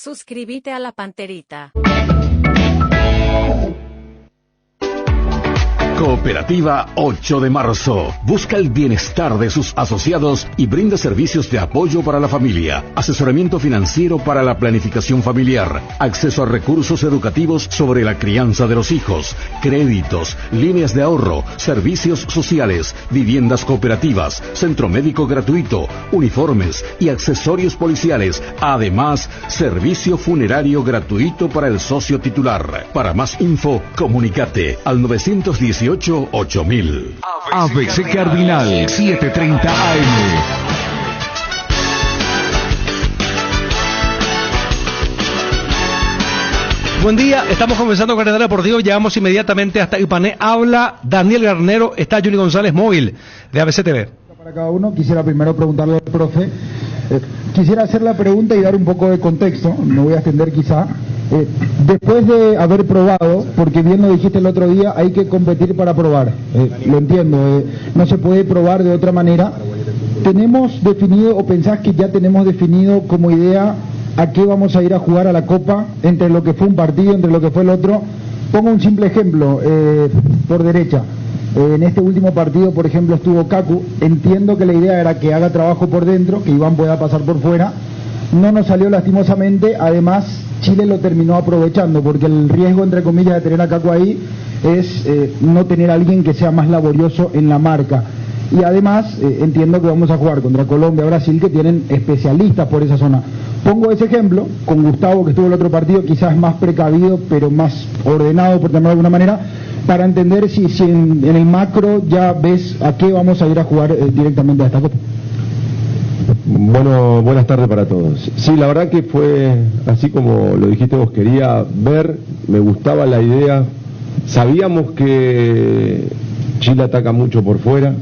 Suscríbete a la Panterita. Cooperativa 8 de marzo. Busca el bienestar de sus asociados y brinda servicios de apoyo para la familia, asesoramiento financiero para la planificación familiar, acceso a recursos educativos sobre la crianza de los hijos, créditos, líneas de ahorro, servicios sociales, viviendas cooperativas, centro médico gratuito, uniformes y accesorios policiales. Además, servicio funerario gratuito para el socio titular. Para más info, comunícate al 918 8000. ABC Cardinal 730 AM. Buen día, estamos comenzando con el Deportivo, llegamos inmediatamente hasta Ipané. Habla Daniel Garnero, está Juni González Móvil de ABC TV. Para cada uno, quisiera primero preguntarle al profe, quisiera hacer la pregunta y dar un poco de contexto, me voy a extender quizá. Después de haber probado, porque bien lo dijiste el otro día, hay que competir para probar, lo entiendo, no se puede probar de otra manera. ¿Tenemos definido o pensás que ya tenemos definido como idea a qué vamos a ir a jugar a la Copa, entre lo que fue un partido, entre lo que fue el otro? Pongo un simple ejemplo, por derecha. En este último partido, por ejemplo, estuvo Kaku. Entiendo que la idea era que haga trabajo por dentro, que Iván pueda pasar por fuera. No nos salió lastimosamente, además Chile lo terminó aprovechando, porque el riesgo, entre comillas, de tener a Kaku ahí es no tener a alguien que sea más laborioso en la marca. Y además entiendo que vamos a jugar contra Colombia, Brasil, que tienen especialistas por esa zona. Pongo ese ejemplo, con Gustavo, que estuvo en el otro partido, quizás más precavido, pero más ordenado, por llamarlo de alguna manera, para entender si en el macro ya ves a qué vamos a ir a jugar directamente a esta Copa. Bueno, buenas tardes para todos. Sí, la verdad que fue así como lo dijiste vos, quería ver, me gustaba la idea, sabíamos que Chile ataca mucho por fuera,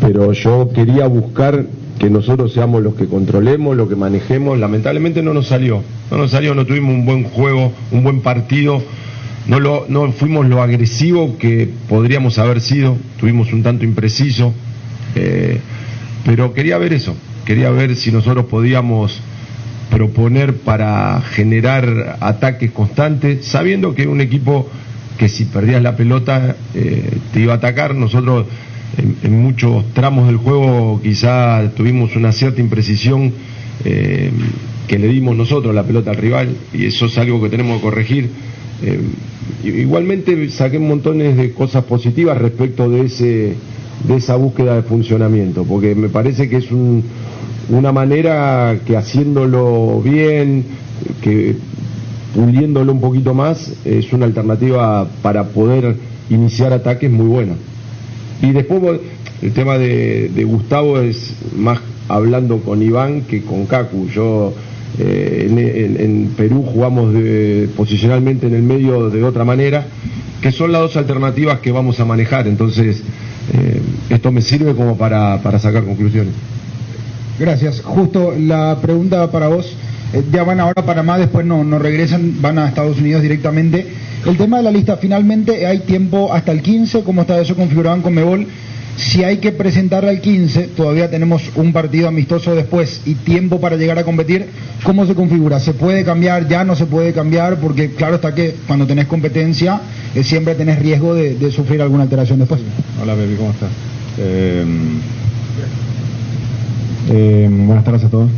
pero yo quería buscar que nosotros seamos los que controlemos, los que manejemos. Lamentablemente no nos salió, no tuvimos un buen juego, un buen partido, no fuimos lo agresivo que podríamos haber sido, tuvimos un tanto impreciso, pero quería ver eso, quería ver si nosotros podíamos proponer para generar ataques constantes, sabiendo que un equipo que si perdías la pelota te iba a atacar. Nosotros en muchos tramos del juego quizá tuvimos una cierta imprecisión que le dimos nosotros la pelota al rival, y eso es algo que tenemos que corregir. Igualmente saqué montones de cosas positivas respecto de esa búsqueda de funcionamiento, porque me parece que es una manera que haciéndolo bien, que puliéndolo un poquito más, es una alternativa para poder iniciar ataques muy buena. Y después el tema de Gustavo es más hablando con Iván que con Kaku. Yo en Perú jugamos posicionalmente en el medio de otra manera, que son las dos alternativas que vamos a manejar. Entonces esto me sirve como para sacar conclusiones. Gracias. Justo la pregunta para vos, ya van ahora a Panamá, después no regresan, van a Estados Unidos directamente. El tema de la lista, finalmente hay tiempo hasta el 15, ¿cómo está eso configurado en Conmebol? Si hay que presentarla al 15, todavía tenemos un partido amistoso después y tiempo para llegar a competir, ¿cómo se configura? ¿Se puede cambiar? ¿Ya no se puede cambiar? Porque claro está que cuando tenés competencia siempre tenés riesgo de sufrir alguna alteración después. Hola, Baby, ¿cómo estás? Buenas tardes a todos.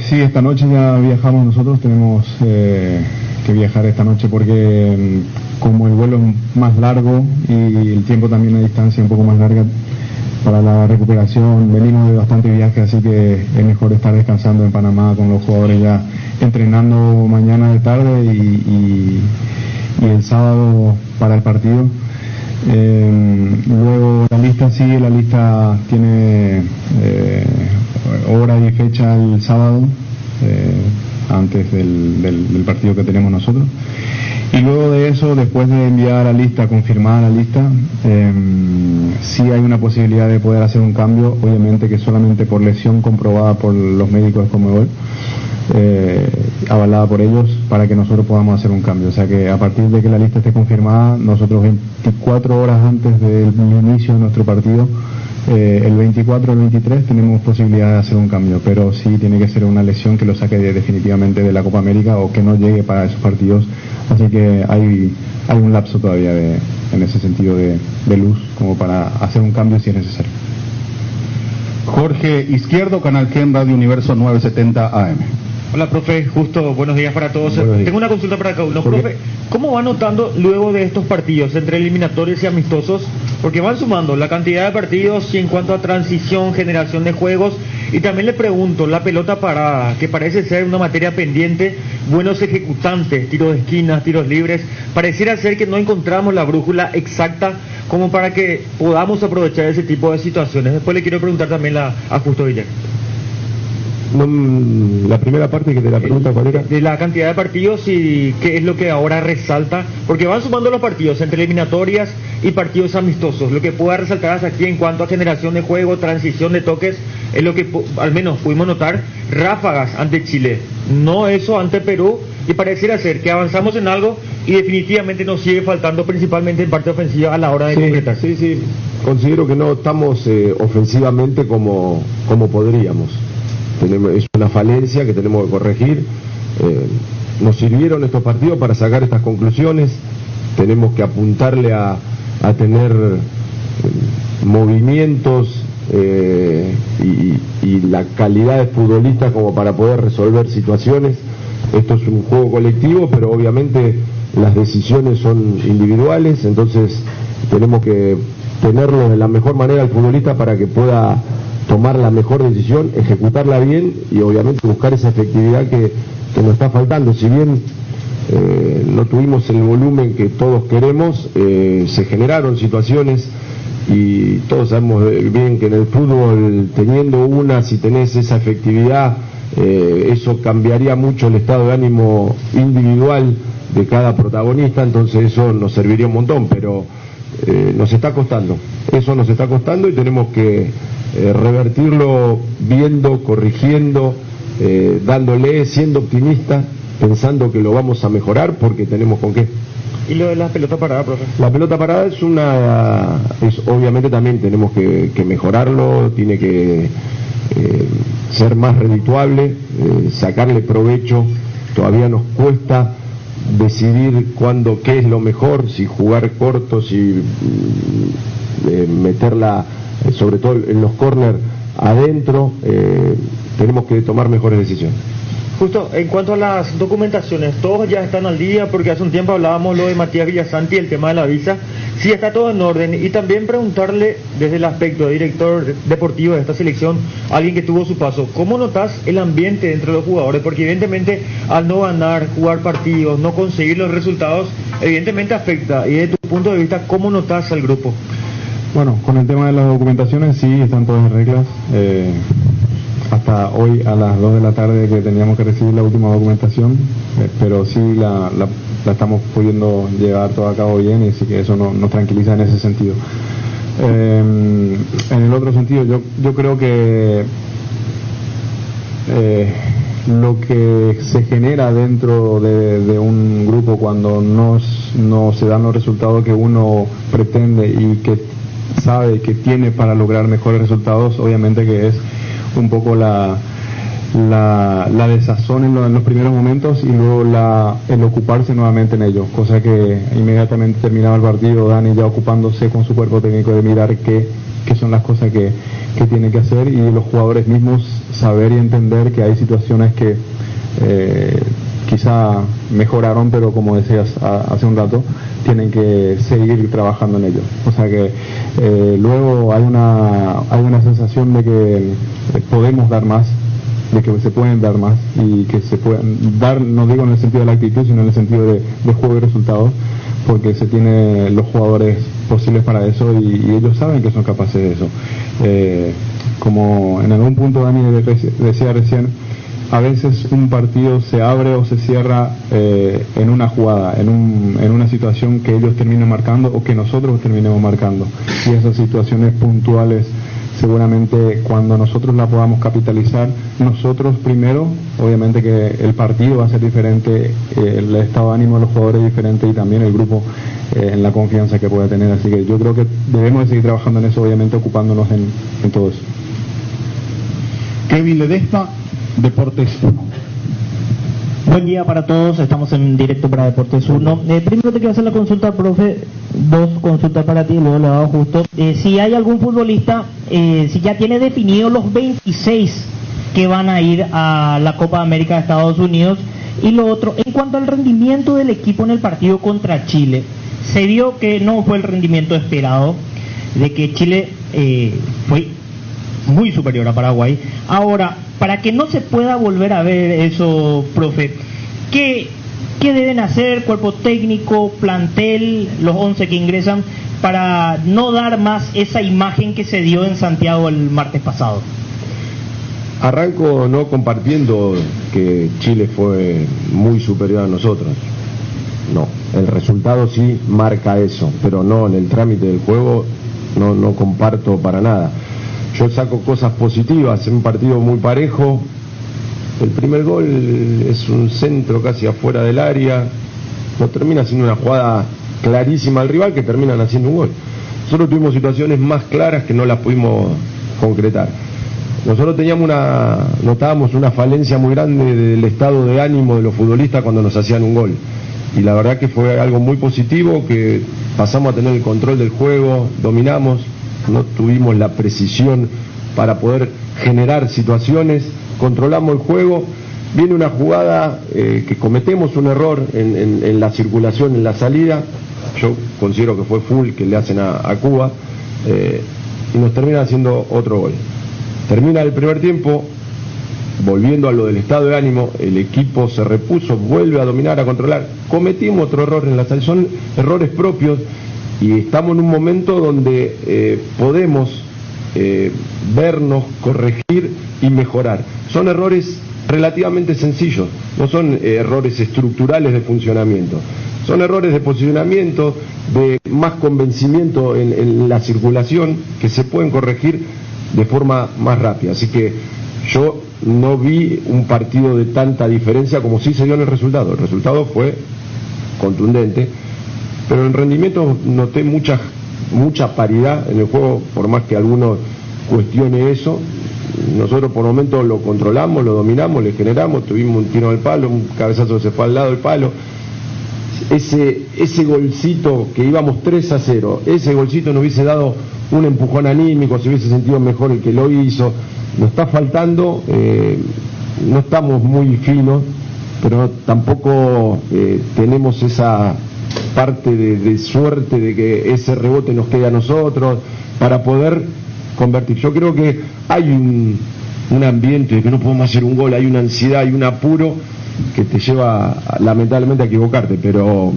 Sí, esta noche ya viajamos nosotros, tenemos que viajar esta noche porque como el vuelo es más largo y el tiempo también a distancia un poco más larga para la recuperación, venimos de bastante viaje, así que es mejor estar descansando en Panamá con los jugadores ya entrenando mañana de tarde y el sábado para el partido. Luego la lista sigue, la lista tiene hora y fecha el sábado, antes del partido que tenemos nosotros, y luego de eso, después de enviar la lista, confirmada la lista, sí hay una posibilidad de poder hacer un cambio, obviamente que solamente por lesión comprobada por los médicos de Conmebol, avalada por ellos, para que nosotros podamos hacer un cambio. O sea que a partir de que la lista esté confirmada, nosotros 24 horas antes del inicio de nuestro partido El 24 o el 23 tenemos posibilidad de hacer un cambio, pero sí tiene que ser una lesión que lo saque definitivamente de la Copa América o que no llegue para esos partidos. Así que hay un lapso todavía en ese sentido de luz como para hacer un cambio si es necesario. Jorge Izquierdo, Canal Gen, Radio Universo 970 AM. Hola, profe, justo buenos días para todos. Tengo una consulta para cada uno. Profe, ¿cómo va notando luego de estos partidos entre eliminatorios y amistosos? Porque van sumando la cantidad de partidos y en cuanto a transición, generación de juegos. Y también le pregunto, la pelota parada, que parece ser una materia pendiente, buenos ejecutantes, tiros de esquinas, tiros libres, pareciera ser que no encontramos la brújula exacta como para que podamos aprovechar ese tipo de situaciones. Después le quiero preguntar también a Justo Villar. No, la primera parte que de la pregunta, ¿cuál era? De la cantidad de partidos y qué es lo que ahora resalta, porque van sumando los partidos entre eliminatorias y partidos amistosos. Lo que pueda resaltar hasta aquí en cuanto a generación de juego, transición de toques, es lo que al menos pudimos notar, ráfagas ante Chile, no eso ante Perú, y pareciera ser que avanzamos en algo y definitivamente nos sigue faltando principalmente en parte ofensiva a la hora de concretar. Sí, considero que no estamos ofensivamente como podríamos. Es una falencia que tenemos que corregir. Nos sirvieron estos partidos para sacar estas conclusiones. Tenemos que apuntarle a tener movimientos y la calidad de futbolistas como para poder resolver situaciones. Esto es un juego colectivo, pero obviamente las decisiones son individuales, entonces tenemos que tenerlo de la mejor manera al futbolista para que pueda tomar la mejor decisión, ejecutarla bien y obviamente buscar esa efectividad que nos está faltando. Si bien no tuvimos el volumen que todos queremos, se generaron situaciones y todos sabemos bien que en el fútbol, teniendo si tenés esa efectividad, eso cambiaría mucho el estado de ánimo individual de cada protagonista, entonces eso nos serviría un montón, pero nos está costando, eso nos está costando y tenemos que revertirlo viendo, corrigiendo, dándole, siendo optimista, pensando que lo vamos a mejorar porque tenemos con qué. ¿Y lo de la pelota parada, profe? La pelota parada obviamente también tenemos que mejorarlo, tiene que ser más redituable, sacarle provecho. Todavía nos cuesta decidir qué es lo mejor, si jugar corto, si meterla sobre todo en los córner adentro. Tenemos que tomar mejores decisiones. Justo, en cuanto a las documentaciones, ¿todos ya están al día? Porque hace un tiempo hablábamos lo de Matías Villasanti, el tema de la visa. Sí, está todo en orden. Y también preguntarle, desde el aspecto de director deportivo de esta selección, alguien que tuvo su paso, ¿cómo notas el ambiente dentro de los jugadores? Porque evidentemente al no ganar, jugar partidos, no conseguir los resultados, evidentemente afecta. Y desde tu punto de vista, ¿cómo notas al grupo? Bueno, con el tema de las documentaciones sí, están todas en reglas. Hasta hoy a las 2 de la tarde que teníamos que recibir la última documentación, pero sí la estamos pudiendo llevar todo a cabo bien y así que eso nos tranquiliza en ese sentido. En el otro sentido, yo creo que lo que se genera dentro de un grupo cuando no se dan los resultados que uno pretende y que sabe que tiene para lograr mejores resultados, obviamente que es un poco la desazón en los primeros momentos y luego el ocuparse nuevamente en ello, cosa que inmediatamente terminaba el partido, Dani ya ocupándose con su cuerpo técnico de mirar qué son las cosas que tiene que hacer y los jugadores mismos saber y entender que hay situaciones que quizá mejoraron, pero como decías hace un rato, tienen que seguir trabajando en ello. O sea que luego hay una sensación de que podemos dar más, de que se pueden dar más y que se pueden dar, no digo en el sentido de la actitud, sino en el sentido de juego y resultados, porque se tiene los jugadores posibles para eso y ellos saben que son capaces de eso. Como en algún punto Dani decía recién, a veces un partido se abre o se cierra en una jugada, en una situación que ellos terminan marcando o que nosotros terminemos marcando. Y esas situaciones puntuales seguramente cuando nosotros la podamos capitalizar, nosotros primero, obviamente que el partido va a ser diferente, el estado de ánimo de los jugadores es diferente y también el grupo en la confianza que puede tener. Así que yo creo que debemos de seguir trabajando en eso, obviamente ocupándonos en todo eso. Kevin Ledesma, Deportes 1. Buen día para todos, estamos en directo para Deportes 1. Primero te quiero hacer la consulta, profe, 2 consultas para ti, luego le hago justo. Si hay algún futbolista, si ya tiene definido los 26 que van a ir a la Copa América de Estados Unidos. Y lo otro, en cuanto al rendimiento del equipo en el partido contra Chile, se vio que no fue el rendimiento esperado, de que Chile fue muy superior a Paraguay. Ahora, para que no se pueda volver a ver eso, profe, ¿qué deben hacer cuerpo técnico, plantel, los 11 que ingresan, para no dar más esa imagen que se dio en Santiago el martes pasado? Arranco no compartiendo que Chile fue muy superior a nosotros. No, el resultado sí marca eso, pero no en el trámite del juego, no comparto para nada. Yo saco cosas positivas, en un partido muy parejo. El primer gol es un centro casi afuera del área, no termina siendo una jugada clarísima al rival, que terminan haciendo un gol. Nosotros tuvimos situaciones más claras que no las pudimos concretar. Nosotros notábamos una falencia muy grande del estado de ánimo de los futbolistas cuando nos hacían un gol. Y la verdad que fue algo muy positivo, que pasamos a tener el control del juego, dominamos, no tuvimos la precisión para poder generar situaciones, controlamos el juego. Viene una jugada que cometemos un error en la circulación, en la salida. Yo considero que fue full que le hacen a Cuba, y nos termina haciendo otro gol. Termina el primer tiempo, volviendo a lo del estado de ánimo, el equipo se repuso, vuelve a dominar, a controlar. Cometimos otro error en la salida, son errores propios, y estamos en un momento donde podemos vernos, corregir y mejorar. Son errores relativamente sencillos, no son errores estructurales de funcionamiento, son errores de posicionamiento, de más convencimiento en la circulación, que se pueden corregir de forma más rápida. Así que yo no vi un partido de tanta diferencia como sí se dio en el resultado. El resultado fue contundente, pero en rendimiento noté mucha paridad en el juego, por más que alguno cuestione eso. Nosotros por momento lo controlamos, lo dominamos, le generamos, tuvimos un tiro al palo, un cabezazo que se fue al lado del palo. Ese golcito que íbamos 3-0, ese golcito nos hubiese dado un empujón anímico, se hubiese sentido mejor el que lo hizo. Nos está faltando, no estamos muy finos, pero tampoco tenemos esa parte de suerte de que ese rebote nos quede a nosotros para poder convertir. Yo creo que hay un ambiente de que no podemos hacer un gol, hay una ansiedad, hay un apuro que te lleva lamentablemente a equivocarte, pero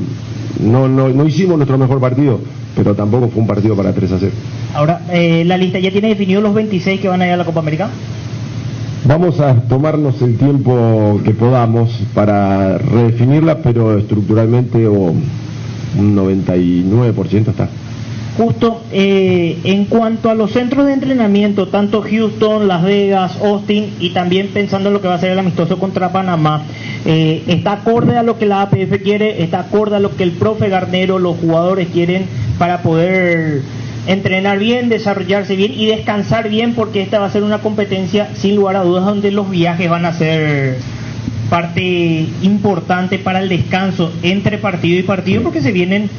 no hicimos nuestro mejor partido, pero tampoco fue un partido para 3-0. Ahora, ¿la lista ya tiene definido los 26 que van a ir a la Copa América? Vamos a tomarnos el tiempo que podamos para redefinirla, pero estructuralmente un 99% está. Justo, en cuanto a los centros de entrenamiento, tanto Houston, Las Vegas, Austin, y también pensando en lo que va a ser el amistoso contra Panamá, ¿está acorde a lo que la APF quiere? ¿Está acorde a lo que el profe Garnero, los jugadores quieren para poder entrenar bien, desarrollarse bien y descansar bien? Porque esta va a ser una competencia, sin lugar a dudas, donde los viajes van a ser parte importante para el descanso entre partido y partido, porque se vienen,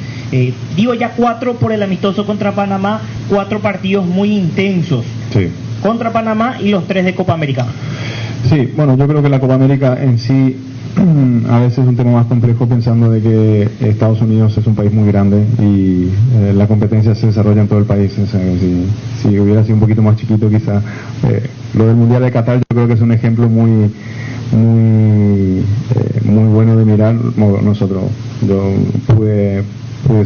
ya 4 por el amistoso contra Panamá, 4 partidos muy intensos. Sí. Contra Panamá y los 3 de Copa América. Sí, bueno, yo creo que la Copa América en sí a veces es un tema más complejo, pensando de que Estados Unidos es un país muy grande y la competencia se desarrolla en todo el país. O sea, si hubiera sido un poquito más chiquito, quizá lo del Mundial de Qatar yo creo que es un ejemplo muy bueno de mirar. Yo pude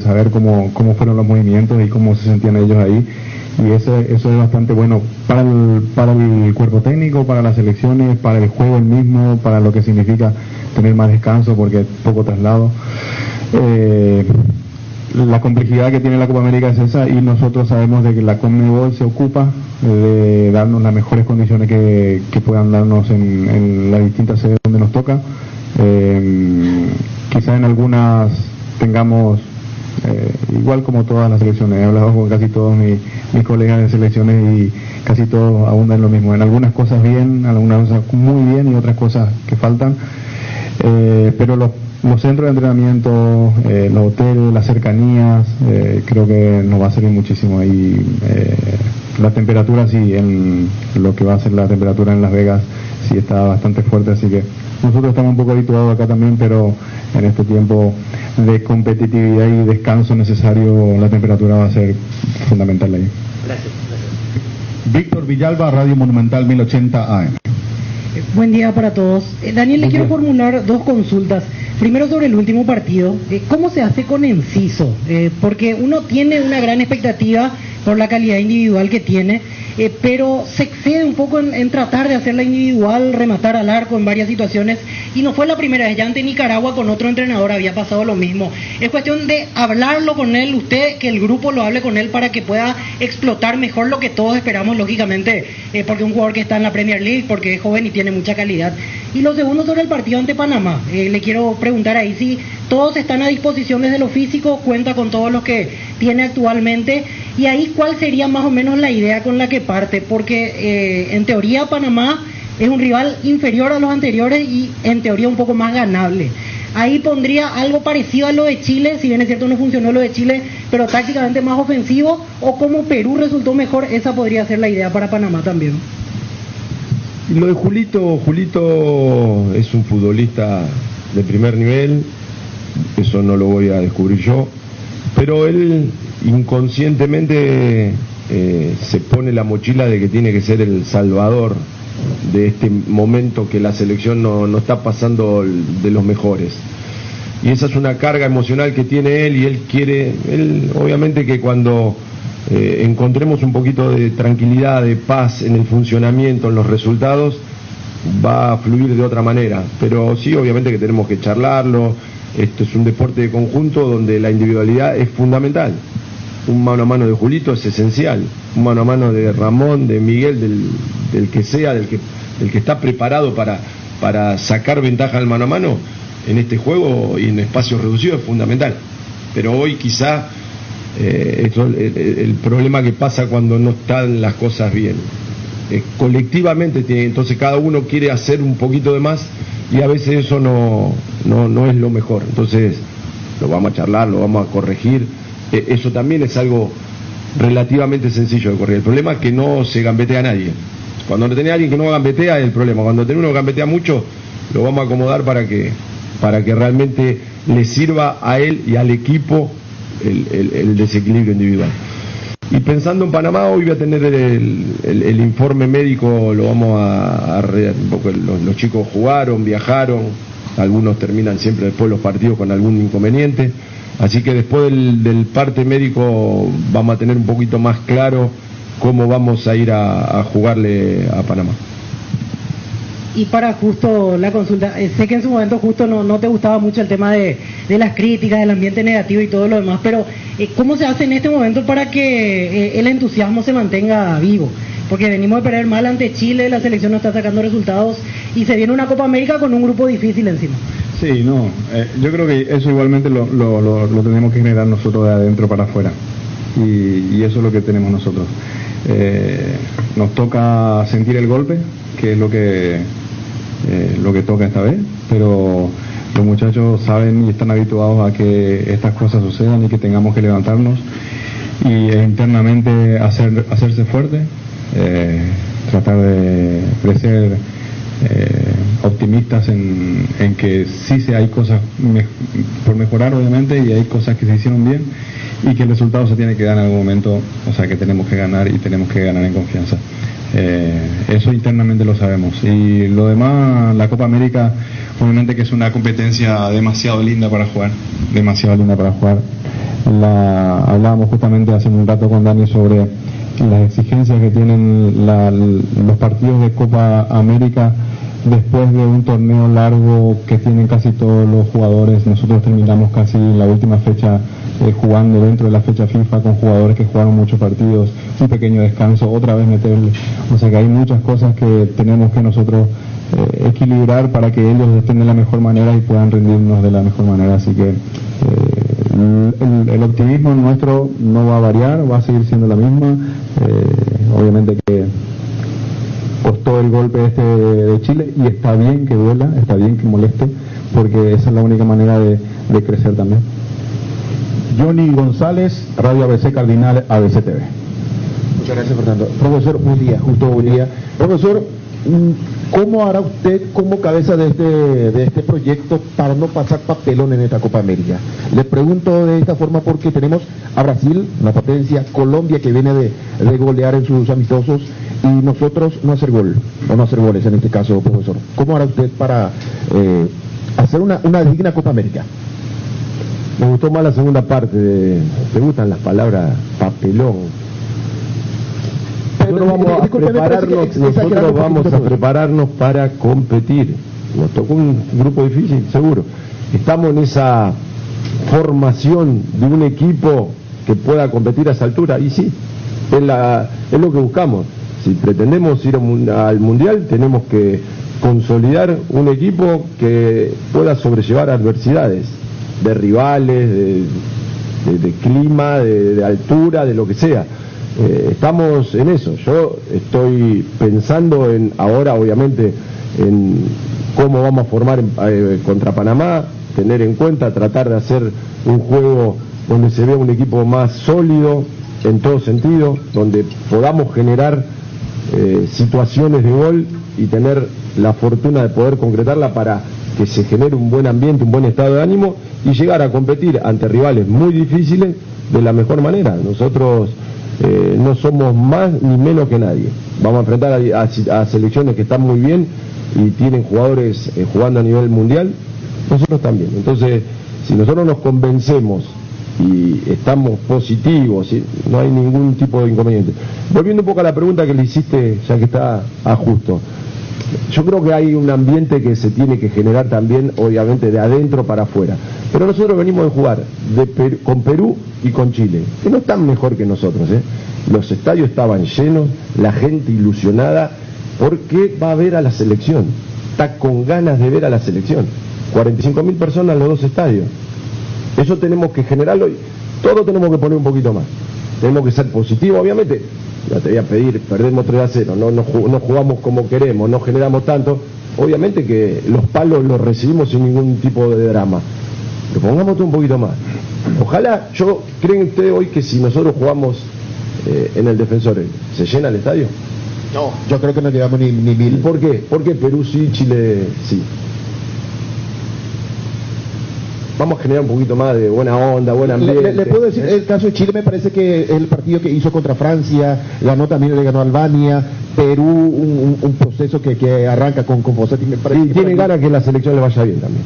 saber cómo fueron los movimientos y cómo se sentían ellos ahí, y eso es bastante bueno para el cuerpo técnico, para las selecciones, para el juego el mismo, para lo que significa tener más descanso, porque es poco traslado. la complejidad que tiene la Copa América es esa, y nosotros sabemos de que la Conmebol se ocupa de darnos las mejores condiciones que puedan darnos en las distintas sedes donde nos toca. Quizá en algunas tengamos, igual como todas las selecciones, he hablado con casi todos mis colegas de selecciones y casi todos abundan en lo mismo. En algunas cosas bien, algunas cosas muy bien y otras cosas que faltan, pero los centros de entrenamiento, los hoteles, las cercanías, creo que nos va a servir muchísimo. Y la temperatura, sí, en lo que va a ser la temperatura en Las Vegas, sí está bastante fuerte, así que nosotros estamos un poco habituados acá también, pero en este tiempo de competitividad y descanso necesario, la temperatura va a ser fundamental ahí. Gracias. Víctor Villalba, Radio Monumental 1080 AM. Buen día para todos. Daniel, le quiero formular dos consultas. Primero, sobre el último partido. ¿Cómo se hace con Enciso? Porque uno tiene una gran expectativa por la calidad individual que tiene, pero se excede un poco en tratar de hacerla individual, rematar al arco en varias situaciones, y no fue la primera vez. Ya ante Nicaragua con otro entrenador había pasado lo mismo. Es cuestión de hablarlo con él, usted, que el grupo lo hable con él para que pueda explotar mejor lo que todos esperamos, lógicamente, porque es un jugador que está en la Premier League, porque es joven y tiene mucha calidad. Y lo segundo, sobre el partido ante Panamá. Le quiero preguntar ahí si todos están a disposición desde lo físico, cuenta con todos los que tiene actualmente, y ahí cuál sería más o menos la idea con la que parte, porque en teoría Panamá es un rival inferior a los anteriores y en teoría un poco más ganable. Ahí pondría algo parecido a lo de Chile, si bien es cierto no funcionó lo de Chile, pero tácticamente más ofensivo, o como Perú resultó mejor, esa podría ser la idea para Panamá también. Lo de Julito es un futbolista de primer nivel, eso no lo voy a descubrir yo, pero él inconscientemente se pone la mochila de que tiene que ser el salvador de este momento que la selección no está pasando de los mejores, y esa es una carga emocional que tiene él, y él obviamente que cuando encontremos un poquito de tranquilidad, de paz en el funcionamiento, en los resultados, va a fluir de otra manera. Pero sí, obviamente que tenemos que charlarlo. Esto es un deporte de conjunto donde la individualidad es fundamental. Un mano a mano de Julito es esencial, un mano a mano de Ramón, de Miguel, del que sea, del que está preparado para sacar ventaja al mano a mano en este juego y en espacios reducidos es fundamental. Pero hoy quizá el problema que pasa cuando no están las cosas bien, colectivamente entonces cada uno quiere hacer un poquito de más, y a veces eso no es lo mejor. Entonces lo vamos a charlar, lo vamos a corregir. Eso también es algo relativamente sencillo de corregir. El problema es que no se gambetea a nadie. Cuando no tenés a alguien que no gambetea es el problema. Cuando tenés uno que gambetea mucho, lo vamos a acomodar para que realmente le sirva a él y al equipo el desequilibrio individual. Y pensando en Panamá, hoy voy a tener el informe médico, lo vamos a un poco. Los chicos jugaron, viajaron, algunos terminan siempre después los partidos con algún inconveniente, así que después del parte médico vamos a tener un poquito más claro cómo vamos a ir a jugarle a Panamá. Y para justo la consulta, sé que en su momento justo no te gustaba mucho el tema de las críticas, del ambiente negativo y todo lo demás, pero ¿cómo se hace en este momento para que el entusiasmo se mantenga vivo? Porque venimos de perder mal ante Chile, la selección no está sacando resultados y se viene una Copa América con un grupo difícil encima. Sí, yo creo que eso igualmente lo tenemos que generar nosotros de adentro para afuera, y eso es lo que tenemos nosotros. Nos toca sentir el golpe, que es lo que toca esta vez, pero los muchachos saben y están habituados a que estas cosas sucedan y que tengamos que levantarnos y internamente hacerse fuerte, tratar de ser optimistas en que sí hay cosas por mejorar, obviamente, y hay cosas que se hicieron bien y que el resultado se tiene que dar en algún momento, o sea que tenemos que ganar y tenemos que ganar en confianza. Eso internamente lo sabemos, y lo demás, la Copa América obviamente que es una competencia demasiado linda para jugar. Hablábamos justamente hace un rato con Dani sobre las exigencias que tienen los partidos de Copa América, después de un torneo largo que tienen casi todos los jugadores, nosotros terminamos casi la última fecha jugando dentro de la fecha FIFA con jugadores que jugaron muchos partidos, un pequeño descanso, otra vez meterle, o sea que hay muchas cosas que tenemos que nosotros equilibrar para que ellos estén de la mejor manera y puedan rendirnos de la mejor manera, así que el optimismo nuestro no va a variar, va a seguir siendo la misma. Obviamente que costó el golpe de Chile y está bien que duela, está bien que moleste, porque esa es la única manera de crecer también. Johnny González, Radio ABC Cardinal, ABC TV. Muchas gracias, Fernando. Profesor, buen día. Profesor, ¿cómo hará usted como cabeza de este proyecto para no pasar papelón en esta Copa América? Le pregunto de esta forma porque tenemos a Brasil, una potencia, Colombia que viene de golear en sus amistosos y nosotros no hacer goles en este caso, profesor. ¿Cómo hará usted para hacer una digna Copa América? Me gustó más la segunda parte, ¿te gustan las palabras papelón? Nosotros vamos a prepararnos para competir. Nos tocó un grupo difícil, seguro. Estamos en esa formación de un equipo que pueda competir a esa altura, y sí, es lo que buscamos. Si pretendemos ir al Mundial, tenemos que consolidar un equipo que pueda sobrellevar adversidades de rivales, de clima, de altura, de lo que sea. Estamos en eso. Yo estoy pensando ahora obviamente en cómo vamos a formar contra Panamá, tener en cuenta, tratar de hacer un juego donde se vea un equipo más sólido en todo sentido, donde podamos generar situaciones de gol y tener la fortuna de poder concretarla para que se genere un buen ambiente, un buen estado de ánimo y llegar a competir ante rivales muy difíciles de la mejor manera. Nosotros no somos más ni menos que nadie. Vamos a enfrentar a selecciones que están muy bien y tienen jugadores jugando a nivel mundial, nosotros también. Entonces, si nosotros nos convencemos y estamos positivos, ¿sí?, no hay ningún tipo de inconveniente. Volviendo un poco a la pregunta que le hiciste, ya que está a justo, yo creo que hay un ambiente que se tiene que generar también, obviamente, de adentro para afuera. Pero nosotros venimos de jugar con Perú y con Chile, que no están mejor que nosotros, ¿eh? Los estadios estaban llenos, la gente ilusionada, porque va a ver a la selección, está con ganas de ver a la selección. 45.000 personas en los dos estadios. Eso tenemos que generarlo y todos tenemos que poner un poquito más. Tenemos que ser positivos, obviamente. No te voy a pedir, perdemos 3-0, no jugamos como queremos, no generamos tanto. Obviamente que los palos los recibimos sin ningún tipo de drama. Pero pongamos todo un poquito más. Ojalá, ¿creen ustedes hoy que si nosotros jugamos en el Defensor, se llena el estadio? No, yo creo que no llegamos ni 1000. ¿Por qué? Porque Perú sí, Chile sí. Vamos a generar un poquito más de buena onda, buen ambiente. Le puedo decir, el caso de Chile me parece que el partido que hizo contra Francia, ganó también, le ganó a Albania, Perú, un proceso que arranca con Fossati. Y tienen ganas que la selección le vaya bien también.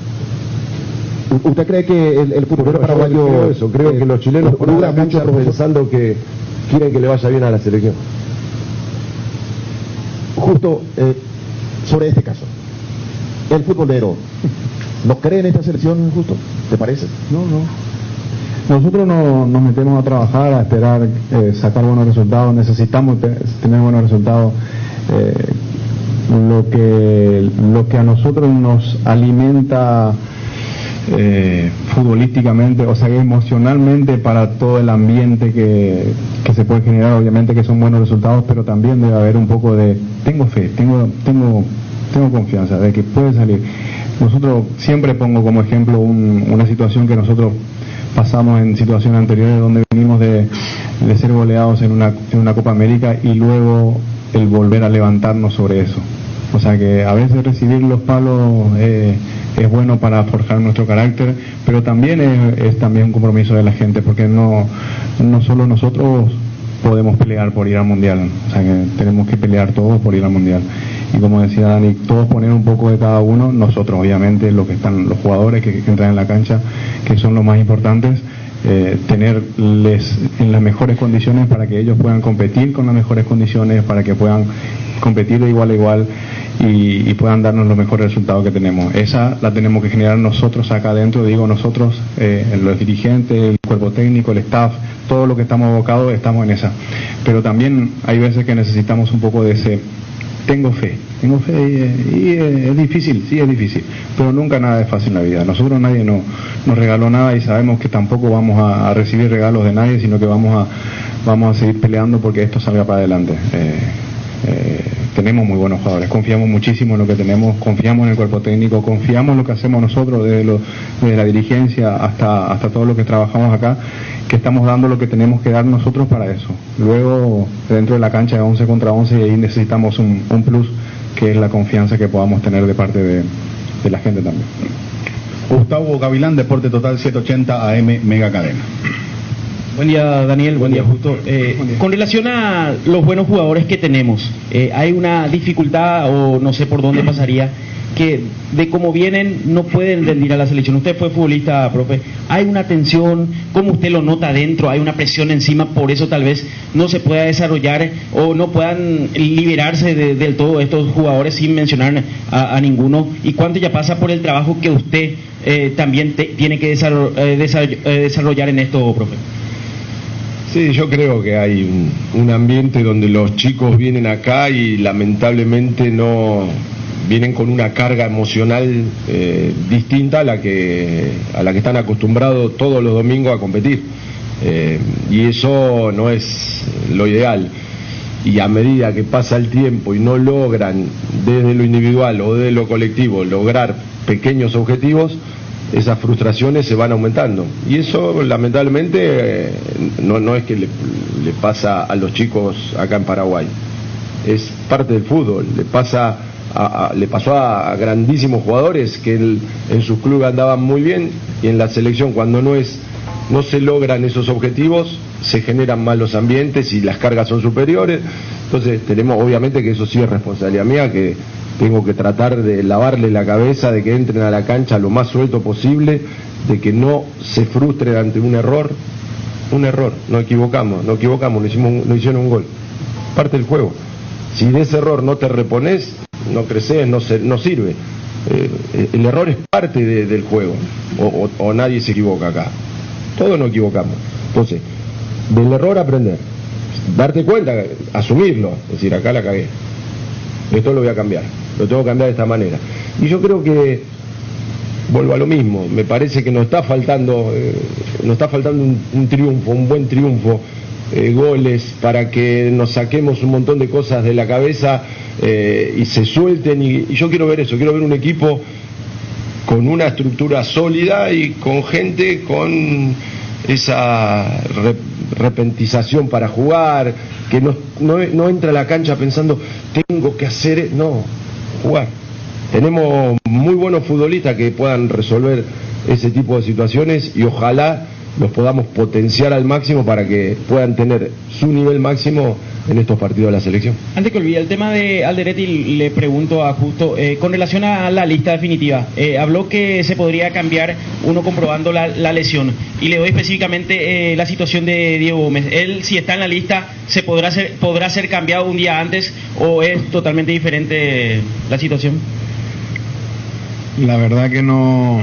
¿Usted cree que el futbolero paraguayo... Creo que los chilenos por ahora mucho pensando que quieren que le vaya bien a la selección. Justo sobre este caso, el futbolero... ¿No cree en esta selección, Justo? ¿Te parece? No. Nosotros nos metemos a trabajar, a esperar sacar buenos resultados. Necesitamos tener buenos resultados. Lo que a nosotros nos alimenta futbolísticamente, o sea, emocionalmente, para todo el ambiente que se puede generar, obviamente que son buenos resultados, pero también debe haber un poco de tengo fe, tengo confianza de que puede salir. Nosotros siempre pongo como ejemplo una situación que nosotros pasamos en situaciones anteriores, donde venimos de ser goleados en una Copa América y luego el volver a levantarnos sobre eso. O sea que a veces recibir los palos es bueno para forjar nuestro carácter, pero también es también un compromiso de la gente, porque no solo nosotros podemos pelear por ir al Mundial, o sea que tenemos que pelear todos por ir al Mundial. Y como decía Dani, todos poner un poco de cada uno, nosotros obviamente, los jugadores que entran en la cancha, que son los más importantes, tenerles en las mejores condiciones para que ellos puedan competir con las mejores condiciones, para que puedan competir de igual a igual y puedan darnos los mejores resultados que tenemos. Esa la tenemos que generar nosotros acá adentro, digo nosotros, los dirigentes, el cuerpo técnico, el staff, todo lo que estamos abocados, estamos en esa. Pero también hay veces que necesitamos un poco de ese tengo fe y es difícil, sí es difícil, pero nunca nada es fácil en la vida. Nosotros nadie nos regaló nada y sabemos que tampoco vamos a recibir regalos de nadie, sino que vamos a seguir peleando porque esto salga para adelante. Tenemos muy buenos jugadores, confiamos muchísimo en lo que tenemos, confiamos en el cuerpo técnico, confiamos en lo que hacemos nosotros desde la dirigencia hasta todo lo que trabajamos acá, que estamos dando lo que tenemos que dar nosotros para eso. Luego dentro de la cancha de 11 contra 11 y ahí necesitamos un plus, que es la confianza que podamos tener de parte de la gente también. Gustavo Gavilán, Deporte Total 780 AM Mega Cadena. Buen día, Daniel. Buen día, Justo. Con relación a los buenos jugadores que tenemos, ¿hay una dificultad o no sé por dónde pasaría que de cómo vienen no pueden rendir a la selección? Usted fue futbolista, profe. ¿Hay una tensión? ¿Cómo usted lo nota adentro? ¿Hay una presión encima? Por eso tal vez no se pueda desarrollar o no puedan liberarse del todo estos jugadores sin mencionar a ninguno. ¿Y cuánto ya pasa por el trabajo que usted también tiene que desarrollar en esto, profe? Sí, yo creo que hay un ambiente donde los chicos vienen acá y lamentablemente no vienen con una carga emocional distinta a la que están acostumbrados todos los domingos a competir, y eso no es lo ideal. Y a medida que pasa el tiempo y no logran desde lo individual o desde lo colectivo lograr pequeños objetivos, esas frustraciones se van aumentando. Y eso lamentablemente no es que le pasa a los chicos acá en Paraguay, es parte del fútbol. Le pasó a grandísimos jugadores que en sus clubes andaban muy bien y en la selección cuando no se logran esos objetivos se generan malos ambientes y las cargas son superiores. Entonces tenemos, obviamente que eso sí es responsabilidad mía, que tengo que tratar de lavarle la cabeza, de que entren a la cancha lo más suelto posible, de que no se frustren ante un error, no equivocamos, no hicieron un gol, parte del juego. Si de ese error no te repones, no creces, no sirve. El error es parte del juego, o nadie se equivoca acá, todos nos equivocamos. Entonces, del error aprender, darte cuenta, asumirlo, es decir, acá la cagué, esto lo voy a cambiar, lo tengo que cambiar de esta manera. Y yo creo que vuelvo a lo mismo, me parece que nos está faltando un triunfo, un buen triunfo, goles para que nos saquemos un montón de cosas de la cabeza y se suelten, y yo quiero ver eso, quiero ver un equipo con una estructura sólida y con gente con esa repentización para jugar, que no entra a la cancha pensando tengo que hacer, no, jugar. Tenemos muy buenos futbolistas que puedan resolver ese tipo de situaciones y ojalá los podamos potenciar al máximo para que puedan tener su nivel máximo en estos partidos de la selección. Antes que olvide el tema de Alderete, le pregunto a Justo, con relación a la lista definitiva, habló que se podría cambiar uno comprobando la lesión, y le doy específicamente la situación de Diego Gómez. Él, si está en la lista, ¿se podrá ser cambiado un día antes o es totalmente diferente la situación? La verdad que no.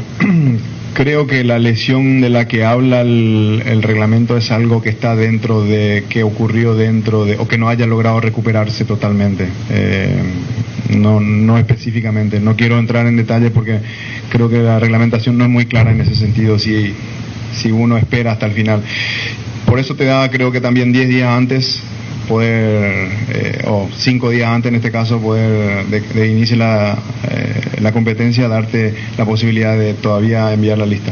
Creo que la lesión de la que habla el reglamento es algo que está dentro de, que ocurrió dentro de, o que no haya logrado recuperarse totalmente. No específicamente. No quiero entrar en detalles porque creo que la reglamentación no es muy clara en ese sentido, si uno espera hasta el final. Por eso te da, creo que también 10 días antes poder, o 5 días antes en este caso, poder de inicio la competencia, darte la posibilidad de todavía enviar la lista.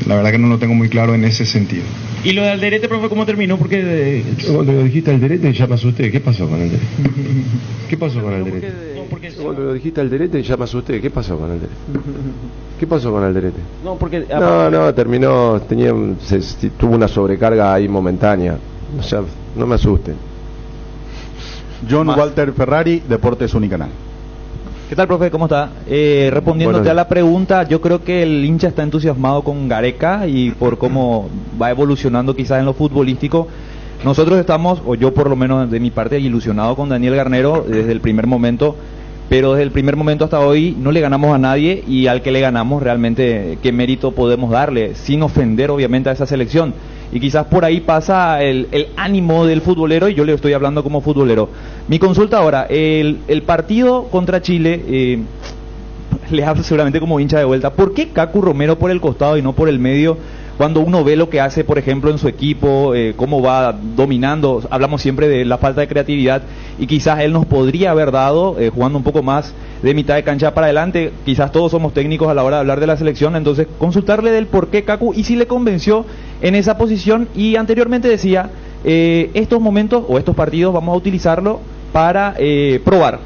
La verdad que no lo tengo muy claro en ese sentido. ¿Y lo de Alderete, profe, cómo terminó? Porque cuando lo dijiste Alderete ya me asusté. ¿Qué pasó con Alderete? ¿Qué pasó con Alderete? Cuando lo dijiste Alderete ya me asusté. ¿Qué pasó con Alderete? ¿Qué pasó con Alderete? No, terminó, tuvo una sobrecarga ahí momentánea. O sea, no me asusten. John Walter Ferrari, Deportes Unicanal. ¿Qué tal, profe? ¿Cómo está? Respondiéndote a la pregunta, yo creo que el hincha está entusiasmado con Gareca y por cómo va evolucionando quizás en lo futbolístico, nosotros estamos, o yo por lo menos de mi parte, ilusionado con Daniel Garnero desde el primer momento, pero desde el primer momento hasta hoy no le ganamos a nadie, y al que le ganamos realmente qué mérito podemos darle, sin ofender obviamente a esa selección. Y quizás por ahí pasa el ánimo del futbolero, y yo le estoy hablando como futbolero. Mi consulta ahora, el partido contra Chile, le hablo seguramente como hincha de vuelta, ¿por qué Kaku Romero por el costado y no por el medio? Cuando uno ve lo que hace, por ejemplo, en su equipo, cómo va dominando, hablamos siempre de la falta de creatividad, y quizás él nos podría haber dado, jugando un poco más de mitad de cancha para adelante. Quizás todos somos técnicos a la hora de hablar de la selección, entonces consultarle del por qué Kaku, y si le convenció en esa posición. Y anteriormente decía, estos momentos o estos partidos vamos a utilizarlo para probar.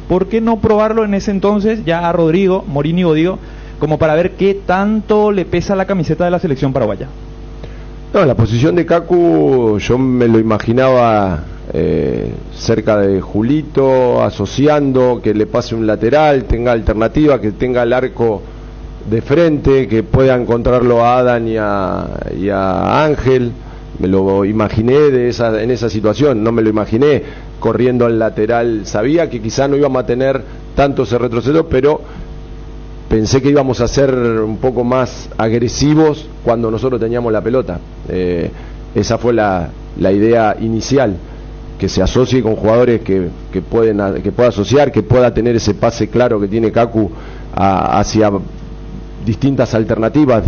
¿Por qué no probarlo en ese entonces ya a Rodrigo, Morínigo digo, como para ver qué tanto le pesa la camiseta de la selección paraguaya? No, la posición de Kaku yo me lo imaginaba cerca de Julito, asociando, que le pase un lateral, tenga alternativa, que tenga el arco de frente, que pueda encontrarlo a Adán y a Ángel. Me lo imaginé en esa situación, no me lo imaginé corriendo al lateral. Sabía que quizá no íbamos a tener tanto ese retroceso, pero pensé que íbamos a ser un poco más agresivos cuando nosotros teníamos la pelota. Esa fue la idea inicial, que se asocie con jugadores que pueda asociar, que pueda tener ese pase claro que tiene Kaku hacia distintas alternativas,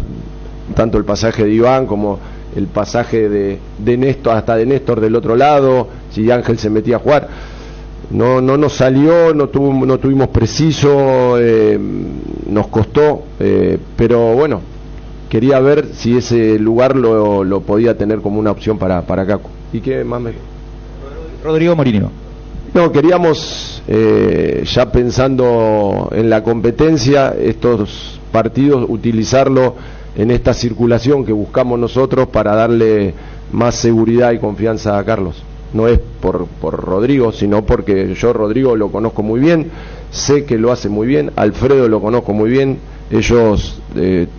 tanto el pasaje de Iván como el pasaje de Néstor, hasta de Néstor del otro lado, si Ángel se metía a jugar. No nos salió, no tuvimos preciso, nos costó, pero bueno, quería ver si ese lugar lo podía tener como una opción para Kaku. ¿Y qué más Rodrigo Morínigo. No, queríamos, ya pensando en la competencia, estos partidos, utilizarlo en esta circulación que buscamos nosotros para darle más seguridad y confianza a Carlos. No es por Rodrigo, sino porque yo Rodrigo lo conozco muy bien, sé que lo hace muy bien, Alfredo lo conozco muy bien, ellos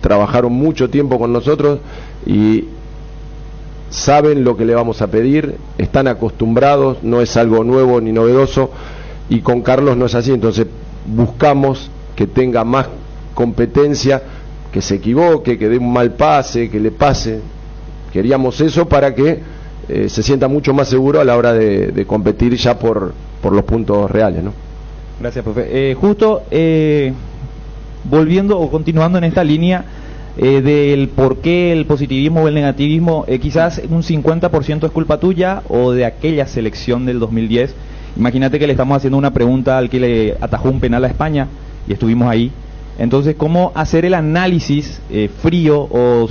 trabajaron mucho tiempo con nosotros y saben lo que le vamos a pedir, están acostumbrados, no es algo nuevo ni novedoso, y con Carlos no es así. Entonces buscamos que tenga más competencia, que se equivoque, que dé un mal pase, que le pase. Queríamos eso para que se sienta mucho más seguro a la hora de competir ya por los puntos reales, ¿no? Gracias, profe. Justo volviendo o continuando en esta línea del por qué el positivismo o el negativismo, quizás un 50% es culpa tuya o de aquella selección del 2010. Imagínate que le estamos haciendo una pregunta al que le atajó un penal a España y estuvimos ahí. Entonces, ¿cómo hacer el análisis frío o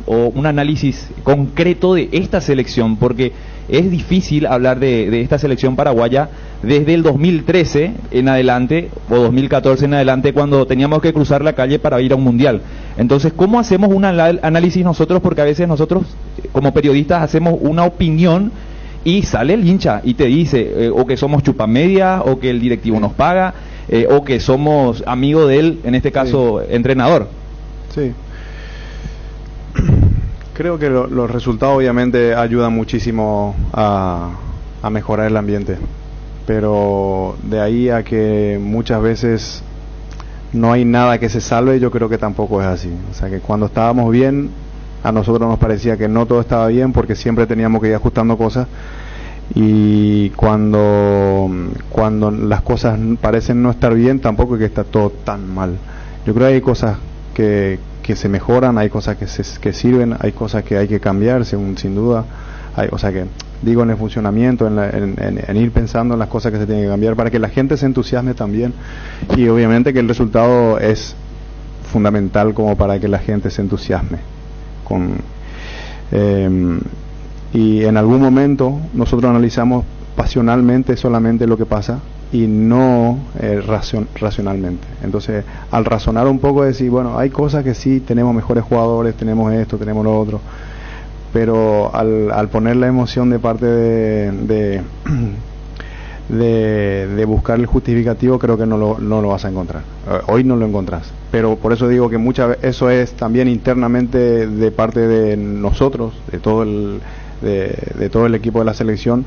un análisis concreto de esta selección? Porque es difícil hablar de esta selección paraguaya desde el 2013 en adelante, o 2014 en adelante, cuando teníamos que cruzar la calle para ir a un mundial. Entonces, ¿cómo hacemos un análisis nosotros? Porque a veces nosotros, como periodistas, hacemos una opinión y sale el hincha y te dice o que somos chupamedia, o que el directivo nos paga, o que somos amigos de él, en este caso entrenador. Sí. Creo que los resultados obviamente ayudan muchísimo a mejorar el ambiente, pero de ahí a que muchas veces no hay nada que se salve, yo creo que tampoco es así. O sea, que cuando estábamos bien, a nosotros nos parecía que no todo estaba bien, porque siempre teníamos que ir ajustando cosas, y cuando las cosas parecen no estar bien, tampoco es que está todo tan mal. Yo creo que hay cosas que se mejoran, hay cosas que sirven, hay cosas que hay que cambiar, sin duda. O sea que digo, en el funcionamiento, en ir pensando en las cosas que se tienen que cambiar para que la gente se entusiasme también, y obviamente que el resultado es fundamental como para que la gente se entusiasme y en algún momento nosotros analizamos pasionalmente solamente lo que pasa y no racionalmente. Entonces, al razonar un poco, decir, bueno, hay cosas que sí, tenemos mejores jugadores, tenemos esto, tenemos lo otro, pero al poner la emoción de parte de buscar el justificativo, creo que no lo vas a encontrar. Hoy no lo encontrás, pero por eso digo que muchas veces eso es también internamente de parte de nosotros, de de todo el equipo de la selección,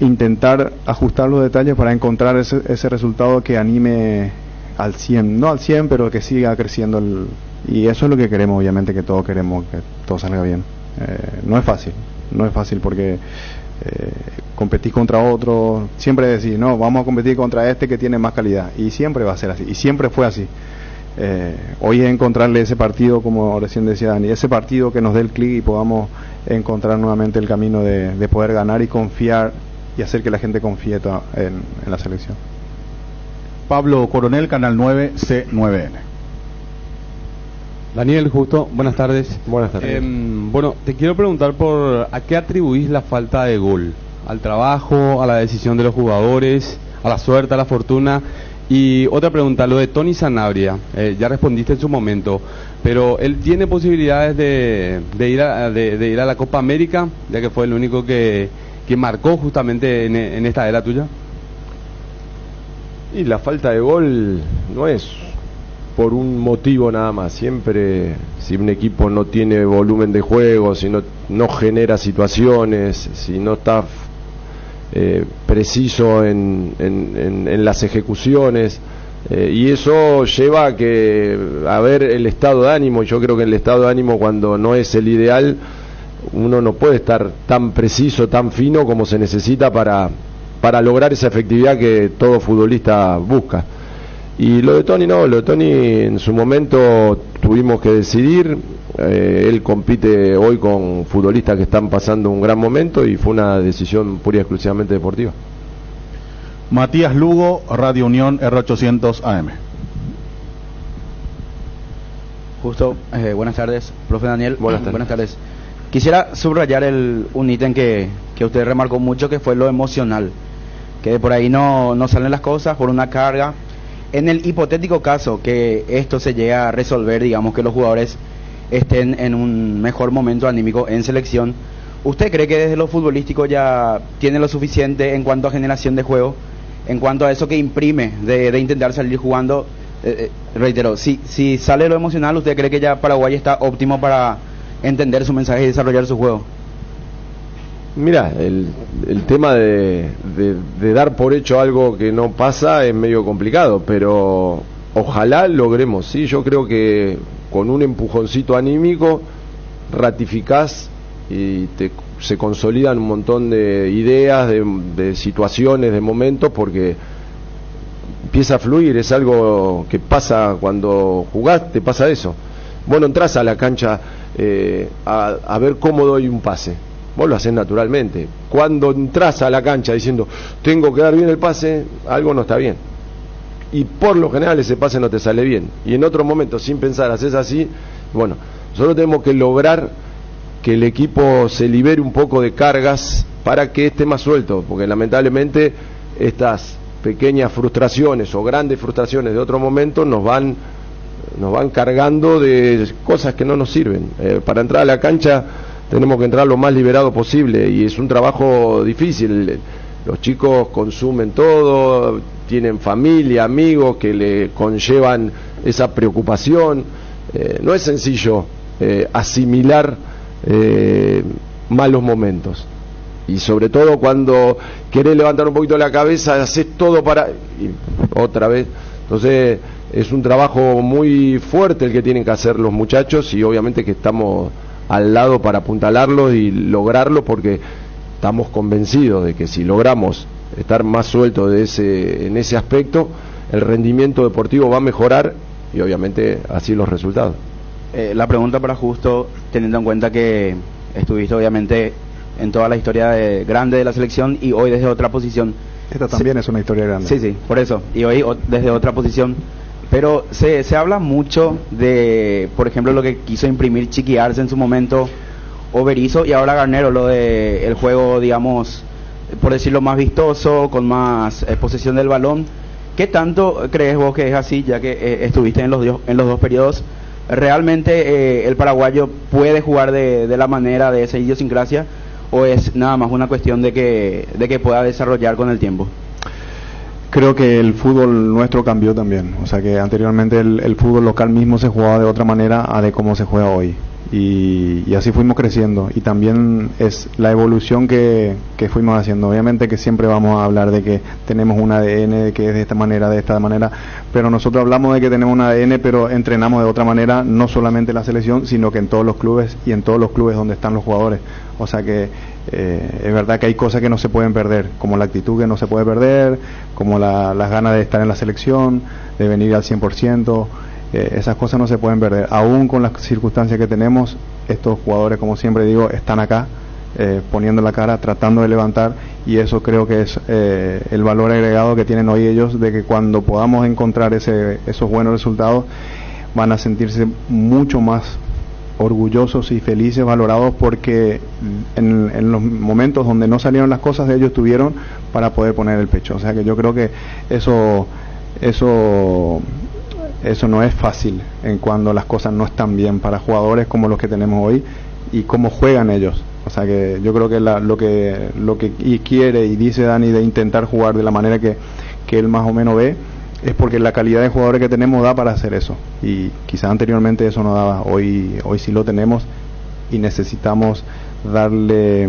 intentar ajustar los detalles para encontrar ese resultado que anime al 100, no al 100, pero que siga creciendo y eso es lo que queremos, obviamente, que todos queremos que todo salga bien. No es fácil porque competís contra otro, siempre decís, no, vamos a competir contra este que tiene más calidad, y siempre va a ser así, y siempre fue así. Hoy es encontrarle ese partido, como recién decía Dani, ese partido que nos dé el clic y podamos encontrar nuevamente el camino de poder ganar y confiar y hacer que la gente confíe en la selección. Pablo Coronel, Canal 9, C9N. Daniel, justo, buenas tardes. Buenas tardes. Bueno, te quiero preguntar a qué atribuís la falta de gol. ¿Al trabajo, a la decisión de los jugadores, a la suerte, a la fortuna? Y otra pregunta, lo de Tony Sanabria, ya respondiste en su momento, pero él tiene posibilidades de ir a la Copa América, ya que fue el único que marcó justamente en esta era tuya. Y la falta de gol no es por un motivo nada más. Siempre, si un equipo no tiene volumen de juego, si no genera situaciones, si no está preciso en las ejecuciones, y eso lleva a ver el estado de ánimo. Yo creo que el estado de ánimo, cuando no es el ideal, uno no puede estar tan preciso, tan fino como se necesita para lograr esa efectividad que todo futbolista busca. Y lo de Tony no, lo de Tony en su momento tuvimos que decidir. Él compite hoy con futbolistas que están pasando un gran momento y fue una decisión pura y exclusivamente deportiva. Matías Lugo, Radio Unión, R800 AM. Justo, buenas tardes, profe Daniel. Buenas tardes. Quisiera subrayar un ítem que usted remarcó mucho, que fue lo emocional, que por ahí no salen las cosas por una carga. En el hipotético caso que esto se llegue a resolver, digamos que los jugadores estén en un mejor momento anímico en selección, ¿usted cree que desde lo futbolístico ya tiene lo suficiente en cuanto a generación de juego, en cuanto a eso que imprime de intentar salir jugando? Reitero, si sale lo emocional, ¿usted cree que ya Paraguay está óptimo para entender su mensaje y desarrollar su juego? Mira, el tema de dar por hecho algo que no pasa es medio complicado, pero ojalá logremos, sí, yo creo que con un empujoncito anímico ratificás y se consolidan un montón de ideas, de situaciones, de momentos, porque empieza a fluir. Es algo que pasa cuando jugás, te pasa eso. Vos no entrás a la cancha a ver cómo doy un pase, vos lo hacés naturalmente. Cuando entras a la cancha diciendo tengo que dar bien el pase, algo no está bien, y por lo general ese pase no te sale bien, y en otro momento sin pensar haces así. Bueno, nosotros tenemos que lograr que el equipo se libere un poco de cargas para que esté más suelto, porque lamentablemente estas pequeñas frustraciones o grandes frustraciones de otro momento nos van cargando de cosas que no nos sirven. Para entrar a la cancha tenemos que entrar lo más liberado posible, y es un trabajo difícil. Los chicos consumen todo, tienen familia, amigos que le conllevan esa preocupación. No es sencillo asimilar malos momentos, y sobre todo cuando querés levantar un poquito la cabeza, haces todo y otra vez. Entonces es un trabajo muy fuerte el que tienen que hacer los muchachos, y obviamente que estamos al lado para apuntalarlo y lograrlo, porque estamos convencidos de que si logramos estar más sueltos en ese aspecto, el rendimiento deportivo va a mejorar, y obviamente así los resultados. La pregunta para justo, teniendo en cuenta que estuviste obviamente en toda la historia grande de la selección y hoy desde otra posición. Esta también es una historia grande. Sí, por eso, y hoy desde otra posición. Pero se habla mucho de, por ejemplo, lo que quiso imprimir Chiqui Arce en su momento, o Berizzo, y ahora Garnero, lo de el juego, digamos, por decirlo, más vistoso, con más posesión del balón. ¿Qué tanto crees vos que es así, ya que estuviste en los dos periodos? ¿Realmente el paraguayo puede jugar de la manera de esa idiosincrasia, o es nada más una cuestión de que pueda desarrollar con el tiempo? Creo que el fútbol nuestro cambió también, o sea que anteriormente el fútbol local mismo se jugaba de otra manera a de cómo se juega hoy, y así fuimos creciendo, y también es la evolución que fuimos haciendo. Obviamente que siempre vamos a hablar de que tenemos un ADN, de que es de esta manera, pero nosotros hablamos de que tenemos un ADN, pero entrenamos de otra manera, no solamente en la selección, sino que en todos los clubes y en todos los clubes donde están los jugadores. O sea que es verdad que hay cosas que no se pueden perder, como la actitud que no se puede perder, como las ganas de estar en la selección, de venir al 100%. Esas cosas no se pueden perder. Aún con las circunstancias que tenemos, estos jugadores, como siempre digo, están acá, poniendo la cara, tratando de levantar, y eso creo que es el valor agregado que tienen hoy ellos, de que cuando podamos encontrar esos buenos resultados, van a sentirse mucho más orgullosos y felices, valorados, porque en los momentos donde no salieron las cosas, ellos tuvieron para poder poner el pecho. O sea que yo creo que eso no es fácil en cuando las cosas no están bien para jugadores como los que tenemos hoy y cómo juegan ellos. O sea que yo creo que lo que quiere y dice Dani de intentar jugar de la manera que él más o menos ve, es porque la calidad de jugadores que tenemos da para hacer eso, y quizás anteriormente eso no daba. Hoy sí lo tenemos, y necesitamos darle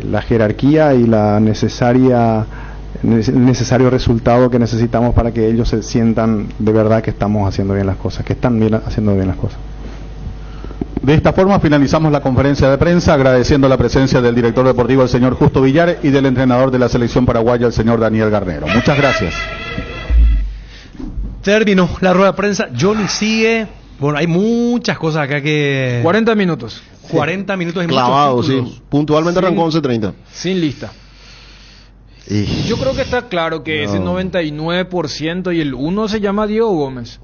la jerarquía y el necesario resultado que necesitamos para que ellos se sientan de verdad que estamos haciendo bien las cosas, que están haciendo bien las cosas. De esta forma finalizamos la conferencia de prensa, agradeciendo la presencia del director deportivo, el señor Justo Villar, y del entrenador de la selección paraguaya, el señor Daniel Garnero. Muchas gracias. Terminó la rueda de prensa. Johnny sigue. Bueno, hay muchas cosas acá que... 40 minutos. 40 minutos y clavado, sí. Puntualmente arrancó 11:30. Sin lista. Yo creo que está claro que ese 99% y el 1 se llama Diego Gómez.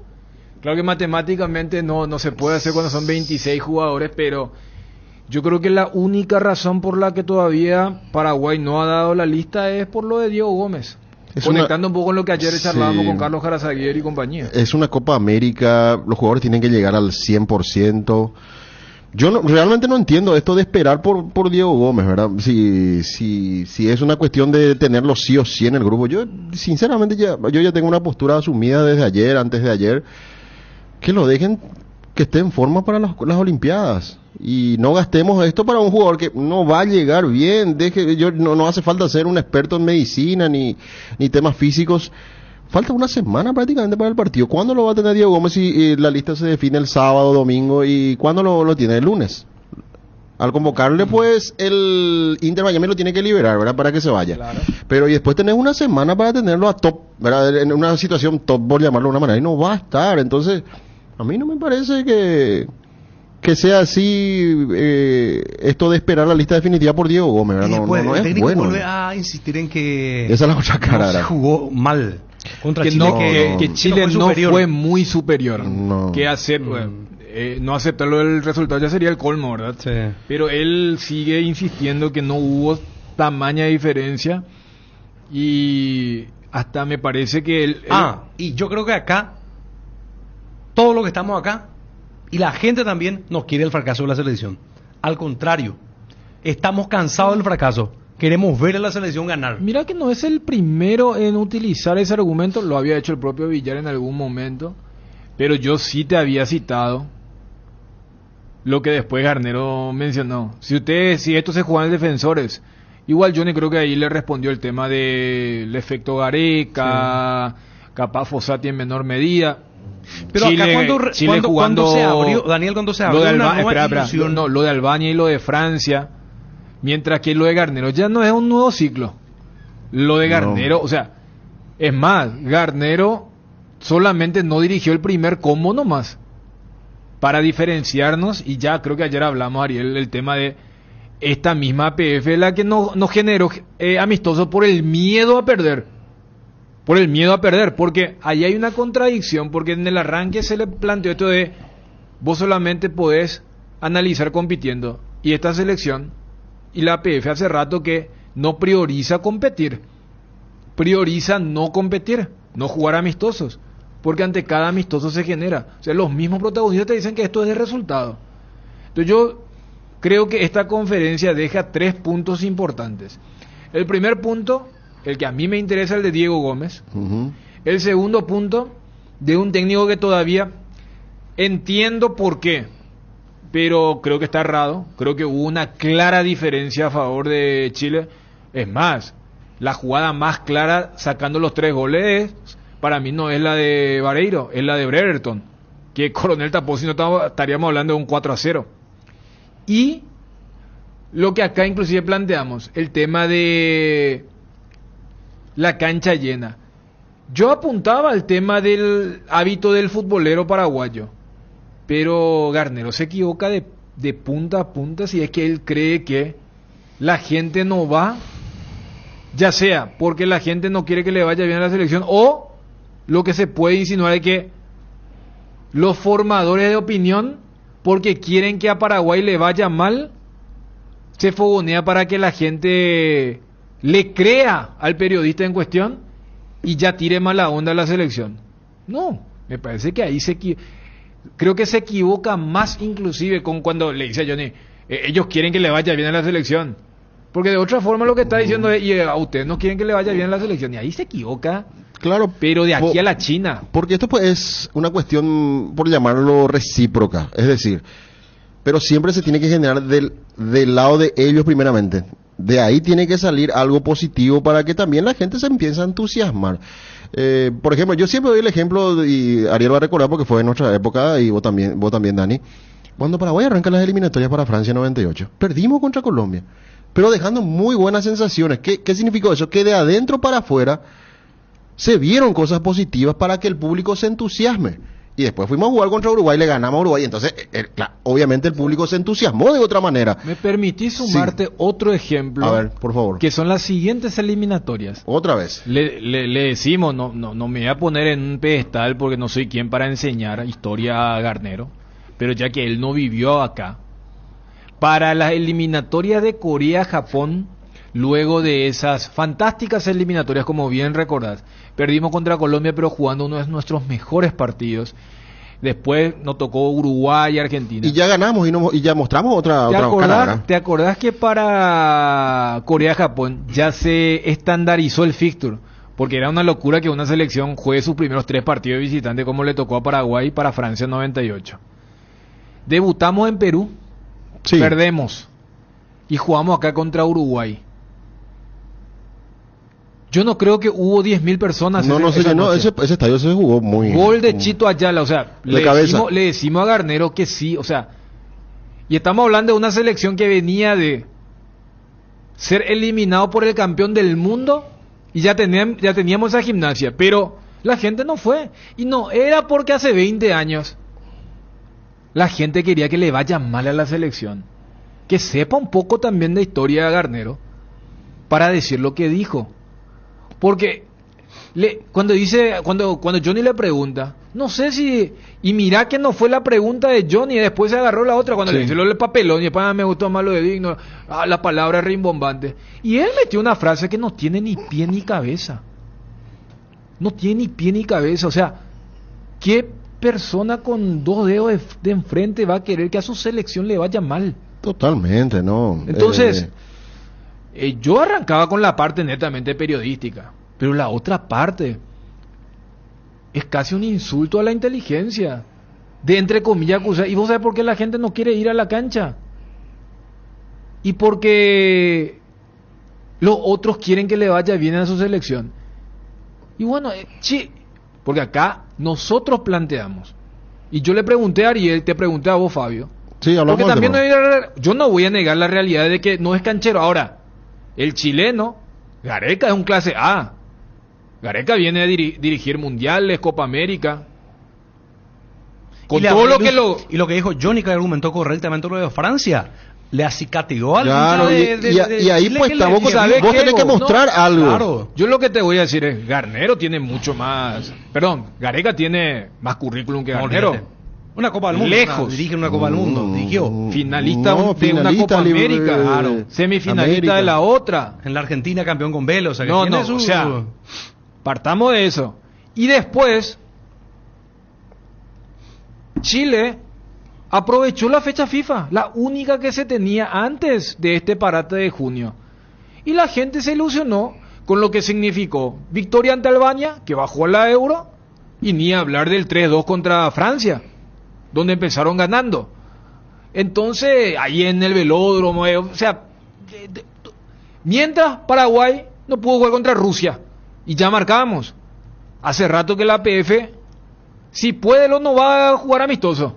Claro que matemáticamente no se puede hacer cuando son 26 jugadores, pero yo creo que la única razón por la que todavía Paraguay no ha dado la lista es por lo de Diego Gómez. Conectando un poco con lo que ayer charlábamos con Carlos Jarazaguer y compañía. Es una Copa América, los jugadores tienen que llegar al 100%. Yo realmente no entiendo esto de esperar por Diego Gómez, ¿verdad? Si es una cuestión de tenerlo sí o sí en el grupo. Yo, sinceramente, yo ya tengo una postura asumida desde ayer, antes de ayer, que lo dejen que esté en forma para las Olimpiadas. Y no gastemos esto para un jugador que no va a llegar bien. No hace falta ser un experto en medicina ni temas físicos. Falta una semana prácticamente para el partido. ¿Cuándo lo va a tener Diego Gómez si la lista se define el sábado, domingo? ¿Y cuándo lo tiene? El lunes. Al convocarle, pues, el Inter Miami lo tiene que liberar, ¿verdad? Para que se vaya. Claro. Pero y después tenés una semana para tenerlo a top, ¿verdad? En una situación top, por llamarlo de una manera, y no va a estar. Entonces, a mí no me parece que sea así esto de esperar la lista definitiva por Diego Gómez, ¿verdad? No el es bueno. Vuelve a insistir en que esa es la otra cara, se jugó mal contra que Chile, que Chile no fue muy superior. Que hacer no aceptarlo el resultado ya sería el colmo, ¿verdad? Sí. Pero él sigue insistiendo que no hubo tamaña diferencia, y hasta me parece que y yo creo que acá todos los que estamos acá y la gente también nos quiere el fracaso de la selección. Al contrario, estamos cansados del fracaso. Queremos ver a la selección ganar. Mira que no es el primero en utilizar ese argumento, lo había hecho el propio Villar en algún momento, pero yo sí te había citado lo que después Garnero mencionó. Si esto se juega en defensores, igual Johnny creo que ahí le respondió el tema del efecto Gareca, capaz Fossati en menor medida. Pero Chile, acá cuando se abrió, Daniel, cuando se abrió lo de Albania y lo de Francia, mientras que lo de Garnero ya no es un nuevo ciclo. Lo de Garnero, o sea, es más, Garnero solamente no dirigió el primer combo nomás, para diferenciarnos, y ya creo que ayer hablamos, Ariel, el tema de esta misma APF, la que no generó amistosos por el miedo a perder. Por el miedo a perder, porque ahí hay una contradicción, porque en el arranque se le planteó esto de vos solamente podés analizar compitiendo, y esta selección y la APF hace rato que no prioriza competir, prioriza no competir, no jugar amistosos, porque ante cada amistoso se genera, o sea, los mismos protagonistas te dicen que esto es de resultado. Entonces yo creo que esta conferencia deja 3 puntos importantes. El primer punto, el que a mí me interesa, el de Diego Gómez. El segundo punto, de un técnico que todavía Entiendo por qué, pero creo que está errado. Creo que hubo una clara diferencia a favor de Chile. Es más, la jugada más clara sacando los 3 goles, para mí no es la de Vareiro, es la de Brereton, que Coronel tapó, si no estaríamos hablando de un 4-0. Y lo que acá inclusive planteamos, el tema de la cancha llena. Yo apuntaba al tema del hábito del futbolero paraguayo, pero Garnero se equivoca de punta a punta si es que él cree que la gente no va, ya sea porque la gente no quiere que le vaya bien a la selección, o lo que se puede insinuar es que los formadores de opinión, porque quieren que a Paraguay le vaya mal, se fogonea para que la gente le crea al periodista en cuestión y ya tire mala onda a la selección. No, me parece que ahí creo que se equivoca más inclusive con cuando le dice a Johnny, ellos quieren que le vaya bien a la selección, porque de otra forma lo que está diciendo es, y a ustedes no quieren que le vaya bien a la selección, y ahí se equivoca. Claro, pero de aquí a la China. Porque esto pues es una cuestión, por llamarlo, recíproca, es decir, pero siempre se tiene que generar del lado de ellos primeramente. De ahí tiene que salir algo positivo para que también la gente se empiece a entusiasmar. Por ejemplo, yo siempre doy el ejemplo, y Ariel va a recordar porque fue en nuestra época, y vos también Dani, cuando Paraguay arranca las eliminatorias para Francia 98, perdimos contra Colombia, pero dejando muy buenas sensaciones. ¿Qué significó eso? Que de adentro para afuera se vieron cosas positivas para que el público se entusiasme. Y después fuimos a jugar contra Uruguay, le ganamos a Uruguay, entonces obviamente el público se entusiasmó de otra manera. ¿Me permitís sumarte otro ejemplo? A ver, por favor. Que son las siguientes eliminatorias. Otra vez. Le decimos, no me voy a poner en un pedestal porque no soy quien para enseñar historia a Garnero, pero ya que él no vivió acá, para las eliminatorias de Corea-Japón, luego de esas fantásticas eliminatorias, como bien recordás, perdimos contra Colombia, pero jugando uno de nuestros mejores partidos. Después nos tocó Uruguay y Argentina. Y ya ganamos y ya mostramos otra cara. ¿Te acordás que para Corea-Japón ya se estandarizó el fixture? Porque era una locura que una selección juegue sus primeros 3 partidos de visitante, como le tocó a Paraguay y para Francia en 98. Debutamos en Perú, perdemos, y jugamos acá contra Uruguay. Yo no creo que hubo 10.000 personas. No se llenó, ese estadio se jugó muy... Gol de Chito Ayala, o sea, le decimos a Garnero que sí, o sea, y estamos hablando de una selección que venía de ser eliminado por el campeón del mundo y ya teníamos esa gimnasia, pero la gente no fue, y no era porque hace 20 años la gente quería que le vaya mal a la selección, que sepa un poco también de historia de Garnero para decir lo que dijo. Porque cuando Johnny le pregunta, no sé si, y mira que no fue la pregunta de Johnny, después se agarró la otra cuando le dice lo del papelón, y después me gustó más lo de Digno, la palabra rimbombante, y él metió una frase que no tiene ni pie ni cabeza, no tiene ni pie ni cabeza. O sea, ¿qué persona con 2 dedos de enfrente va a querer que a su selección le vaya mal? Totalmente, ¿no? Entonces, yo arrancaba con la parte netamente periodística, pero la otra parte es casi un insulto a la inteligencia, de entre comillas acusar. Y vos sabés por qué la gente no quiere ir a la cancha, y porque los otros quieren que le vaya bien a su selección. Y bueno, porque acá nosotros planteamos, y yo le pregunté a Ariel, te pregunté a vos, Fabio, porque también yo no voy a negar la realidad de que no es canchero. Ahora, el chileno, Gareca, es un clase A. Gareca viene a dirigir mundiales, Copa América. Con todo lo que y lo que dijo Johnny, que argumentó correctamente lo de Francia, le acicatigó al claro, y ahí Chile, pues estamos vos tenés que mostrar algo. Claro. Yo lo que te voy a decir es, Garnero tiene mucho más, Gareca tiene más currículum que Garnero. Una Copa del Mundo. Lejos. Dirige una Copa del Mundo. Dirigió. Finalista de una Copa América. Claro. Semifinalista de la otra. En la Argentina campeón con Vélez. O sea, o sea, partamos de eso. Y después, Chile aprovechó la fecha FIFA, la única que se tenía antes de este parate de junio. Y la gente se ilusionó con lo que significó victoria ante Albania, que bajó a la Euro, y ni hablar del 3-2 contra Francia. donde empezaron ganando. Entonces, ahí en el velódromo, o sea, mientras Paraguay no pudo jugar contra Rusia, y ya marcamos, hace rato que la APF, si puede, no va a jugar amistoso.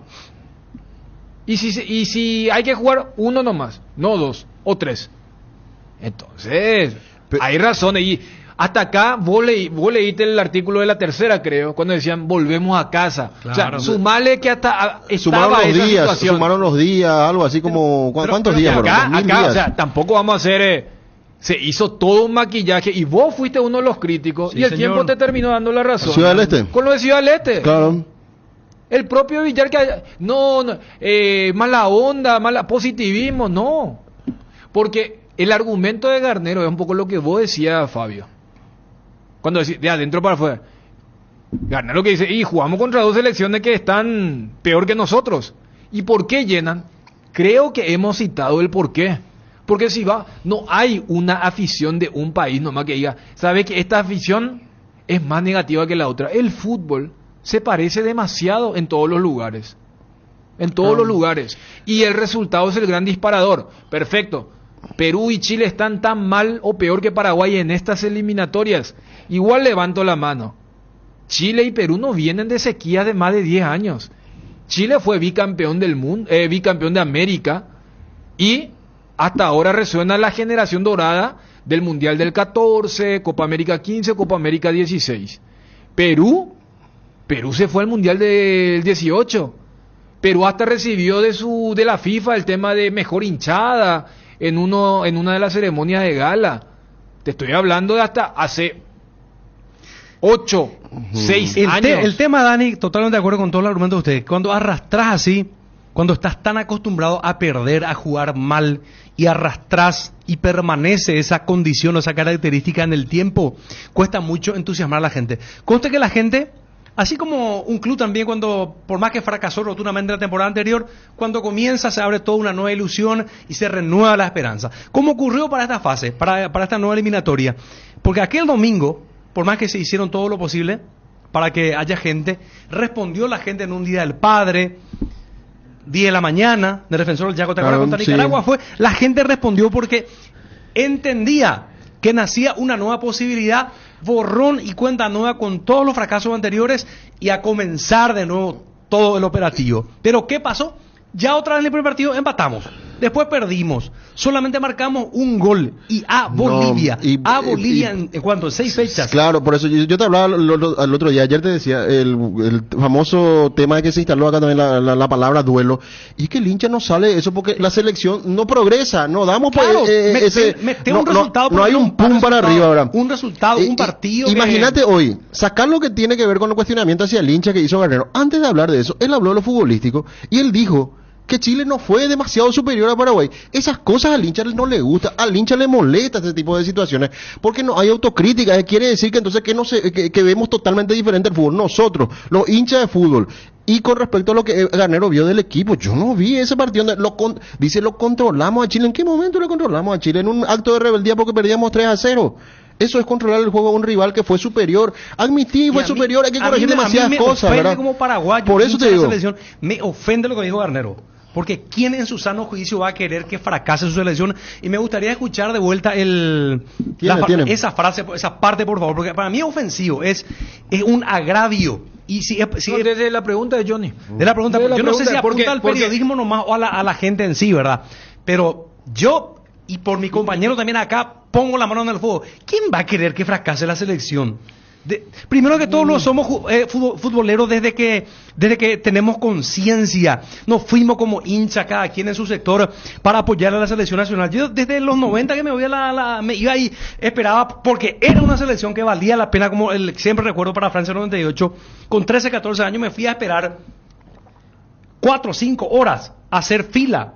Y si hay que jugar uno nomás, no 2 o 3. Entonces, hay razones. Y hasta acá, vos leíste el artículo de La Tercera, creo, cuando decían, volvemos a casa. Claro. O sea, sumale que hasta estaba esa situación. Sumaron los días, algo así como... ¿Cuántos días? Acá, días. O sea, tampoco vamos a hacer... se hizo todo un maquillaje y vos fuiste uno de los críticos, sí, y el señor. Tiempo te terminó dando la razón. Ciudad del Este. Con lo de Ciudad del Este. Claro. El propio Villar que... mala onda, positivismo, no. Porque el argumento de Garnero es un poco lo que vos decías, Fabio. Cuando decís, de adentro para afuera. Garnero que dice, y jugamos contra dos selecciones que están peor que nosotros. ¿Y por qué llenan? Creo que hemos citado el por qué. Porque si va, no hay una afición de un país nomás que diga, ¿sabe que esta afición es más negativa que la otra? El fútbol se parece demasiado en todos los lugares. En todos los lugares. Y el resultado es el gran disparador. Perfecto. Perú y Chile están tan mal o peor que Paraguay en estas eliminatorias. Igual levanto la mano. Chile y Perú no vienen de sequías de más de 10 años. Chile fue bicampeón del mundo, bicampeón de América, y hasta ahora resuena la generación dorada del Mundial del 14, Copa América 15, Copa América 16. Perú se fue al Mundial del 18. Perú hasta recibió de la FIFA el tema de mejor hinchada en una de las ceremonias de gala. Te estoy hablando de hasta hace 8, 6 años. El tema, Dani, totalmente de acuerdo con todo el argumento de usted. Cuando arrastras así, cuando estás tan acostumbrado a perder, a jugar mal, y arrastras y permanece esa condición o esa característica en el tiempo, cuesta mucho entusiasmar a la gente. Conste que la gente, así como un club también, cuando por más que fracasó rotundamente la temporada anterior, cuando comienza se abre toda una nueva ilusión y se renueva la esperanza. ¿Cómo ocurrió para esta fase, para esta nueva eliminatoria? Porque aquel domingo, por más que se hicieron todo lo posible para que haya gente, respondió la gente en un Día del Padre, 10 de la mañana, de Defensor del Chaco, contra Nicaragua, fue, la gente respondió porque entendía que nacía una nueva posibilidad, borrón y cuenta nueva con todos los fracasos anteriores y a comenzar de nuevo todo el operativo. Pero ¿qué pasó? Ya otra vez en el primer partido empatamos, después perdimos, solamente marcamos un gol y a Bolivia, en cuanto 6 fechas. Claro, por eso yo te hablaba el otro día, ayer te decía el famoso tema de que se instaló acá también la palabra duelo, y que el hincha no sale eso porque la selección no progresa, no damos claro, un resultado, no hay un pum para arriba ahora. Un resultado, un partido. Imagínate hoy, sacar lo que tiene que ver con el cuestionamiento hacia el hincha que hizo Garnero. Antes de hablar de eso, él habló de lo futbolístico y él dijo que Chile no fue demasiado superior a Paraguay. Esas cosas al hincha no le gusta, al hincha le molesta este tipo de situaciones, porque no hay autocrítica. Quiere decir que entonces que vemos totalmente diferente el fútbol. Nosotros, los hinchas de fútbol. Y con respecto a lo que Garnero vio del equipo, yo no vi ese partido donde dice lo controlamos a Chile. ¿En qué momento lo controlamos a Chile? En un acto de rebeldía porque perdíamos 3-0. Eso es controlar el juego a un rival que fue superior. Admití, fue superior, hay que corregir demasiadas cosas, ¿verdad? Como paraguayo, por eso te digo, me ofende lo que dijo Garnero. Porque ¿quién en su sano juicio va a querer que fracase su selección? Y me gustaría escuchar de vuelta esa frase, esa parte, por favor, porque para mí es ofensivo, es un agravio. Y desde la pregunta de Johnny. De la pregunta, yo no sé si apunta al periodismo nomás o a la gente en sí, ¿verdad? Pero yo, y por mi compañero también acá, pongo la mano en el fuego. ¿Quién va a querer que fracase la selección? Primero que todos lo somos futboleros desde que tenemos conciencia. Nos fuimos como hincha cada quien en su sector para apoyar a la selección nacional. Yo desde los 90 que me iba y esperaba, porque era una selección que valía la pena, como siempre recuerdo para Francia 98, con 13, 14 años me fui a esperar 4 o 5 horas a hacer fila.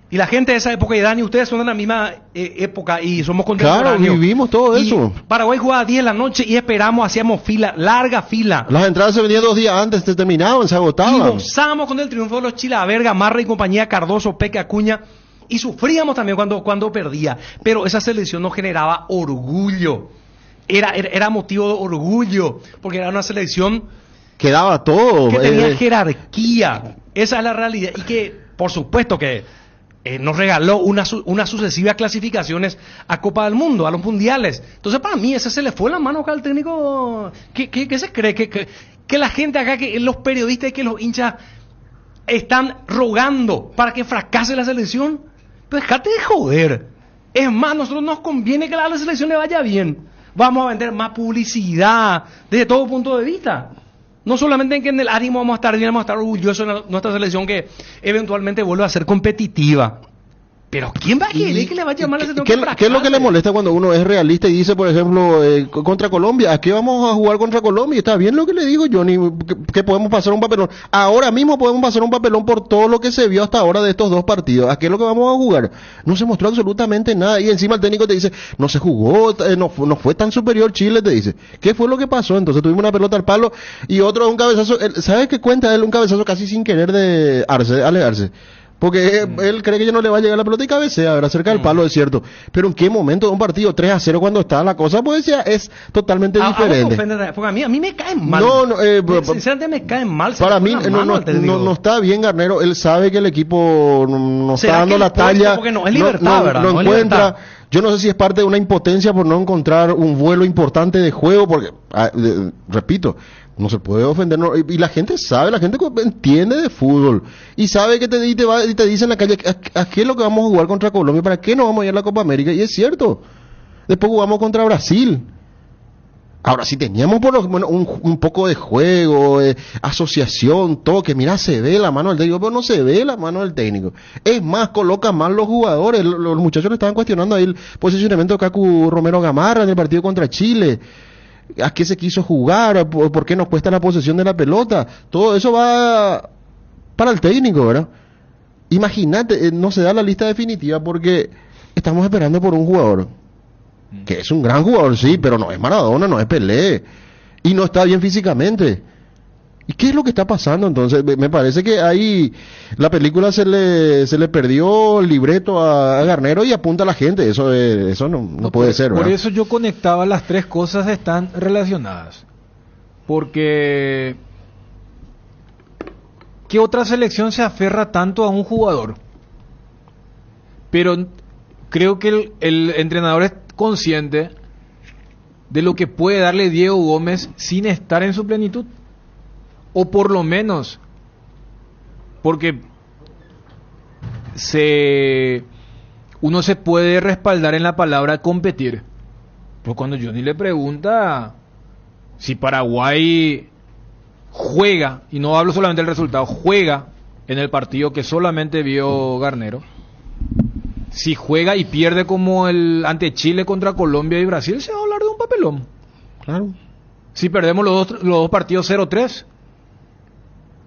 Y la gente de esa época, y Dani, ustedes son de la misma época y somos contemporáneos. Claro, vivimos todo eso. Paraguay jugaba a 10 de la noche y esperamos, hacíamos fila, larga fila. Las entradas se venían 2 días antes, se terminaban, se agotaban. Y gozamos con el triunfo de los Chilaverga, Marra y compañía, Cardoso, Peque, Acuña, y sufríamos también cuando perdía. Pero esa selección nos generaba orgullo. Era motivo de orgullo, porque era una selección quedaba todo. Que tenía jerarquía. Esa es la realidad. Y que, por supuesto que nos regaló unas sucesivas clasificaciones a Copa del Mundo, a los mundiales. Entonces, para mí, ese se le fue la mano acá al técnico. ¿Qué se cree? Que la gente acá, que los periodistas y que los hinchas están rogando para que fracase la selección. Pues déjate de joder. Es más, a nosotros nos conviene que a la selección le vaya bien. Vamos a vender más publicidad desde todo punto de vista. No solamente en que en el ánimo vamos a estar bien, vamos a estar orgullosos de nuestra selección que eventualmente vuelva a ser competitiva. Pero ¿quién va a querer que le vaya a llamar a la selección? ¿Qué es lo que le molesta cuando uno es realista y dice, por ejemplo, contra Colombia? ¿A qué vamos a jugar contra Colombia? Está bien lo que le digo, Johnny, que podemos pasar un papelón. Ahora mismo podemos pasar un papelón por todo lo que se vio hasta ahora de estos dos partidos. ¿A qué es lo que vamos a jugar? No se mostró absolutamente nada. Y encima el técnico te dice, no se jugó, no fue tan superior Chile, te dice. ¿Qué fue lo que pasó? Entonces tuvimos una pelota al palo y otro un cabezazo. ¿Sabes qué cuenta él? Un cabezazo casi sin querer de Ale Arce. Porque él cree que ya no le va a llegar la pelota y cabecea, ¿verdad? Cerca del palo, es cierto. Pero ¿en qué momento de un partido 3-0 cuando está la cosa? Pues ya es totalmente diferente. Porque a mí me caen mal. Sinceramente me caen mal. Para mí no está bien Garnero. Él sabe que el equipo no está dando la talla. Porque no es libertad, ¿verdad? No encuentra. Yo no sé si es parte de una impotencia por no encontrar un vuelo importante de juego, porque, repito, no se puede ofender, y la gente sabe, la gente entiende de fútbol, y sabe que te dice en la calle, ¿a qué es lo que vamos a jugar contra Colombia? ¿Para qué no vamos a ir a la Copa América? Y es cierto, después jugamos contra Brasil. Ahora, si teníamos por lo menos un poco de juego, asociación, toque, mira, se ve la mano del técnico, pero no se ve la mano del técnico. Es más, coloca mal los jugadores. Los muchachos le estaban cuestionando ahí el posicionamiento de Cacu Romero Gamarra en el partido contra Chile. ¿A qué se quiso jugar? ¿Por qué nos cuesta la posesión de la pelota? Todo eso va para el técnico, ¿verdad? Imagínate, no se da la lista definitiva porque estamos esperando por un jugador que es un gran jugador, sí, pero no es Maradona, no es Pelé, y no está bien físicamente. ¿Y qué es lo que está pasando entonces? Me parece que ahí la película se le perdió el libreto a Garnero y apunta a la gente. Eso no puede ser, ¿verdad? Por eso yo conectaba las tres cosas, están relacionadas. Porque ¿qué otra selección se aferra tanto a un jugador? Pero creo que el entrenador es consciente de lo que puede darle Diego Gómez sin estar en su plenitud, o por lo menos porque uno se puede respaldar en la palabra competir. Pues cuando Johnny le pregunta si Paraguay juega, y no hablo solamente del resultado, juega en el partido que solamente vio Garnero, si juega y pierde como el ante Chile contra Colombia y Brasil, se va a hablar de un papelón. Claro. Si perdemos los dos partidos 0-3,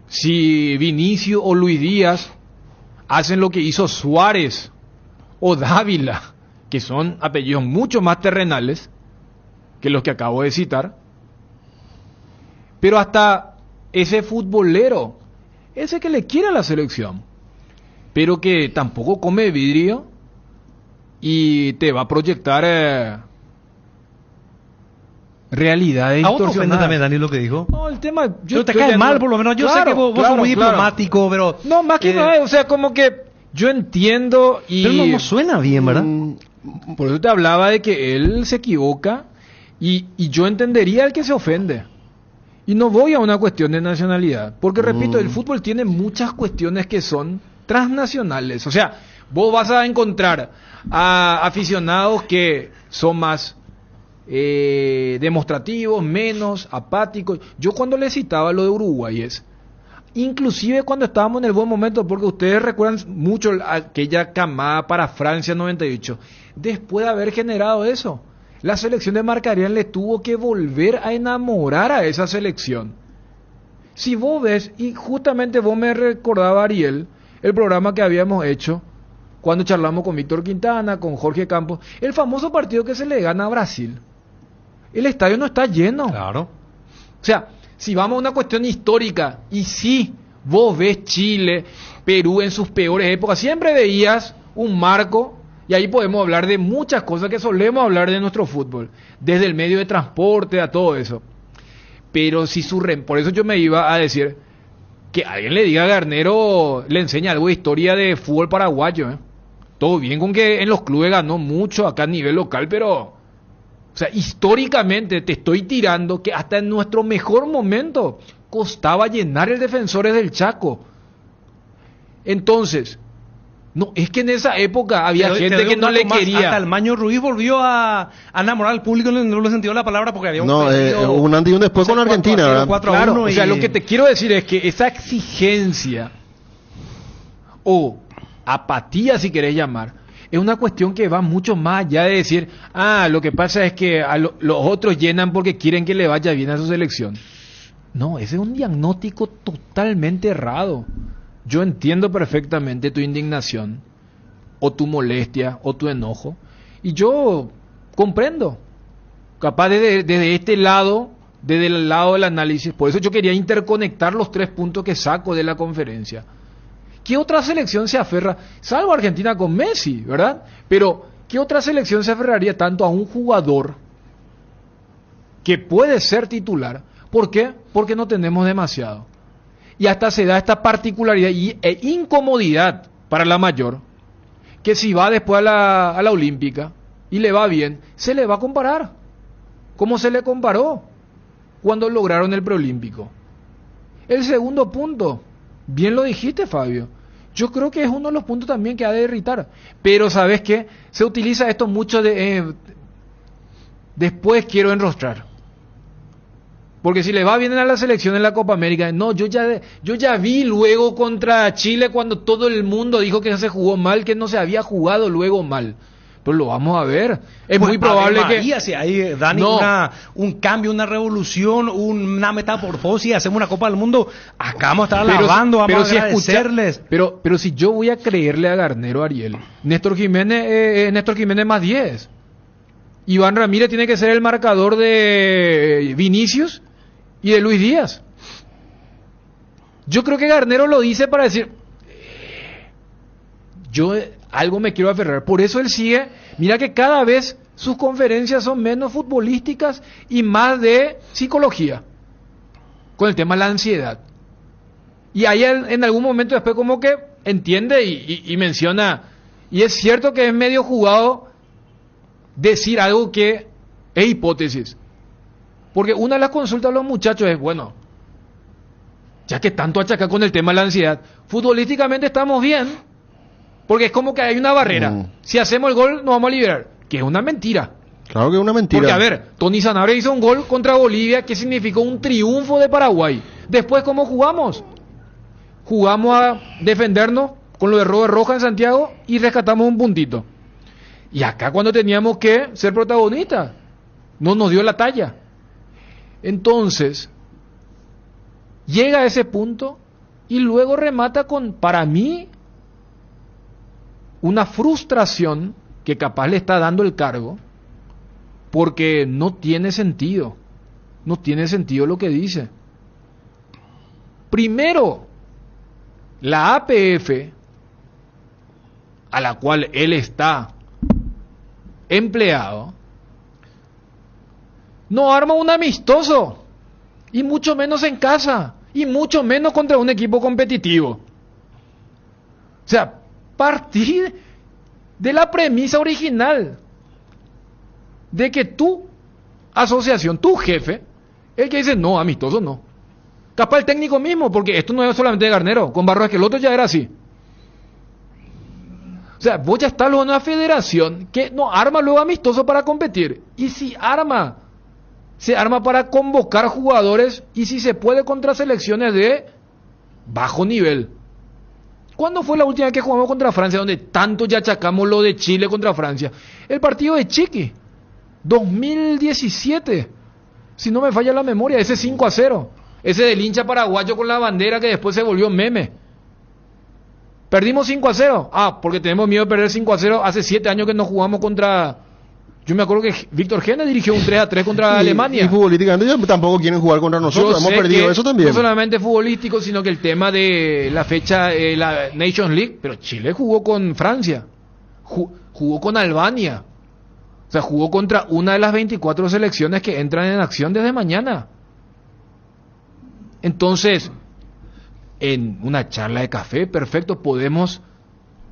si Vinicio o Luis Díaz hacen lo que hizo Suárez o Dávila, que son apellidos mucho más terrenales que los que acabo de citar, pero hasta ese futbolero, ese que le quiere a la selección, pero que tampoco come vidrio y te va a proyectar realidades distorsionadas. ¿A vos te ofende también, Dani, lo que dijo? No, el tema... Yo te cae mal, por lo menos. Yo sé que vos sos muy diplomático, pero... No, más que nada, o sea, como que yo entiendo y... Pero no suena bien, ¿verdad? Por eso te hablaba de que él se equivoca y yo entendería el que se ofende. Y no voy a una cuestión de nacionalidad, porque repito, el fútbol tiene muchas cuestiones que son transnacionales. O sea, vos vas a encontrar a aficionados que son más demostrativos, menos apáticos. Yo cuando le citaba lo de Uruguay inclusive cuando estábamos en el buen momento, porque ustedes recuerdan mucho aquella camada para Francia 98, después de haber generado eso, la selección de Marcarián le tuvo que volver a enamorar a esa selección. Si vos ves, y justamente vos me recordaba, Ariel, el programa que habíamos hecho cuando charlamos con Víctor Quintana, con Jorge Campos, el famoso partido que se le gana a Brasil. El estadio no está lleno. Claro. O sea, si vamos a una cuestión histórica, y sí, vos ves Chile, Perú en sus peores épocas, siempre veías un marco, y ahí podemos hablar de muchas cosas que solemos hablar de nuestro fútbol, desde el medio de transporte a todo eso. Pero si por eso yo me iba a decir que alguien le diga a Garnero, le enseña algo de historia de fútbol paraguayo. Todo bien con que en los clubes ganó mucho acá a nivel local, pero, o sea, históricamente te estoy tirando que hasta en nuestro mejor momento costaba llenar el Defensores del Chaco. Entonces, no, es que en esa época había gente que no le quería. Hasta el Maño Ruiz volvió a enamorar al público en el doble sentido de la palabra porque había un antes y un después con Argentina, ¿verdad? Claro, o sea, lo que te quiero decir es que esa exigencia o apatía, si querés llamar, es una cuestión que va mucho más allá de decir, lo que pasa es que los otros llenan porque quieren que le vaya bien a su selección. No, ese es un diagnóstico totalmente errado. Yo entiendo perfectamente tu indignación, o tu molestia, o tu enojo, y yo comprendo. Capaz desde este lado, desde el lado del análisis, por eso yo quería interconectar los 3 puntos que saco de la conferencia. ¿Qué otra selección se aferra? Salvo Argentina con Messi, ¿verdad? Pero, ¿qué otra selección se aferraría tanto a un jugador que puede ser titular? ¿Por qué? Porque no tenemos demasiado. Y hasta se da esta particularidad e incomodidad para la mayor, que si va después a la Olímpica y le va bien, se le va a comparar, como se le comparó cuando lograron el preolímpico. El segundo punto, bien lo dijiste, Fabio, yo creo que es uno de los puntos también que ha de irritar, pero ¿sabes qué? Se utiliza esto mucho después quiero enrostrar. Porque si le va bien a la selección en la Copa América, no, yo ya vi luego contra Chile cuando todo el mundo dijo que se jugó mal, que no se había jugado luego mal. Pero lo vamos a ver. Es pues muy probable que... Si hay, Dani, un cambio, una revolución, una metamorfosis, hacemos una Copa del Mundo, acá vamos a estar alabando, vamos a agradecerles. Pero si yo voy a creerle a Garnero, Ariel, Néstor Jiménez más 10. Iván Ramírez tiene que ser el marcador de Vinicius y de Luis Díaz. Yo creo que Garnero lo dice para decir, yo algo me quiero aferrar. Por eso él sigue, mira que cada vez sus conferencias son menos futbolísticas y más de psicología, con el tema de la ansiedad. Y ahí en algún momento después como que entiende y menciona, y es cierto que es medio jugado decir algo que es hipótesis. Porque una de las consultas de los muchachos es, bueno, ya que tanto achaca con el tema de la ansiedad, futbolísticamente estamos bien, porque es como que hay una barrera. Si hacemos el gol, nos vamos a liberar. Que es una mentira. Claro que es una mentira. Porque, a ver, Tony Sanabria hizo un gol contra Bolivia que significó un triunfo de Paraguay. Después, ¿cómo jugamos? Jugamos a defendernos con lo de Robert Roja en Santiago y rescatamos un puntito. Y acá cuando teníamos que ser protagonistas, no nos dio la talla. Entonces, llega a ese punto y luego remata con, para mí, una frustración que capaz le está dando el cargo, porque no tiene sentido. No tiene sentido lo que dice. Primero, la APF, a la cual él está empleado, no arma un amistoso, y mucho menos en casa, y mucho menos contra un equipo competitivo. O sea, partir de la premisa original de que tu asociación, tu jefe, el que dice no, amistoso no. Capaz el técnico mismo, porque esto no es solamente de Garnero, con Barros Esqueloto ya era así. O sea, vos ya estás luego en una federación que no arma luego amistoso para competir. Y si arma, se arma para convocar jugadores y si se puede contra selecciones de bajo nivel. ¿Cuándo fue la última vez que jugamos contra Francia, donde tanto ya achacamos lo de Chile contra Francia? El partido de Chiqui, 2017, si no me falla la memoria, ese 5-0, ese del hincha paraguayo con la bandera que después se volvió meme. Perdimos 5-0. Porque tenemos miedo de perder 5-0. Hace 7 años que no jugamos contra... Yo me acuerdo que Víctor Gene dirigió un 3-3 contra Alemania. Y futbolísticamente tampoco quieren jugar contra nosotros. Hemos perdido eso también. No solamente futbolístico, sino que el tema de la fecha, la Nations League. Pero Chile jugó con Francia. Jugó con Albania. O sea, jugó contra una de las 24 selecciones que entran en acción desde mañana. Entonces, en una charla de café, perfecto, podemos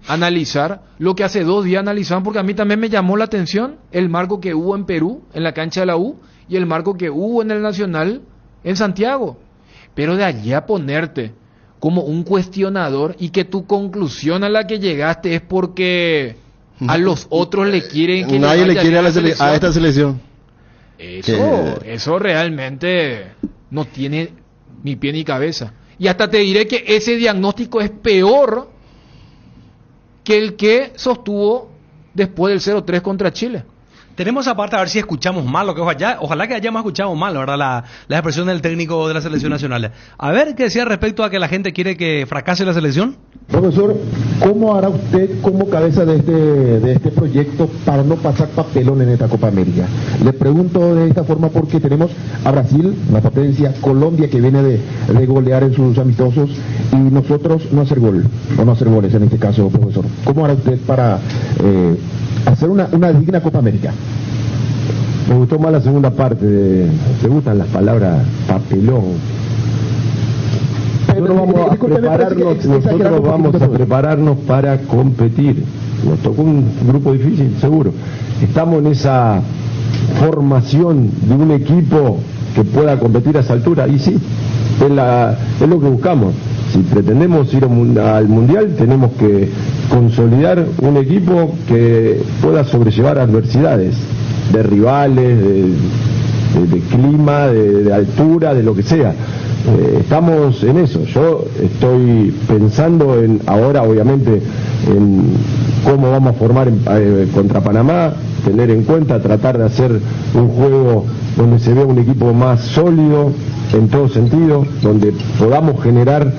analizar lo que hace 2 días analizaban, porque a mí también me llamó la atención el marco que hubo en Perú, en la cancha de la U, y el marco que hubo en el Nacional en Santiago. Pero de allí a ponerte como un cuestionador y que tu conclusión a la que llegaste es porque a los otros le quieren que nadie le quiere a esta selección. Eso realmente no tiene ni pie ni cabeza. Y hasta te diré que ese diagnóstico es peor que el que sostuvo después del 0-3 contra Chile. Tenemos aparte a ver si escuchamos mal lo que ojalá que hayamos escuchado mal, ¿verdad? La expresión del técnico de la selección nacional. A ver qué decía respecto a que la gente quiere que fracase la selección. Profesor, ¿cómo hará usted como cabeza de este proyecto para no pasar papelón en esta Copa América? Le pregunto de esta forma porque tenemos a Brasil, una potencia, Colombia que viene de golear en sus amistosos y nosotros no hacer gol, o no hacer goles en este caso, profesor. ¿Cómo hará usted para hacer una digna Copa América? Me gustó más la segunda parte. ¿Te gustan las palabras papelón? Nosotros vamos a prepararnos para competir. Nos tocó un grupo difícil, seguro. Estamos en esa formación de un equipo que pueda competir a esa altura, y sí, es lo que buscamos. Si pretendemos ir al Mundial, tenemos que consolidar un equipo que pueda sobrellevar adversidades de rivales, de clima, de altura, de lo que sea. Estamos en eso. Yo estoy pensando ahora, obviamente, en cómo vamos a formar contra Panamá, tener en cuenta, tratar de hacer un juego donde se vea un equipo más sólido en todo sentido, donde podamos generar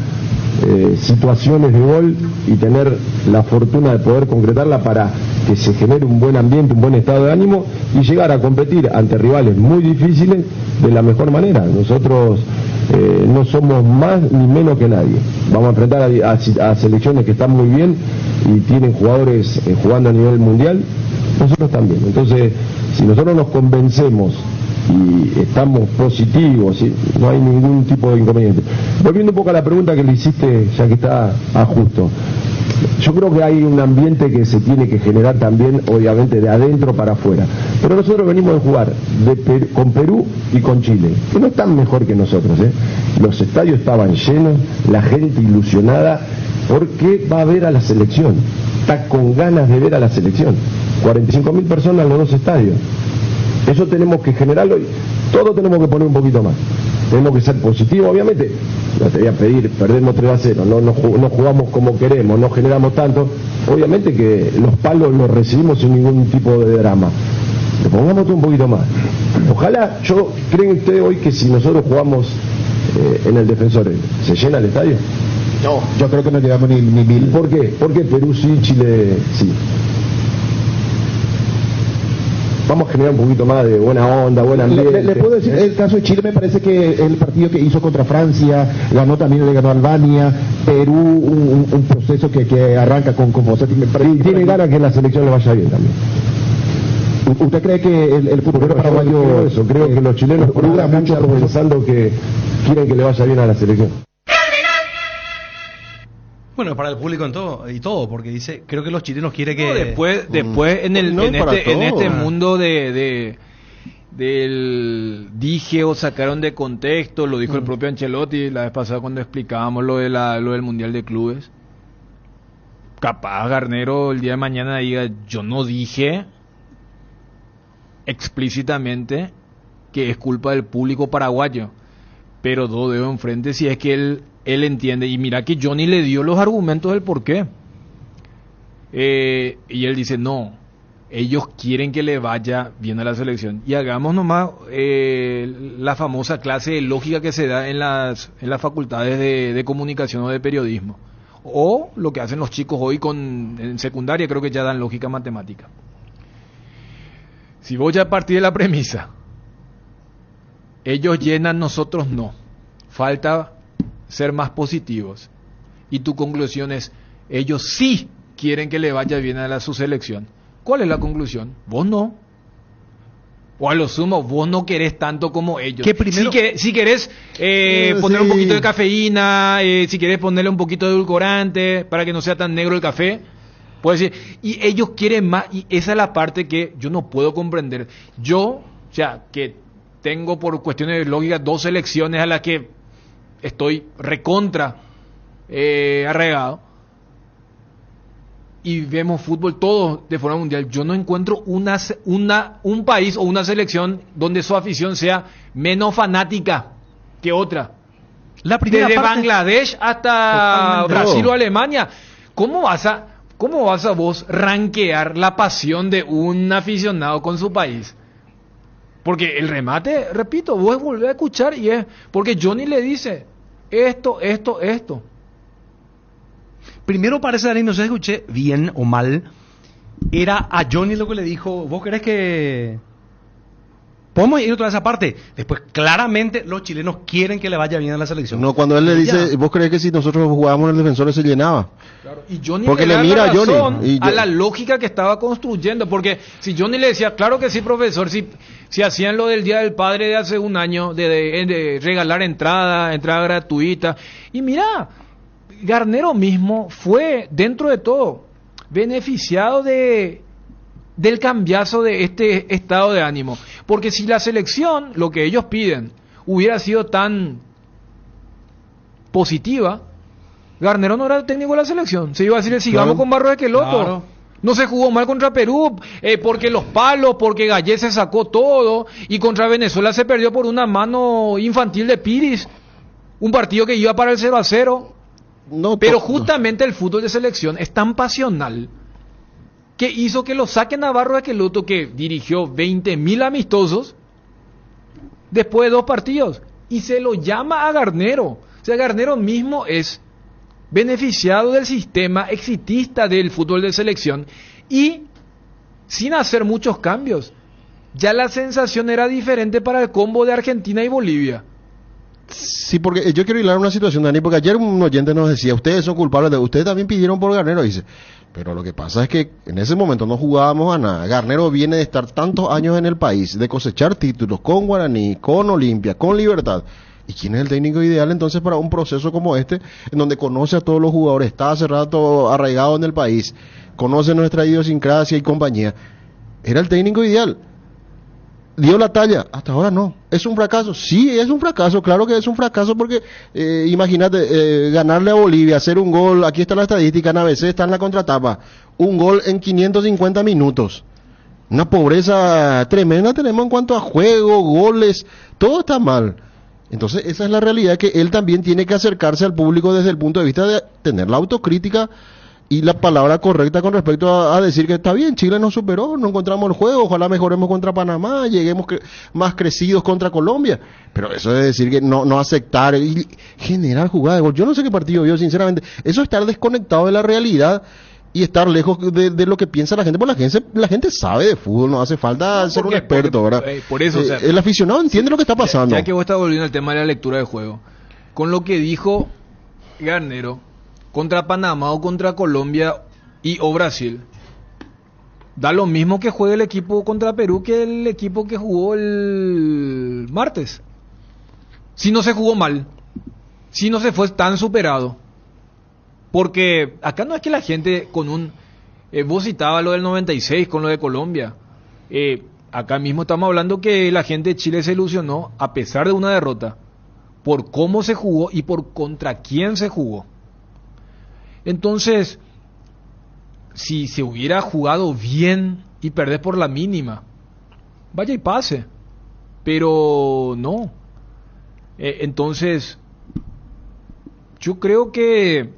situaciones de gol y tener la fortuna de poder concretarla para que se genere un buen ambiente, un buen estado de ánimo y llegar a competir ante rivales muy difíciles de la mejor manera. Nosotros no somos más ni menos que nadie. Vamos a enfrentar a selecciones que están muy bien y tienen jugadores jugando a nivel mundial, nosotros también. Entonces, si nosotros nos convencemos y estamos positivos, ¿sí? No hay ningún tipo de inconveniente. Volviendo un poco a la pregunta que le hiciste, ya que está a justo, yo creo que hay un ambiente que se tiene que generar también, obviamente, de adentro para afuera. Pero nosotros venimos de jugar con Perú y con Chile, que no están mejor que nosotros, ¿eh? Los estadios estaban llenos, la gente ilusionada, porque va a ver a la selección, está con ganas de ver a la selección. 45.000 personas en los 2 estadios. Eso tenemos que generarlo y todo tenemos que poner un poquito más. Tenemos que ser positivos, obviamente. No te voy a pedir, perdemos 3-0, no jugamos como queremos, no generamos tanto. Obviamente que los palos los recibimos sin ningún tipo de drama. Le pongamos todo un poquito más. Ojalá, ¿creen ustedes hoy que si nosotros jugamos en el Defensor, se llena el estadio? No, yo creo que no llegamos ni 1000. ¿Por qué? Porque Perú sí, Chile sí. Vamos a generar un poquito más de buena onda, buen ambiente. Le puedo decir, el caso de Chile me parece que el partido que hizo contra Francia, le ganó a Albania, Perú, un proceso que arranca con Fossati. Y tiene ganas que la selección le vaya bien también. ¿Usted cree que el futbolero paraguayo... Creo que los chilenos progran mucho pensando que quieren que le vaya bien a la selección. Bueno, para el público y todo, porque dice, creo que los chilenos quieren que... No, después en este mundo del dije o sacaron de contexto, lo dijo el propio Ancelotti la vez pasada cuando explicábamos lo del Mundial de Clubes. Capaz Garnero el día de mañana diga, yo no dije explícitamente que es culpa del público paraguayo, pero dos dedos enfrente si es que él entiende, y mira que Johnny le dio los argumentos del por qué. Y él dice, no, ellos quieren que le vaya bien a la selección. Y hagamos nomás la famosa clase de lógica que se da en las facultades de comunicación o de periodismo. O lo que hacen los chicos hoy en secundaria, creo que ya dan lógica matemática. Si vos ya partís de la premisa, ellos llenan, nosotros no. Falta ser más positivos. Y tu conclusión es, ellos sí quieren que le vaya bien a su selección. ¿Cuál es la conclusión? Vos no. O a lo sumo, vos no querés tanto como ellos. Que primero... Si querés poner un poquito de cafeína, si querés ponerle un poquito de edulcorante para que no sea tan negro el café, puedes decir. Y ellos quieren más, y esa es la parte que yo no puedo comprender. Yo, o sea, que tengo por cuestiones de lógica 2 selecciones a las que estoy recontra arraigado, y vemos fútbol todo de forma mundial. Yo no encuentro un país o una selección donde su afición sea menos fanática que otra. Desde Bangladesh hasta Brasil o Alemania. ¿Cómo vas a vos rankear la pasión de un aficionado con su país? Porque el remate, repito, vos volvés a escuchar y es porque Johnny le dice esto. Primero parece, Dani, no sé si escuché bien o mal, era a Johnny lo que le dijo, ¿vos crees que podemos ir otra vez aparte? Después, claramente, los chilenos quieren que le vaya bien a la selección. No, cuando él le dice, ¿vos crees que si nosotros jugábamos en el Defensor se llenaba? Claro. Y Johnny porque le mira da razón Johnny, a la lógica que estaba construyendo, porque si Johnny le decía, claro que sí, profesor, si hacían lo del Día del Padre de hace un año, de regalar entrada gratuita, y mira, Garnero mismo fue, dentro de todo, beneficiado del cambiazo de este estado de ánimo. Porque si la selección, lo que ellos piden, hubiera sido tan positiva, Garnero no era el técnico de la selección. Se iba a decir, sigamos con Barros Esqueloto. Claro. No se jugó mal contra Perú, porque los palos, porque Gallés se sacó todo, y contra Venezuela se perdió por una mano infantil de Piris. Un partido que iba para el 0-0. Pero justamente el fútbol de selección es tan pasional que hizo que lo saquen a Barros Esqueloto, que dirigió 20.000 amistosos después de 2 partidos, y se lo llama a Garnero. O sea, Garnero mismo es beneficiado del sistema exitista del fútbol de selección, y sin hacer muchos cambios, ya la sensación era diferente para el combo de Argentina y Bolivia. Sí, porque yo quiero hilar una situación, Dani, porque ayer un oyente nos decía, ustedes son culpables, ustedes también pidieron por Garnero, dice, pero lo que pasa es que en ese momento no jugábamos a nada. Garnero viene de estar tantos años en el país, de cosechar títulos con Guaraní, con Olimpia, con Libertad. ¿Y quién es el técnico ideal entonces para un proceso como este, en donde conoce a todos los jugadores, está hace rato arraigado en el país, conoce nuestra idiosincrasia y compañía? Era el técnico ideal. ¿Dio la talla? Hasta ahora no. ¿Es un fracaso? Sí, es un fracaso. Claro que es un fracaso porque, imagínate, ganarle a Bolivia, hacer un gol, aquí está la estadística, en ABC está en la contratapa, un gol en 550 minutos. Una pobreza tremenda tenemos en cuanto a juego, goles, todo está mal. Entonces esa es la realidad, que él también tiene que acercarse al público desde el punto de vista de tener la autocrítica y la palabra correcta con respecto a decir que está bien, Chile nos superó, no encontramos el juego, ojalá mejoremos contra Panamá, lleguemos más crecidos contra Colombia, pero eso de decir que no aceptar y generar jugada de gol, yo no sé qué partido vio sinceramente, eso es estar desconectado de la realidad y estar lejos de lo que piensa la gente, porque la gente sabe de fútbol, no hace falta ser un experto, ¿verdad? Por eso, o sea, el aficionado entiende lo que está pasando. Ya que vos estás volviendo al tema de la lectura de juego, con lo que dijo Garnero contra Panamá o contra Colombia o Brasil, da lo mismo que juegue el equipo contra Perú que el equipo que jugó el martes. Si no se jugó mal, si no se fue tan superado, porque acá no es que la gente vos citabas lo del 96 con lo de Colombia, acá mismo estamos hablando que la gente de Chile se ilusionó a pesar de una derrota por cómo se jugó y por contra quién se jugó. Entonces, si se hubiera jugado bien y perdés por la mínima, vaya y pase, pero no. Entonces, yo creo que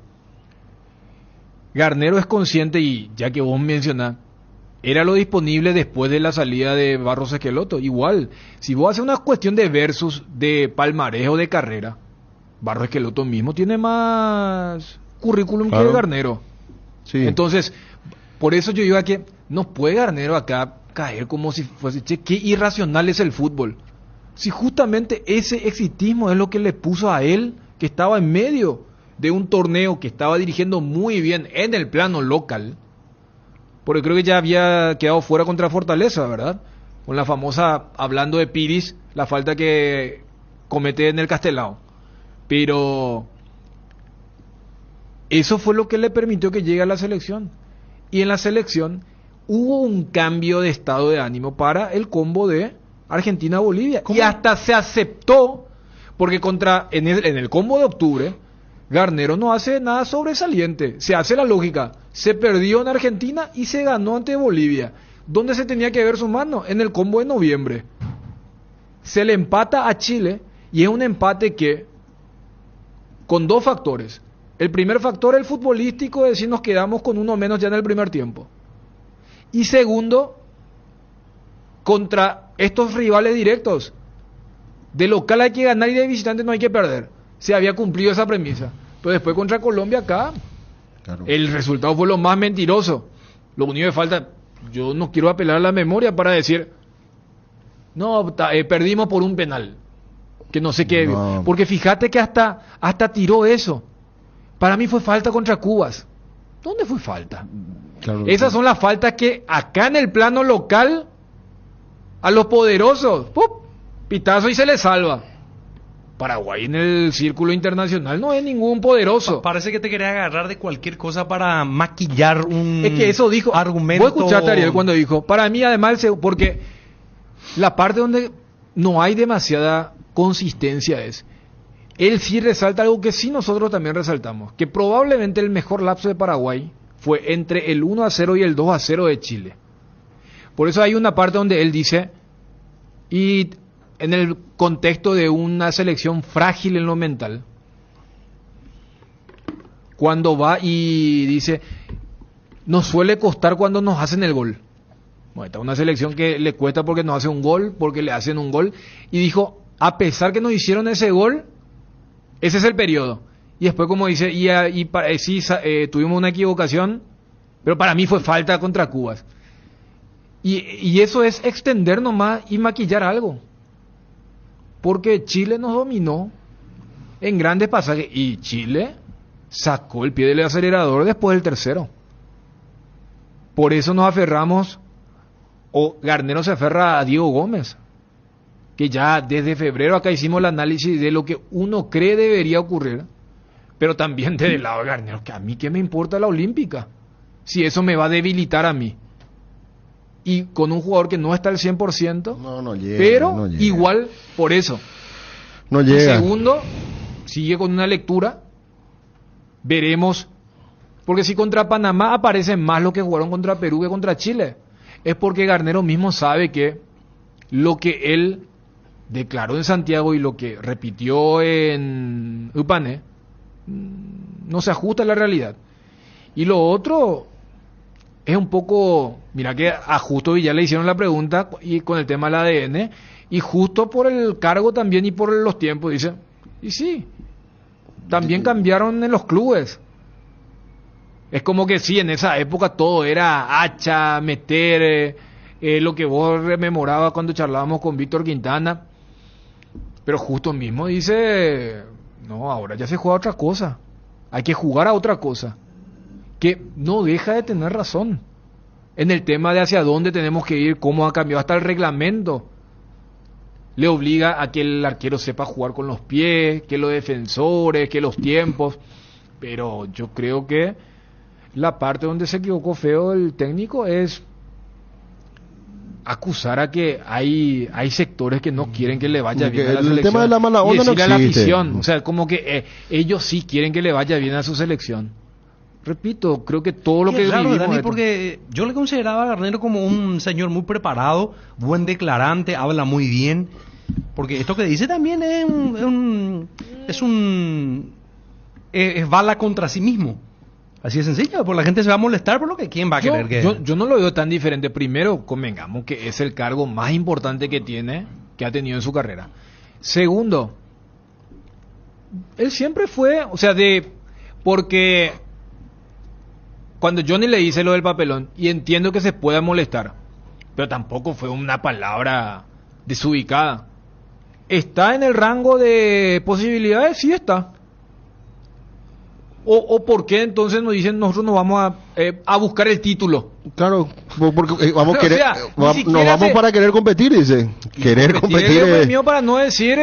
Garnero es consciente, y ya que vos mencionás, era lo disponible después de la salida de Barros Esqueloto. Igual, si vos haces una cuestión de versus, de palmarés o de carrera, Barros Esqueloto mismo tiene más currículum que el Garnero. Sí. Entonces, por eso yo digo que no puede Garnero acá caer como si fuese, che, qué irracional es el fútbol. Si justamente ese exitismo es lo que le puso a él, que estaba en medio de un torneo que estaba dirigiendo muy bien en el plano local, porque creo que ya había quedado fuera contra Fortaleza, ¿verdad? con la famosa, hablando de Piris, la falta que comete en el Castelao. Pero eso fue lo que le permitió que llegue a la selección. Y en la selección hubo un cambio de estado de ánimo para el combo de Argentina-Bolivia. Y hasta se aceptó, porque en el combo de octubre, Garnero no hace nada sobresaliente. Se hace la lógica. Se perdió en Argentina y se ganó ante Bolivia. ¿Dónde se tenía que ver su mano? En el combo de noviembre. Se le empata a Chile y es un empate que, con dos factores. El primer factor, el futbolístico, es decir, nos quedamos con uno menos ya en el primer tiempo. Y segundo, contra estos rivales directos. De local hay que ganar y de visitante no hay que perder. Se había cumplido esa premisa. Pero después contra Colombia acá, claro, el resultado fue lo más mentiroso. Lo único que falta, yo no quiero apelar a la memoria para decir, no, perdimos por un penal. Que no sé qué. No. Porque fíjate que hasta tiró eso. Para mí fue falta contra Cubas. ¿Dónde fue falta? Claro, esas son las faltas que acá en el plano local a los poderosos, ¡pup!, pitazo y se les salva. Paraguay en el círculo internacional no es ningún poderoso. Parece que te quería agarrar de cualquier cosa para maquillar un es que eso dijo, argumento. Voy a escuchar a Ariel cuando dijo, para mí además, porque la parte donde no hay demasiada consistencia es, él sí resalta algo que sí nosotros también resaltamos, que probablemente el mejor lapso de Paraguay fue entre el 1-0 y el 2-0 de Chile. Por eso hay una parte donde él dice, y en el contexto de una selección frágil en lo mental, cuando va y dice, nos suele costar cuando nos hacen el gol. Bueno, está una selección que le cuesta porque nos hace un gol, porque le hacen un gol, y dijo, a pesar que nos hicieron ese gol, ese es el periodo. Y después, como dice, sí, tuvimos una equivocación, pero para mí fue falta contra Cubas. Y eso es extender nomás y maquillar algo. Porque Chile nos dominó en grandes pasajes y Chile sacó el pie del acelerador después del tercero. Por eso nos aferramos, o Garnero se aferra a Diego Gómez, que ya desde febrero acá hicimos el análisis de lo que uno cree debería ocurrir, pero también desde el lado de Garnero, que a mí qué me importa la Olímpica, si eso me va a debilitar a mí. Y con un jugador que no está al 100%, no llega, pero no llega. Igual por eso. No llega. Y segundo, sigue con una lectura, veremos, porque si contra Panamá aparecen más los que jugaron contra Perú que contra Chile, es porque Garnero mismo sabe que lo que él declaró en Santiago y lo que repitió en Upané no se ajusta a la realidad. Y lo otro es un poco, mira que a Justo Villar le hicieron la pregunta y con el tema del ADN, y justo por el cargo también y por los tiempos, dice, y sí, también cambiaron en los clubes. Es como que sí, en esa época todo era hacha, meter, lo que vos rememorabas cuando charlábamos con Víctor Quintana, pero Justo mismo dice, no, ahora ya se juega a otra cosa, hay que jugar a otra cosa, que no deja de tener razón en el tema de hacia dónde tenemos que ir, cómo ha cambiado, hasta el reglamento le obliga a que el arquero sepa jugar con los pies, que los defensores, que los tiempos, pero yo creo que la parte donde se equivocó feo el técnico es acusar a que hay sectores que no quieren que le vaya bien a la selección. El tema de la mala onda no existe. A la afición, o sea, como que ellos sí quieren que le vaya bien a su selección. Repito, creo que todo lo que vivimos, Dani, porque yo le consideraba a Garnero como un señor muy preparado, buen declarante, habla muy bien, porque esto que dice también es bala contra sí mismo. Así de sencillo, porque la gente se va a molestar por lo que quién va a querer que... Yo no lo veo tan diferente. Primero, convengamos que es el cargo más importante que ha tenido en su carrera. Segundo, él siempre fue, o sea, porque cuando Johnny le dice lo del papelón, y entiendo que se pueda molestar, pero tampoco fue una palabra desubicada. ¿Está en el rango de posibilidades? Sí está. ¿O por qué entonces nos dicen nosotros nos vamos a buscar el título? Claro, porque vamos a O querer, sea, ni nos siquiera vamos para querer competir, dice. Querer competir. Es mío para no decir...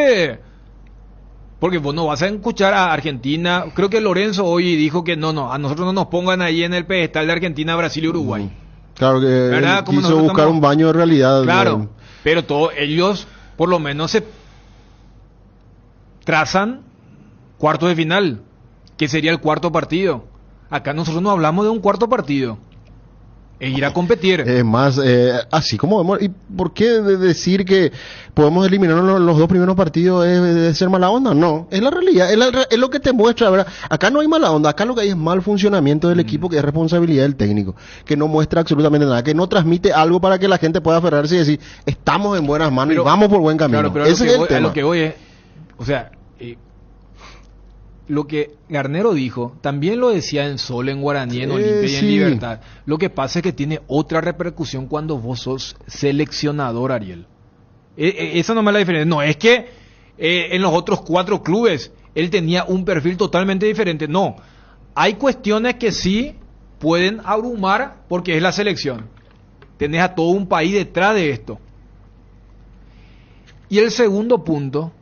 porque vos no vas a escuchar a Argentina. Creo que Lorenzo hoy dijo que no, a nosotros no nos pongan ahí en el pedestal de Argentina, Brasil y Uruguay. Claro que ¿verdad? Como quiso nosotros buscar estamos... un baño de realidad. Claro, ¿no? pero todos ellos por lo menos se trazan cuartos de final, que sería el cuarto partido. Acá nosotros no hablamos de un cuarto partido, es ir a competir. Es más, así como vemos, ¿y por qué decir que podemos eliminar los dos primeros partidos es ser mala onda? No, es la realidad, es lo que te muestra, ¿verdad? Acá no hay mala onda, acá lo que hay es mal funcionamiento del equipo, que es responsabilidad del técnico, que no muestra absolutamente nada, que no transmite algo para que la gente pueda aferrarse y decir, estamos en buenas manos y vamos por buen camino. Claro, pero ese es el tema. a lo que voy es, o sea, lo que Garnero dijo, también lo decía en Sol, en Guaraní, en Olimpia y en Libertad. Lo que pasa es que tiene otra repercusión cuando vos sos seleccionador, Ariel. Esa no es la diferencia. No, es que en los otros 4 clubes él tenía un perfil totalmente diferente. No, hay cuestiones que sí pueden abrumar porque es la selección. Tenés a todo un país detrás de esto. Y el segundo punto,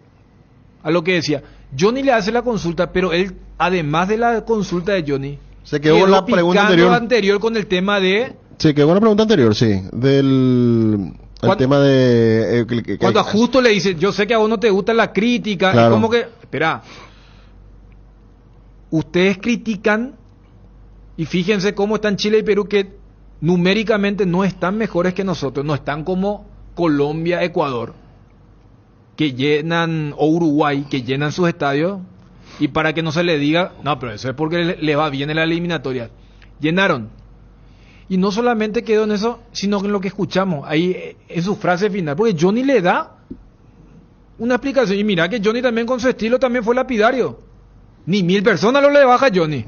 a lo que decía, Johnny le hace la consulta, pero él, además de la consulta de Johnny, se quedó con la pregunta anterior con el tema de... Se quedó con la pregunta anterior, sí, del tema de... cuando a Justo le dice, yo sé que a vos no te gusta la crítica, claro. Es como que, espera, ustedes critican, y fíjense cómo están Chile y Perú, que numéricamente no están mejores que nosotros, no están como Colombia, Ecuador, que llenan, o Uruguay, que llenan sus estadios, y para que no se le diga, no, pero eso es porque le va bien en la eliminatoria. Llenaron. Y no solamente quedó en eso, sino en lo que escuchamos, ahí en su frase final, porque Johnny le da una explicación, y mira que Johnny también con su estilo también fue lapidario. Ni 1000 personas lo le baja a Johnny.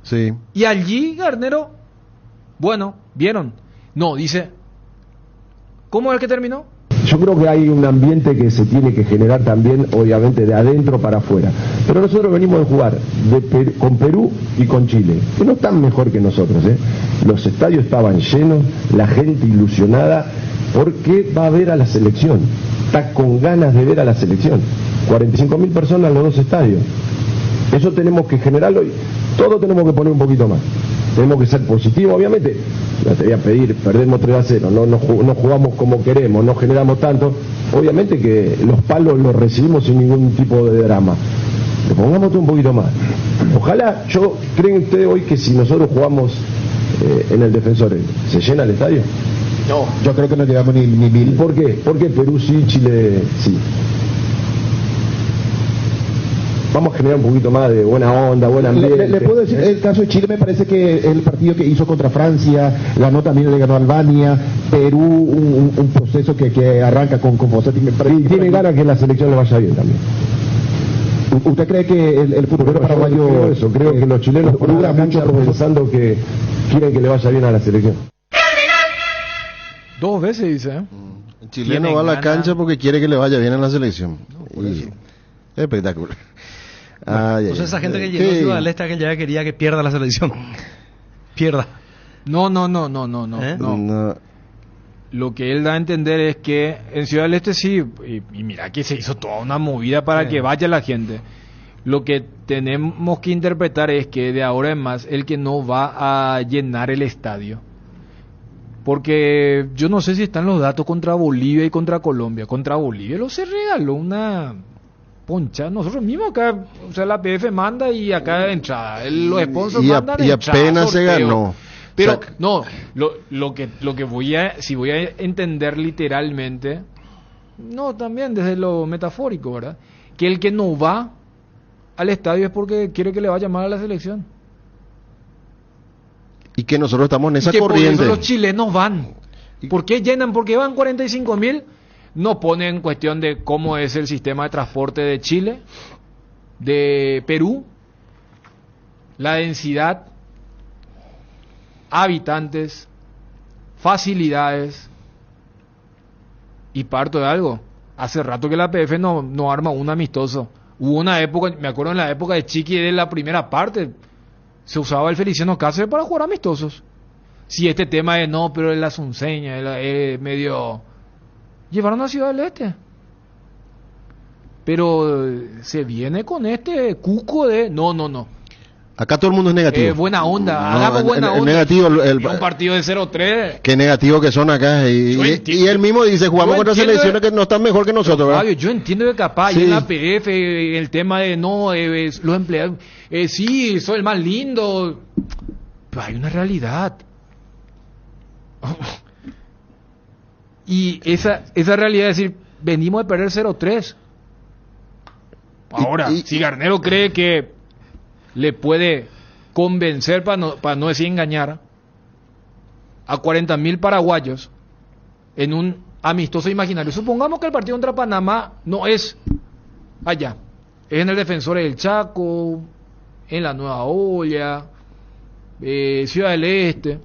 Sí. Y allí Garnero, bueno, vieron. No, dice, ¿cómo es que terminó? Yo creo que hay un ambiente que se tiene que generar también, obviamente, de adentro para afuera. Pero nosotros venimos de jugar con Perú y con Chile, que no están mejor que nosotros, ¿eh? Los estadios estaban llenos, la gente ilusionada, porque va a ver a la selección. Está con ganas de ver a la selección. 45.000 personas en los 2 estadios. Eso tenemos que generarlo y todo tenemos que poner un poquito más. Tenemos que ser positivos, obviamente. No te voy a pedir, perdemos 3-0, no jugamos como queremos, no generamos tanto. Obviamente que los palos los recibimos sin ningún tipo de drama. Le pongamos todo un poquito más. Ojalá, ¿creen ustedes hoy que si nosotros jugamos en el Defensor, se llena el estadio? No, yo creo que no llegamos ni 1000. ¿Por qué? Porque Perú sí, Chile sí. Vamos a generar un poquito más de buena onda, buen ambiente. Le puedo decir, el caso de Chile me parece que el partido que hizo contra Francia, ganó también, le ganó a Albania, Perú, un proceso que arranca con Fossati. Y tiene ganas que la selección le vaya bien también. ¿Usted cree que el fútbol paraguayo... Creo que los chilenos juegan mucho pensando que quieren que le vaya bien a la selección. 2 veces dice, El chileno va a la cancha porque quiere que le vaya bien a la selección. Espectacular. Entonces esa gente que llegó a Ciudad del Este que ya quería que pierda la selección. Pierda. No. Lo que él da a entender es que en Ciudad del Este sí, y mira que se hizo toda una movida para que vaya la gente. Lo que tenemos que interpretar es que de ahora en más el que no va a llenar el estadio. Porque yo no sé si están los datos contra Bolivia y contra Colombia. Contra Bolivia se regaló una poncha. Nosotros mismos acá, o sea, la PF manda y acá de entrada. Los sponsors mandan y entrada, apenas sorteo. se ganó. Pero, no, lo que voy a, si voy a entender literalmente, no, también desde lo metafórico, ¿verdad? Que el que no va al estadio es porque quiere que le vaya mal a la selección. Y que nosotros estamos en esa y que corriente. Por eso los chilenos van. ¿Por qué llenan? Porque van 45.000. No pone en cuestión de cómo es el sistema de transporte de Chile, de Perú, la densidad, habitantes, facilidades. Y parto de algo. Hace rato que la PF no arma un amistoso, Hubo una época, me acuerdo en la época de Chiqui, de la primera parte, se usaba el Feliciano Cáceres para jugar amistosos. Si este tema de no, pero el Asunceña, medio... Llevaron a Ciudad del Este. Pero se viene con este cuco de... No. Acá todo el mundo es negativo. Buena onda, hagamos buena onda. Negativo, un partido de 0-3. Qué negativo que son acá. Y él mismo dice, jugamos contra selecciones que no están mejor que nosotros, ¿verdad? Fabio, yo entiendo que capaz, y en la PF, el tema de no, los empleados, sí, soy el más lindo. Pero hay una realidad. Y esa realidad es decir, venimos de perder 0-3. Ahora, si Garnero cree que le puede convencer, para no decir engañar, a 40.000 paraguayos en un amistoso imaginario. Supongamos que el partido contra Panamá no es allá, es en el Defensores del Chaco, en la Nueva Olla, Ciudad del Este,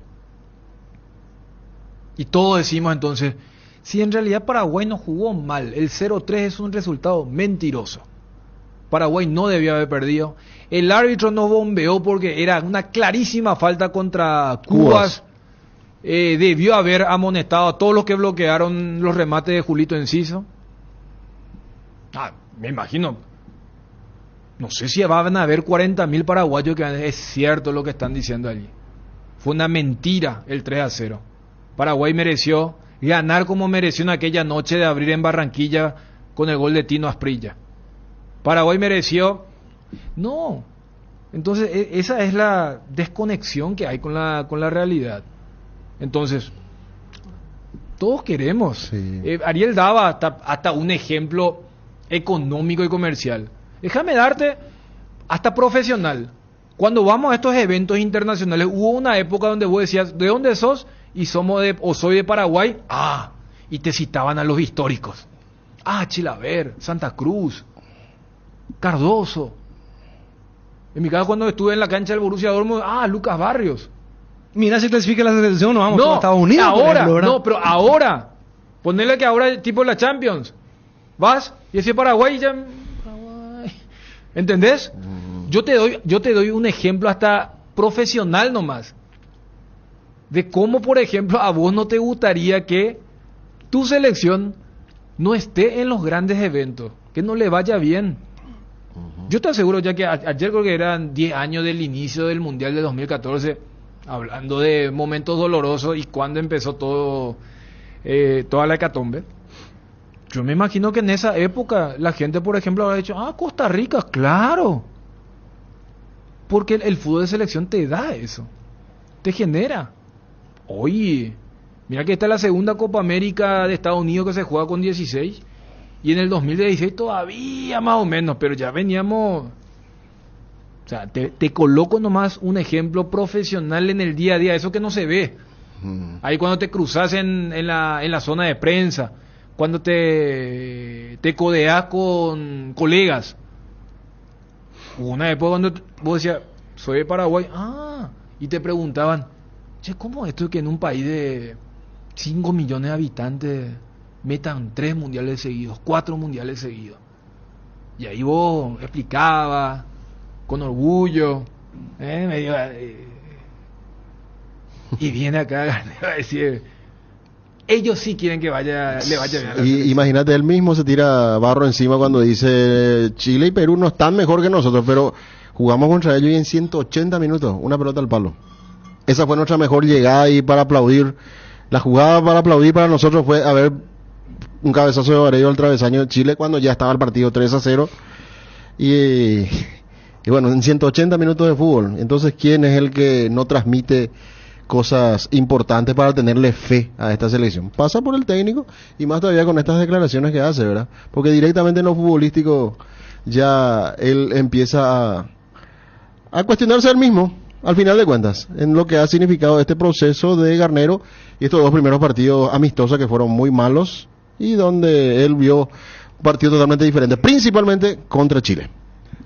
y todos decimos entonces, si en realidad Paraguay no jugó mal, el 0-3 es un resultado mentiroso. Paraguay no debió haber perdido. El árbitro no bombeó porque era una clarísima falta contra Cubas. Debió haber amonestado a todos los que bloquearon los remates de Julito Enciso. Me imagino. No sé si van a haber 40.000 paraguayos que es cierto lo que están diciendo allí. Fue una mentira el 3-0. Paraguay mereció ganar como mereció en aquella noche de abrir en Barranquilla con el gol de Tino Asprilla. Paraguay mereció... No. Entonces, esa es la desconexión que hay con la realidad. Entonces, todos queremos. Sí. Ariel daba hasta un ejemplo económico y comercial. Déjame darte hasta profesional. Cuando vamos a estos eventos internacionales, hubo una época donde vos decías, ¿de dónde sos? Y soy de Paraguay. Y te citaban a los históricos. Chilaver, Santa Cruz, Cardoso. En mi caso, cuando estuve en la cancha del Borussia Dortmund, Lucas Barrios. Mira, si clasifica la selección, nos vamos a Estados Unidos. Ahora, pero ahora, ponerle que ahora tipo la Champions, vas y ese Paraguay ya, ¿entendés? Yo te doy un ejemplo hasta profesional nomás, de cómo, por ejemplo, a vos no te gustaría que tu selección no esté en los grandes eventos, que no le vaya bien. Yo te aseguro, ya que ayer creo que eran 10 años del inicio del Mundial de 2014, hablando de momentos dolorosos y cuando empezó toda la hecatombe. Yo me imagino que en esa época la gente, por ejemplo, habrá dicho, Costa Rica, claro. Porque el fútbol de selección te da eso, te genera. Oye, mira que esta es la segunda Copa América de Estados Unidos que se juega con 16, y en el 2016 todavía más o menos, pero ya veníamos... O sea, te coloco nomás un ejemplo profesional en el día a día, eso que no se ve. Ahí cuando te cruzas en la zona de prensa, cuando te codeas con colegas. Hubo una época cuando vos decías, soy de Paraguay, y te preguntaban, ¿cómo es esto que en un país de 5 millones de habitantes metan 3 mundiales seguidos, 4 mundiales seguidos? Y ahí vos explicabas con orgullo, y viene acá a decir, ellos sí quieren que le vaya bien. Imagínate, él mismo se tira barro encima cuando dice, Chile y Perú no están mejor que nosotros, pero jugamos contra ellos y en 180 minutos, una pelota al palo. Esa fue nuestra mejor llegada, y para aplaudir, la jugada para aplaudir para nosotros fue haber un cabezazo de Vareiro al travesaño de Chile cuando ya estaba el partido 3-0, y bueno, en 180 minutos de fútbol. Entonces, ¿quién es el que no transmite cosas importantes para tenerle fe a esta selección? Pasa por el técnico, y más todavía con estas declaraciones que hace, ¿verdad? Porque directamente en lo futbolístico ya él empieza a cuestionarse él mismo, al final de cuentas, en lo que ha significado este proceso de Garnero y estos 2 primeros partidos amistosos que fueron muy malos, y donde él vio un partido totalmente diferente, principalmente contra Chile.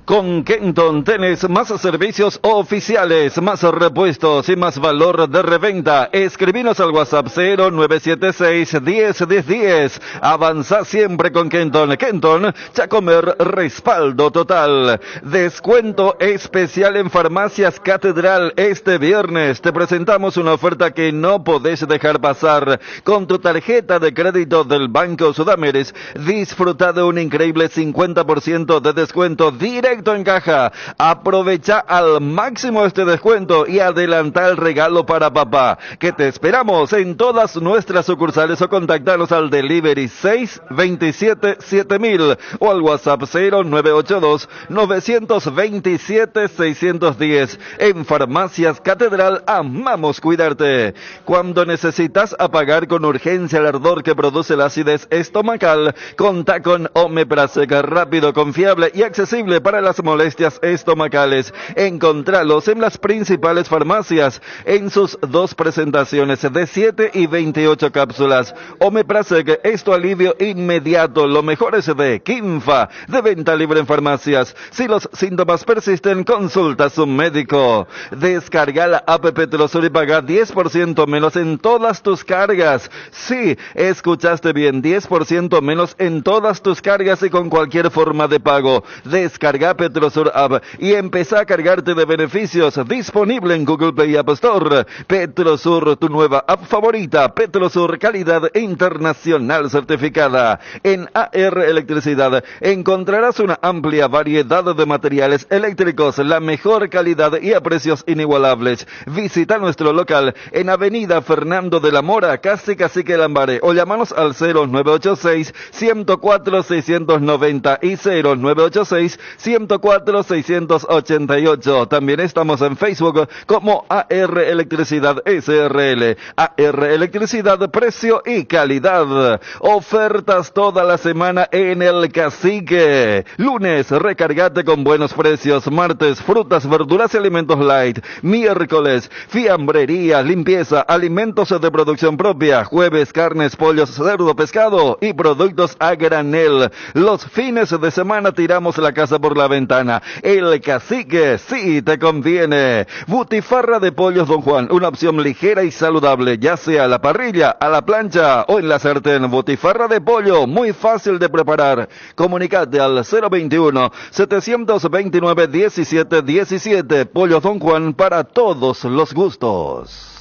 Con Kenton tenés más servicios oficiales, más repuestos y más valor de reventa. Escribinos al WhatsApp 0976-101010. Avanza siempre con Kenton. Kenton, Chacomer, respaldo total. Descuento especial en Farmacias Catedral. Este viernes te presentamos una oferta que no podés dejar pasar. Con tu tarjeta de crédito del Banco Sudameris, disfruta de un increíble 50% de descuento directo en caja. Aprovecha al máximo este descuento y adelanta el regalo para papá, que te esperamos en todas nuestras sucursales, o contáctanos al delivery 627-7000 o al WhatsApp 0982-927-610. En Farmacias Catedral amamos cuidarte. Cuando necesitas apagar con urgencia el ardor que produce la acidez estomacal, contá con Omeprazec, rápido, confiable y accesible para las molestias estomacales. Encontralos en las principales farmacias en sus dos presentaciones de 7 y 28 cápsulas. Omeprazec es tu alivio inmediato. Lo mejor es de Kinfa, de venta libre en farmacias. Si los síntomas persisten, consulta a su médico. Descarga la app Petrosur y paga 10% menos en todas tus cargas. Sí, escuchaste bien, 10% menos en todas tus cargas y con cualquier forma de pago. Descarga Petrosur App y empezá a cargarte de beneficios. Disponible en Google Play y App Store. Petrosur, tu nueva app favorita. Petrosur, calidad internacional certificada. En AR Electricidad encontrarás una amplia variedad de materiales eléctricos, la mejor calidad y a precios inigualables. Visita nuestro local en Avenida Fernando de la Mora, casi Cacique Lambaré, o llámanos al 0986-104-690 y 0986-104-688. También estamos en Facebook como AR Electricidad SRL. AR Electricidad, precio y calidad. Ofertas toda la semana en El Cacique. Lunes, recargate con buenos precios. Martes, frutas, verduras y alimentos light. Miércoles, fiambrería, limpieza, alimentos de producción propia. Jueves, carnes, pollos, cerdo, pescado y productos a granel. Los fines de semana tiramos la casa por la ventana. El Cacique sí te conviene. Butifarra de pollos Don Juan, una opción ligera y saludable, ya sea a la parrilla, a la plancha o en la sartén. Butifarra de pollo, muy fácil de preparar. Comunicate al 021-729-1717. Pollos Don Juan, para todos los gustos.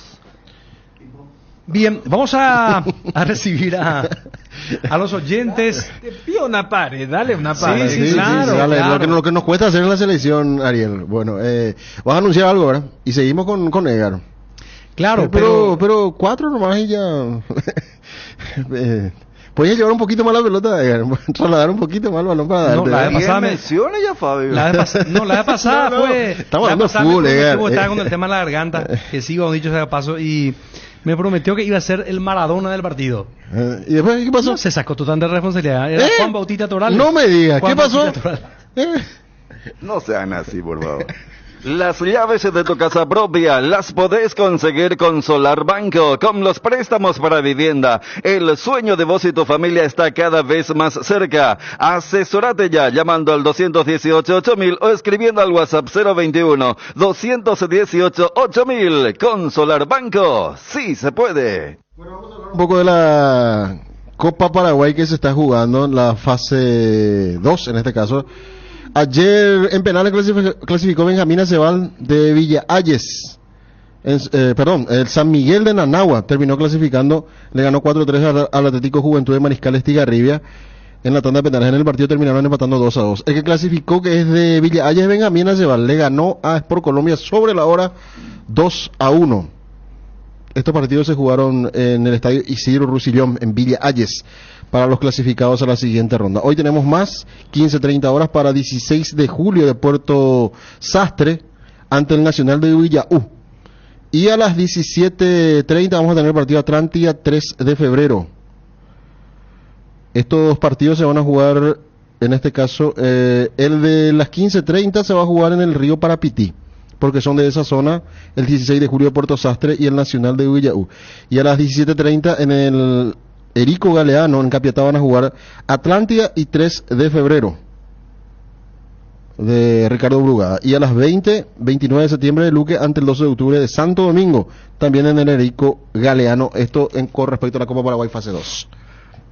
Bien, vamos a recibir a los oyentes. Te pido una pared, dale una pared. Sí, claro, dale, claro. Lo que nos cuesta hacer en la selección, Ariel. Bueno, vas a anunciar algo, ¿verdad? Y seguimos con Edgar. Claro, pero 4 nomás y ya. Puedes llevar un poquito más la pelota, Edgar. Trasladar un poquito más el balón para darte. No, la vez pasada menciona ya, Fabio. La vez pasada fue. Estamos hablando de fútbol, Edgar. Estaba con el tema de la garganta, que sí, como dicho sea de paso, y me prometió que iba a ser el Maradona del partido. ¿Y después qué pasó? No, se sacó total de responsabilidad. Era Juan Bautista Torales. No me digas, ¿qué pasó? No sean así, por favor. Las llaves de tu casa propia las podés conseguir con Solar Banco, con los préstamos para vivienda. El sueño de vos y tu familia está cada vez más cerca. Asesorate ya llamando al 218-8000 o escribiendo al WhatsApp 021-218-8000. Con Solar Banco, sí se puede. Un poco de la Copa Paraguay que se está jugando en la fase 2, en este caso. Ayer en penales clasificó Benjamín Acebal de Villa Ayes. El San Miguel de Nanagua terminó clasificando, le ganó 4-3 al Atlético Juventud de Mariscal Estigarribia. En la tanda de penales, en el partido terminaron empatando 2-2. El que clasificó, que es de Villa Ayes, Benjamín Acebal, le ganó a Sport Colombia sobre la hora 2-1. Estos partidos se jugaron en el estadio Isidro Rusillón en Villa Ayes para los clasificados a la siguiente ronda. Hoy tenemos más, 15:30 horas para 16 de julio de Puerto Sastre ante el Nacional de Villaú. Y a las 17:30 vamos a tener el partido Atlántida 3 de febrero. Estos partidos se van a jugar, en este caso, el de las 15:30 se va a jugar en el río Parapití, porque son de esa zona, el 16 de julio de Puerto Sastre y el Nacional de Villaú. Y a las 17:30 en el Erico Galeano, en Capiatá, van a jugar Atlántida y 3 de febrero. de Ricardo Brugada. Y a las 29 de septiembre de Luque ante el 12 de octubre de Santo Domingo, también en el Erico Galeano, esto con respecto a la Copa Paraguay fase 2.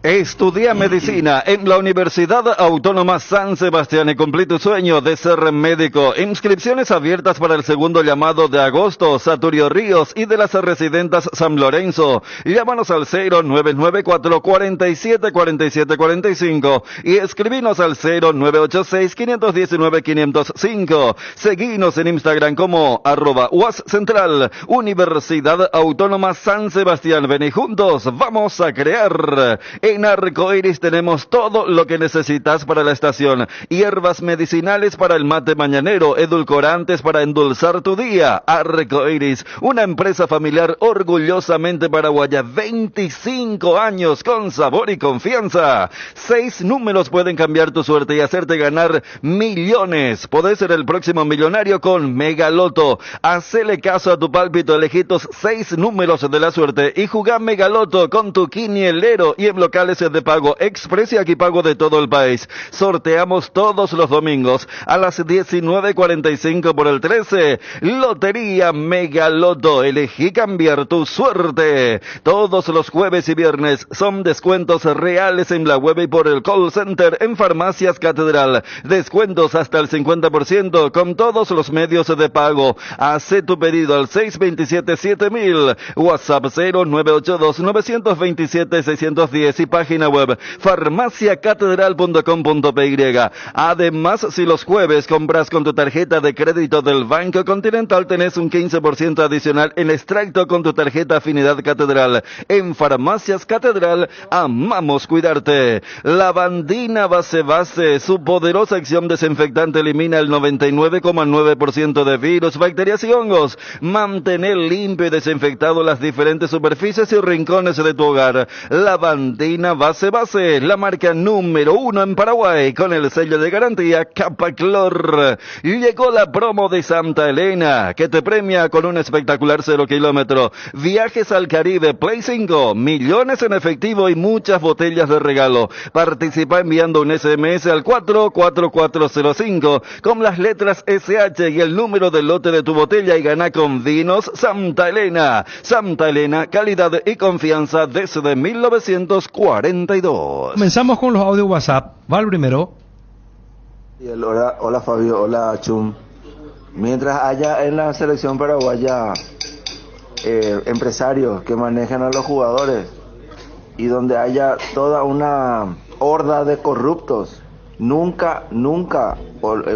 Estudia medicina en la Universidad Autónoma San Sebastián y cumplí tu sueño de ser médico. Inscripciones abiertas para el segundo llamado de agosto, Saturio Ríos y de las residentas San Lorenzo. Llámanos al 0994 47 47 45 y escribinos al 0986 519 505. Seguinos en Instagram como @UASCentral, Universidad Autónoma San Sebastián. Ven y juntos vamos a crear. En Arcoiris tenemos todo lo que necesitas para la estación. Hierbas medicinales para el mate mañanero, edulcorantes para endulzar tu día. Arcoiris, una empresa familiar orgullosamente paraguaya, 25 años con sabor y confianza. 6 números pueden cambiar tu suerte y hacerte ganar millones. Podés ser el próximo millonario con Megaloto. Hacele caso a tu pálpito, elegí tus 6 números de la suerte y jugá Megaloto con tu quinielero y en locales de pago express y aquí pago de todo el país. Sorteamos todos los domingos a las 19:45 por el 13. Lotería Megaloto. Elegí cambiar tu suerte. Todos los jueves y viernes son descuentos reales en la web y por el call center en Farmacias Catedral. Descuentos hasta el 50% con todos los medios de pago. Hace tu pedido al 627-7000. WhatsApp 0982 927 610 y página web farmaciacatedral.com.py. Además, si los jueves compras con tu tarjeta de crédito del Banco Continental, tenés un 15% adicional en extracto con tu tarjeta Afinidad Catedral. En Farmacias Catedral, amamos cuidarte. Lavandina Base, su poderosa acción desinfectante elimina el 99,9% de virus, bacterias y hongos. Mantener limpio y desinfectado las diferentes superficies y rincones de tu hogar. Lavandina Base, la marca número 1 en Paraguay, con el sello de garantía Capaclor. Llegó la promo de Santa Elena, que te premia con un espectacular 0 kilómetro. Viajes al Caribe, Play 5, millones en efectivo y muchas botellas de regalo. Participa enviando un SMS al 44405 con las letras SH y el número del lote de tu botella y gana con Vinos Santa Elena. Santa Elena, calidad y confianza desde 1942. Comenzamos con los audios WhatsApp. Va el primero. Hola Fabio, hola Chum. Mientras haya en la selección paraguaya empresarios que manejan a los jugadores y donde haya toda una horda de corruptos, nunca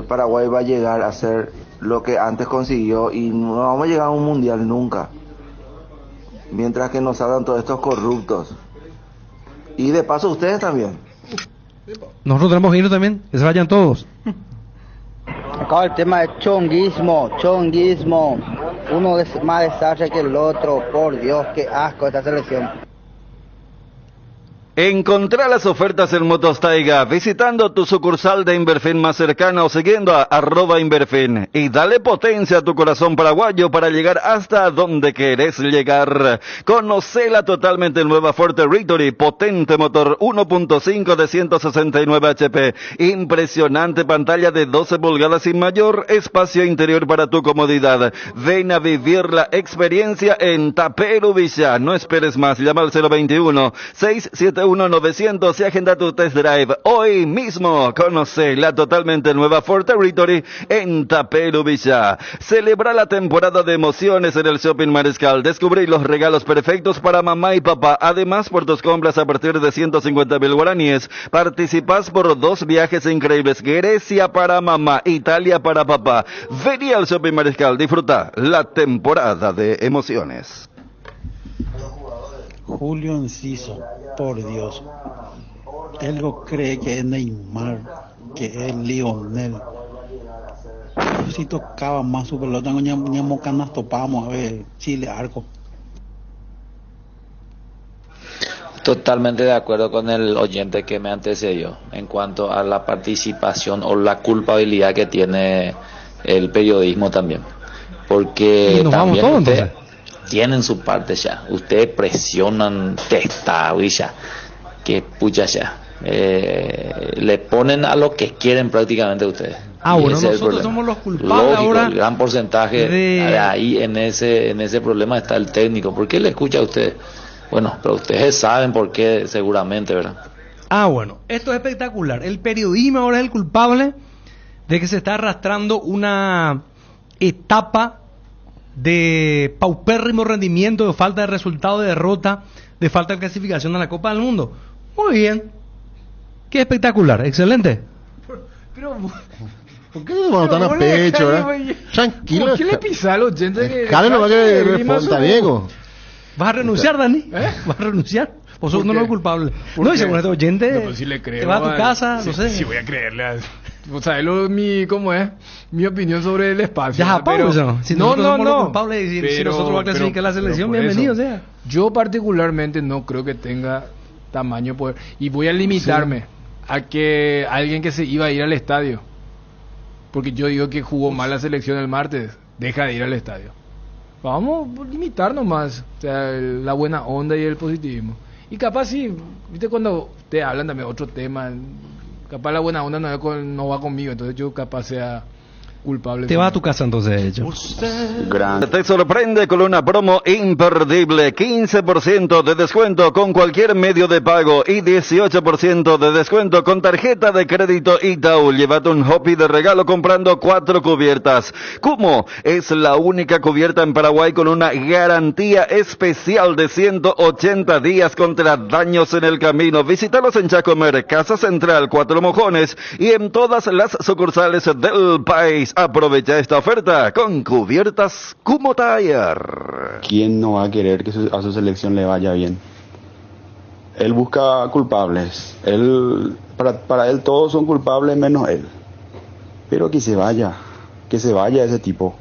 Paraguay va a llegar a ser lo que antes consiguió y no vamos a llegar a un mundial nunca. Mientras que nos salgan todos estos corruptos. Y de paso ustedes también. Nosotros tenemos que ir también, que se vayan todos. Acá el tema de chonguismo. Uno más desastre que el otro. Por Dios, qué asco esta selección. Encontrá las ofertas en Motostaiga visitando tu sucursal de Inverfin más cercana o siguiendo a @Inverfin y dale potencia a tu corazón paraguayo para llegar hasta donde querés llegar. Conocela totalmente nueva Ford Territory, potente motor 1.5 de 169 HP, impresionante pantalla de 12 pulgadas y mayor espacio interior para tu comodidad. Ven a vivir la experiencia en Tapero Villa. No esperes más, llama al 021 671 900 y agenda tu test drive hoy mismo. Conoce la totalmente nueva Ford Territory en Tapero Villa. Celebra la temporada de emociones en el Shopping Mariscal. Descubrí los regalos perfectos para mamá y papá. Además, por tus compras a partir de 150.000 guaraníes, participas por 2 viajes increíbles. Grecia para mamá, Italia para papá. Vení al Shopping Mariscal. Disfruta la temporada de emociones. Julio Enciso, por Dios, él lo cree que es Neymar, que es Lionel. Si tocaba más su pelota, no canas topamos a ver Chile arco. Totalmente de acuerdo con el oyente que me antecedió en cuanto a la participación o la culpabilidad que tiene el periodismo también, porque también todos, ustedes tienen su parte ya, ustedes presionan testado y ya, que pucha ya, le ponen a lo que quieren prácticamente ustedes. Y bueno, ese es el nosotros problema. somos los culpables Lógico, ahora. el gran porcentaje de ahí en ese problema está el técnico. ¿Por qué le escucha a usted? Bueno, pero ustedes saben por qué seguramente, ¿verdad? Bueno, esto es espectacular. El periodismo ahora es el culpable de que se está arrastrando una etapa de paupérrimo rendimiento, de falta de resultado, de derrota, de falta de clasificación a la Copa del Mundo. Muy bien. Qué espectacular, excelente. Pero, ¿por qué no tan a pecho, verdad? Tranquilo. ¿Por qué le pisa a los oyentes que... Jale nomás que responda, Diego. ¿Vas a renunciar, Dani? ¿Vas a renunciar? ¿O sos uno de los culpables? No, y según este oyente, No, pues si le creo, te vas a tu casa, sí, no sé. Sí, voy a creerle a... O sea, ¿cómo es? Mi opinión sobre el espacio. Ya, ¿no? Pablo, si nosotros somos los culpables y si Pero- nosotros vamos a clasificar pero- la selección, pero por bienvenido eso, sea. Yo particularmente no creo que tenga tamaño poder. Y voy a limitarme a que alguien que se iba a ir al estadio. Porque yo digo que jugó mal la selección el martes. Deja de ir al estadio. Vamos a limitarnos más. O sea, la buena onda y el positivismo. Y capaz sí, viste cuando te hablan también otro tema. Capaz la buena onda no va conmigo. Entonces yo capaz sea culpable. Te vas a tu casa entonces, de hecho. Te sorprende con una promo imperdible, 15% de descuento con cualquier medio de pago y 18% de descuento con tarjeta de crédito Itaú. Llévate un Hopi de regalo comprando 4 cubiertas. Kumo es la única cubierta en Paraguay con una garantía especial de 180 días contra daños en el camino. Visítalos en Chacomer, Casa Central, Cuatro Mojones y en todas las sucursales del país. Aprovecha esta oferta con cubiertas Kumo Tire. ¿Quién no va a querer que a su selección le vaya bien? Él busca culpables. Para él todos son culpables menos él. Pero que se vaya ese tipo.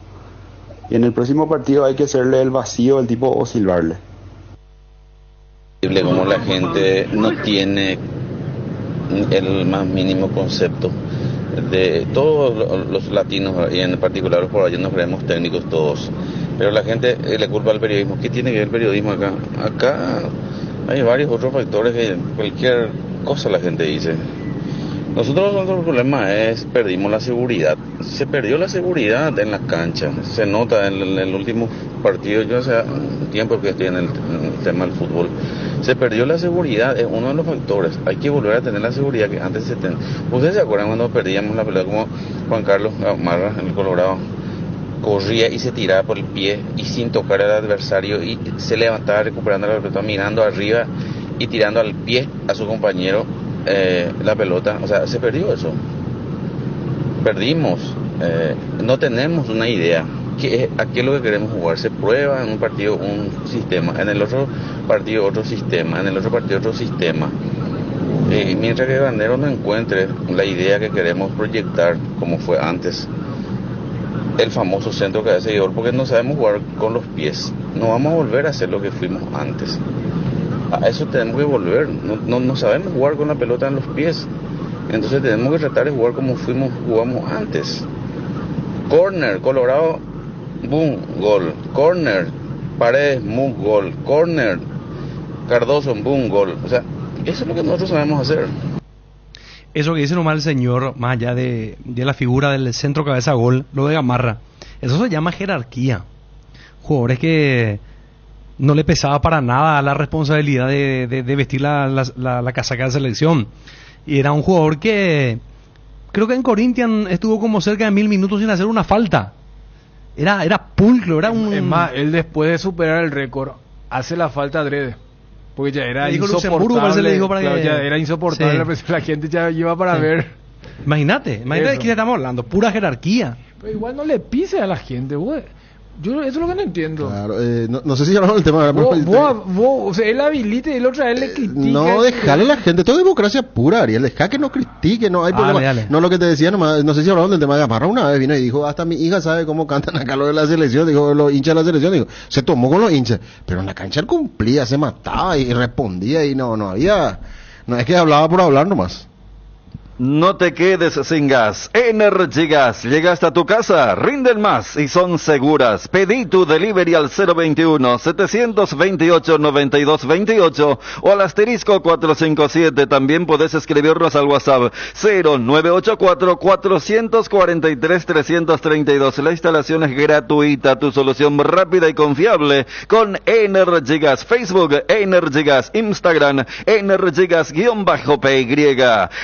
Y en el próximo partido hay que hacerle el vacío al tipo o silbarle. Como la gente no tiene el más mínimo concepto de todos los latinos y en particular los por allá nos creemos técnicos todos, pero la gente le culpa al periodismo. ¿Qué tiene que ver el periodismo acá? Acá hay varios otros factores que cualquier cosa la gente dice. Nosotros nuestro problema es perdimos la seguridad. Se perdió la seguridad en la cancha. Se nota en el último partido. Yo hace tiempo que estoy en el tema del fútbol. Se perdió la seguridad, es uno de los factores. Hay que volver a tener la seguridad que antes se tenía. ¿Ustedes se acuerdan cuando perdíamos la pelota como Juan Carlos Gamarra en el Colorado? Corría y se tiraba por el pie y sin tocar al adversario y se levantaba recuperando la pelota, mirando arriba y tirando al pie a su compañero la pelota. O sea, se perdió eso. Perdimos. No tenemos una idea. ¿A qué es lo que queremos jugar? Se prueba en un partido un sistema, en el otro partido otro sistema, en el otro partido otro sistema. Mientras que Garnero no encuentre la idea que queremos proyectar como fue antes, el famoso centro que hace seguidor, porque no sabemos jugar con los pies, no vamos a volver a hacer lo que fuimos antes. A eso tenemos que volver. No sabemos jugar con la pelota en los pies, entonces tenemos que tratar de jugar como jugamos antes. Corner, Colorado, boom, gol. Corner, Paredes, boom, gol. Corner, Cardoso, boom, gol. O sea, eso es lo que nosotros sabemos hacer. Eso que dice nomás el señor, más allá de la figura del centro cabeza gol, lo de Gamarra, eso se llama jerarquía. Jugadores que no le pesaba para nada la responsabilidad de vestir la casaca de selección. Y era un jugador que creo que en Corinthians estuvo como cerca de 1000 minutos sin hacer una falta. Era pulcro, era un... Es más, él después de superar el récord, hace la falta adrede. Porque ya era insoportable. Le dijo para claro, que... ya era insoportable, Sí. la gente ya iba para ver. Imagínate de qué estamos hablando, pura jerarquía. Pero igual no le pise a la gente, güey. Yo eso es lo que no entiendo. Claro, no sé si hablamos del tema. Vos, o sea, él habilita y el otro a él le critica. No, dejale a la gente, todo es democracia pura, Ariel, deja que no critique, no hay problema. Dale. No, lo que te decía nomás, no sé si hablamos del tema de Gamarra una vez, vino y dijo, hasta mi hija sabe cómo cantan acá lo de la selección, dijo, los hinchas de la selección, dijo, se tomó con los hinchas, pero en la cancha él cumplía, se mataba y respondía y no había, no es que hablaba por hablar nomás. No te quedes sin gas. Energy Gas llega hasta tu casa, rinden más y son seguras. Pedí tu delivery al 021-728-9228 o al asterisco 457. También puedes escribirnos al WhatsApp 0984-443-332. La instalación es gratuita, tu solución rápida y confiable con Energy Gas. Facebook Energy Gas, Instagram Energy Gas-PY.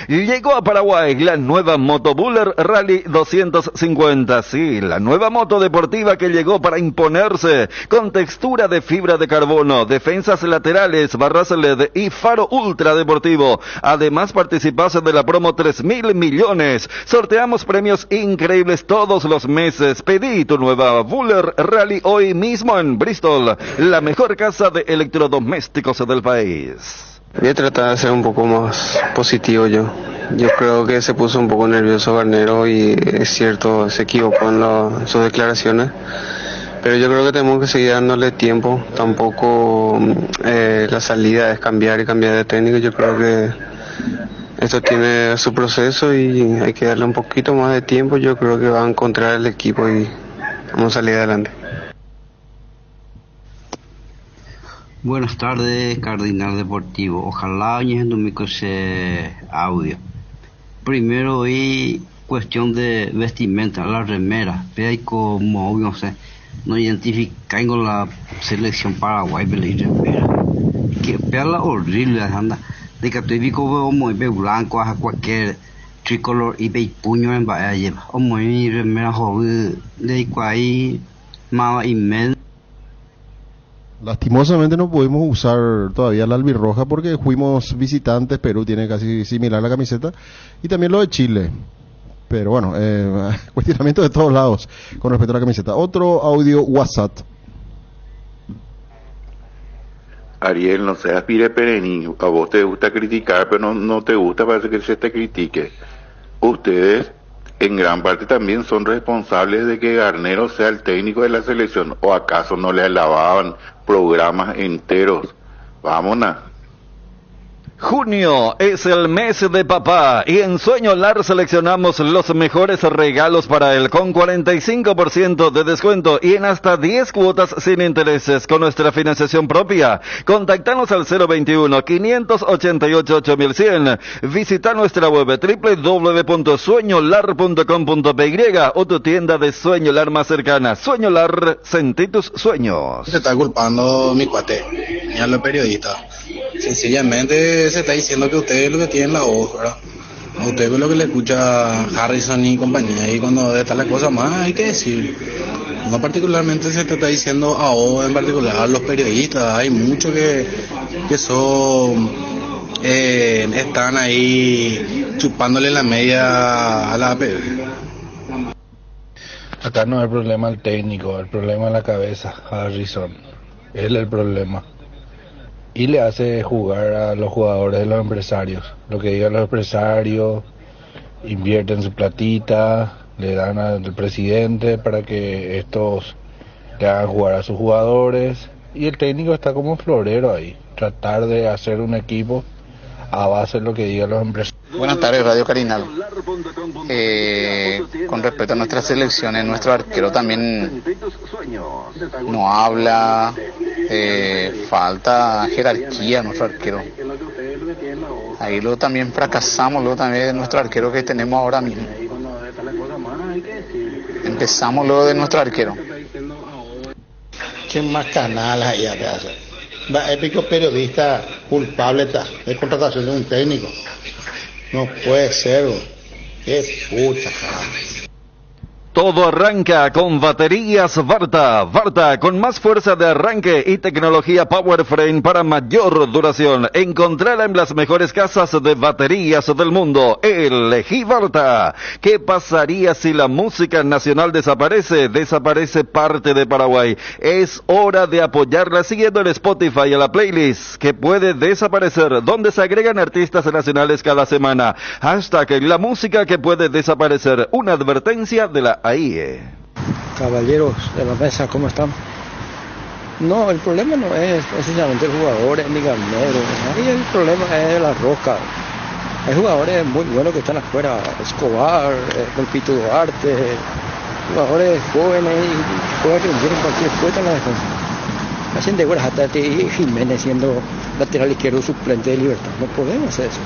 Llegó a Paraguay la nueva moto Buller Rally 250. Sí, la nueva moto deportiva que llegó para imponerse, con textura de fibra de carbono, defensas laterales, barras LED y faro ultra deportivo. Además participas de la promo 3.000 millones. Sorteamos premios increíbles todos los meses. Pedí tu nueva Buller Rally hoy mismo en Bristol, la mejor casa de electrodomésticos del país. Voy a tratar de ser un poco más positivo yo. Yo creo que se puso un poco nervioso Garnero y es cierto, se equivocó en sus declaraciones. Pero yo creo que tenemos que seguir dándole tiempo. Tampoco la salida es cambiar y cambiar de técnico. Yo creo que esto tiene su proceso y hay que darle un poquito más de tiempo. Yo creo que va a encontrar el equipo y vamos a salir adelante. Buenas tardes, Cardinal Deportivo. Ojalá ese audio. Primero, hoy cuestión de vestimenta, la remera. Pero como obvio, no identifican con la selección Paraguay, pero la remera. Que perla horrible, anda. De que estoy como muy blanco, a cualquier tricolor y puño en Bahía. O muy remera joven, de ahí, más y menos. Lastimosamente no pudimos usar todavía la albirroja porque fuimos visitantes. Perú tiene casi similar la camiseta y también lo de Chile, pero bueno, cuestionamiento de todos lados con respecto a la camiseta. Otro audio WhatsApp. Ariel, no seas pire perení, a vos te gusta criticar pero no te gusta, parece que se te critique. Ustedes en gran parte también son responsables de que Garnero sea el técnico de la selección, o acaso no le alababan programas enteros. Vámonos. Junio es el mes de papá y en Sueño Lar seleccionamos los mejores regalos para él con 45% de descuento y en hasta 10 cuotas sin intereses con nuestra financiación propia. Contactanos al 021-588-8100. Visita nuestra web www.sueñolar.com.py o tu tienda de Sueño Lar más cercana. Sueño Lar, sentí tus sueños. Se está culpando mi cuate, ni a los periodistas. Sencillamente se está diciendo que usted es lo que tiene la voz, ¿verdad? A usted es lo que le escucha Harrison y compañía, y cuando está la cosa más hay que decir. No particularmente se te está diciendo a vos en particular, los periodistas, hay muchos que son están ahí chupándole la media a la APB. Acá no es el problema el técnico, el problema es la cabeza, Harrison. Él es el problema. Y le hace jugar a los jugadores de los empresarios. Lo que digan los empresarios, invierten su platita, le dan al presidente para que estos le hagan jugar a sus jugadores. Y el técnico está como florero ahí, tratar de hacer un equipo a base de lo que digan los empresarios. Buenas tardes, Radio Carinal. Con respecto a nuestras selecciones, nuestro arquero también no habla, falta jerarquía nuestro arquero. Ahí luego también fracasamos, luego también de nuestro arquero que tenemos ahora mismo. Empezamos luego de nuestro arquero. ¿Qué más canales allá te hace? Épico periodista culpable de contratación de un técnico. No puede ser, qué puta, caramba. Todo arranca con baterías Varta. Varta, con más fuerza de arranque y tecnología Power Frame para mayor duración. Encontrala en las mejores casas de baterías del mundo. Elegí Varta. ¿Qué pasaría si la música nacional desaparece? Desaparece parte de Paraguay. Es hora de apoyarla siguiendo el Spotify a la playlist que puede desaparecer, donde se agregan artistas nacionales cada semana. Hashtag la música que puede desaparecer. Una advertencia de la AIE. Caballeros de la mesa, ¿cómo están? No, el problema no es sencillamente el jugador, ni Garnero. Ahí el problema es la rosca. Hay jugadores muy buenos que están afuera, Escobar, Don Pito Duarte, jugadores jóvenes y pueden rendir en cualquier puesto en la defensa. Hacen de Guarajate y Jiménez siendo lateral izquierdo suplente de Libertad. No podemos hacer eso.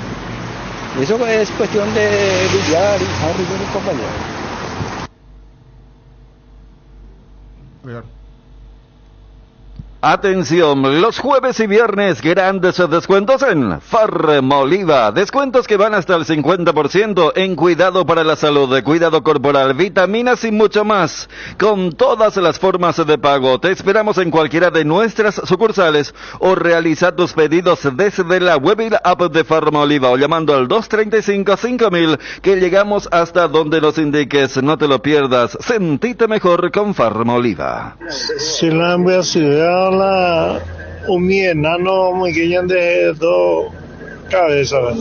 Y eso es cuestión de Villar y Harry y compañeros. Atención, los jueves y viernes grandes descuentos en Farmoliva. Descuentos que van hasta el 50% en cuidado para la salud, cuidado corporal, vitaminas y mucho más. Con todas las formas de pago. Te esperamos en cualquiera de nuestras sucursales o realiza tus pedidos desde la web y la app de Farmoliva o llamando al 235-5000 que llegamos hasta donde nos indiques. No te lo pierdas. Sentite mejor con Farmoliva. Si la ciudad un mi enano muy grande de dos cabezas.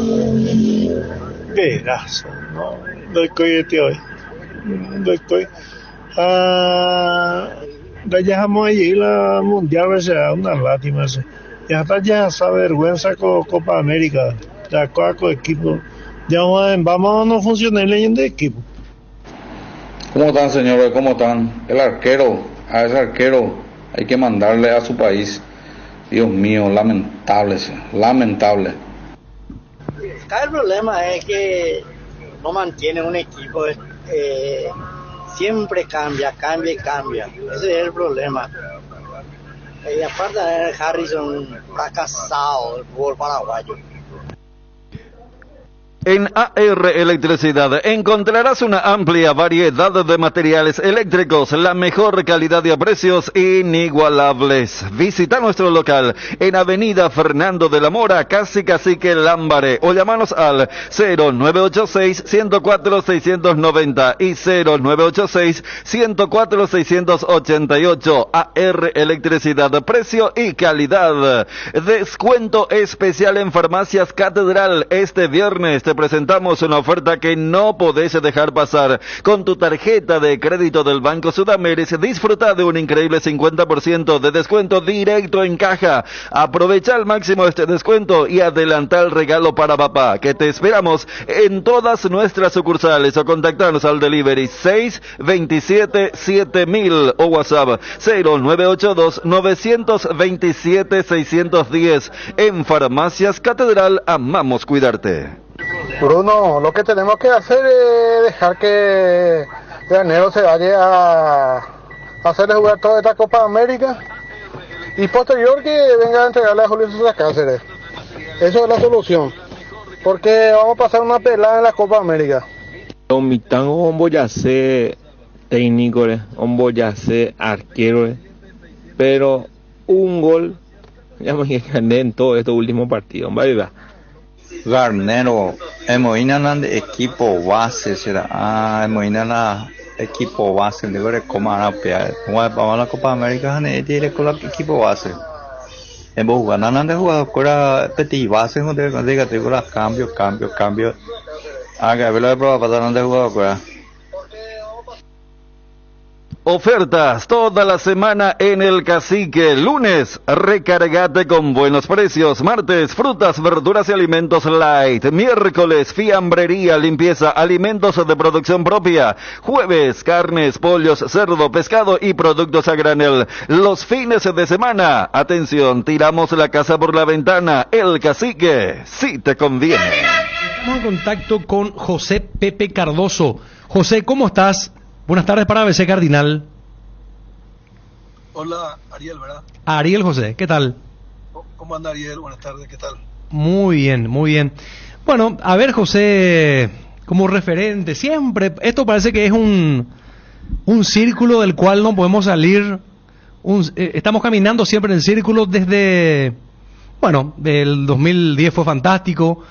Verás, no doy cohete hoy. Ya dejamos allí la mundial, será una lástima. Ya está ya esa vergüenza con Copa América, ya con equipo. Ya vamos a no funcionar leyendo de equipo. ¿Cómo están, señores? ¿Cómo están? El arquero, a ese arquero hay que mandarle a su país. Dios mío, lamentable. Acá el problema es que no mantiene un equipo, siempre cambia. Ese es el problema. Y aparte de Harrison, fracasado el fútbol paraguayo. En AR Electricidad encontrarás una amplia variedad de materiales eléctricos, la mejor calidad y a precios inigualables. Visita nuestro local en Avenida Fernando de la Mora, casi Cacique Lámbare, o llamanos al 0986-104-690 y 0986-104-688. AR Electricidad, precio y calidad. Descuento especial en Farmacias Catedral este viernes. Te presentamos una oferta que no podés dejar pasar. Con tu tarjeta de crédito del Banco Sudamérica, disfruta de un increíble 50% de descuento directo en caja. Aprovecha al máximo este descuento y adelanta el regalo para papá, que te esperamos en todas nuestras sucursales, o contactarnos al delivery 627-7000 o WhatsApp 0982-927-610. En Farmacias Catedral amamos cuidarte. Bruno, lo que tenemos que hacer es dejar que Garnero se vaya a hacerle jugar toda esta Copa América y posterior que venga a entregarle a Julio César Cáceres. Eso es la solución, porque vamos a pasar una pelada en la Copa América. Omitango Omboyacé técnico, Omboyacé arquero, pero un gol ya me gané en todo estos últimos partidos, ¿vale? Garnero, emoinan equipo base, será, emoinan equipo base, de cómo pea, vamos a la Copa América, tiene con el equipo base. En vos ganan de jugador, cora petit base, no te diga, te digo, cambio. Haga, ver la prueba para dar de jugador, cora. Ofertas toda la semana en el Cacique. Lunes, recargate con buenos precios. Martes, frutas, verduras y alimentos light. Miércoles, fiambrería, limpieza, alimentos de producción propia. Jueves, carnes, pollos, cerdo, pescado y productos a granel. Los fines de semana, atención, tiramos la casa por la ventana. El Cacique, sí te conviene. Estamos en contacto con José Pepe Cardoso. José, ¿cómo estás? Buenas tardes para ABC Cardinal. Hola, Ariel, ¿verdad? Ariel José, ¿qué tal? ¿Cómo anda, Ariel? Buenas tardes, ¿qué tal? Muy bien, muy bien. Bueno, a ver, José, como referente, siempre, esto parece que es un círculo del cual no podemos salir. Estamos caminando siempre en círculos desde, bueno, del 2010 fue fantástico,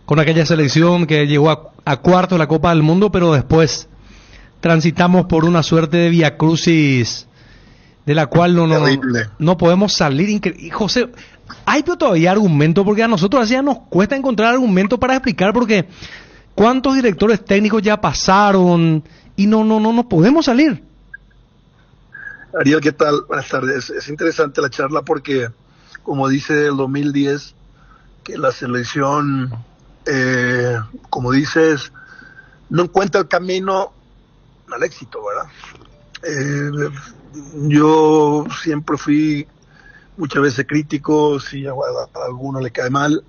con aquella selección que llegó a cuartos de la Copa del Mundo, pero después transitamos por una suerte de viacrucis de la cual no podemos salir. José, hay todavía argumentos, porque a nosotros así ya nos cuesta encontrar argumentos para explicar, porque cuántos directores técnicos ya pasaron y no podemos salir. Ariel, ¿qué tal? Buenas tardes. Es interesante la charla porque, como dice el 2010, que la selección como dices, no encuentra el camino al éxito, ¿verdad? Yo siempre fui muchas veces crítico, si a alguno le cae mal,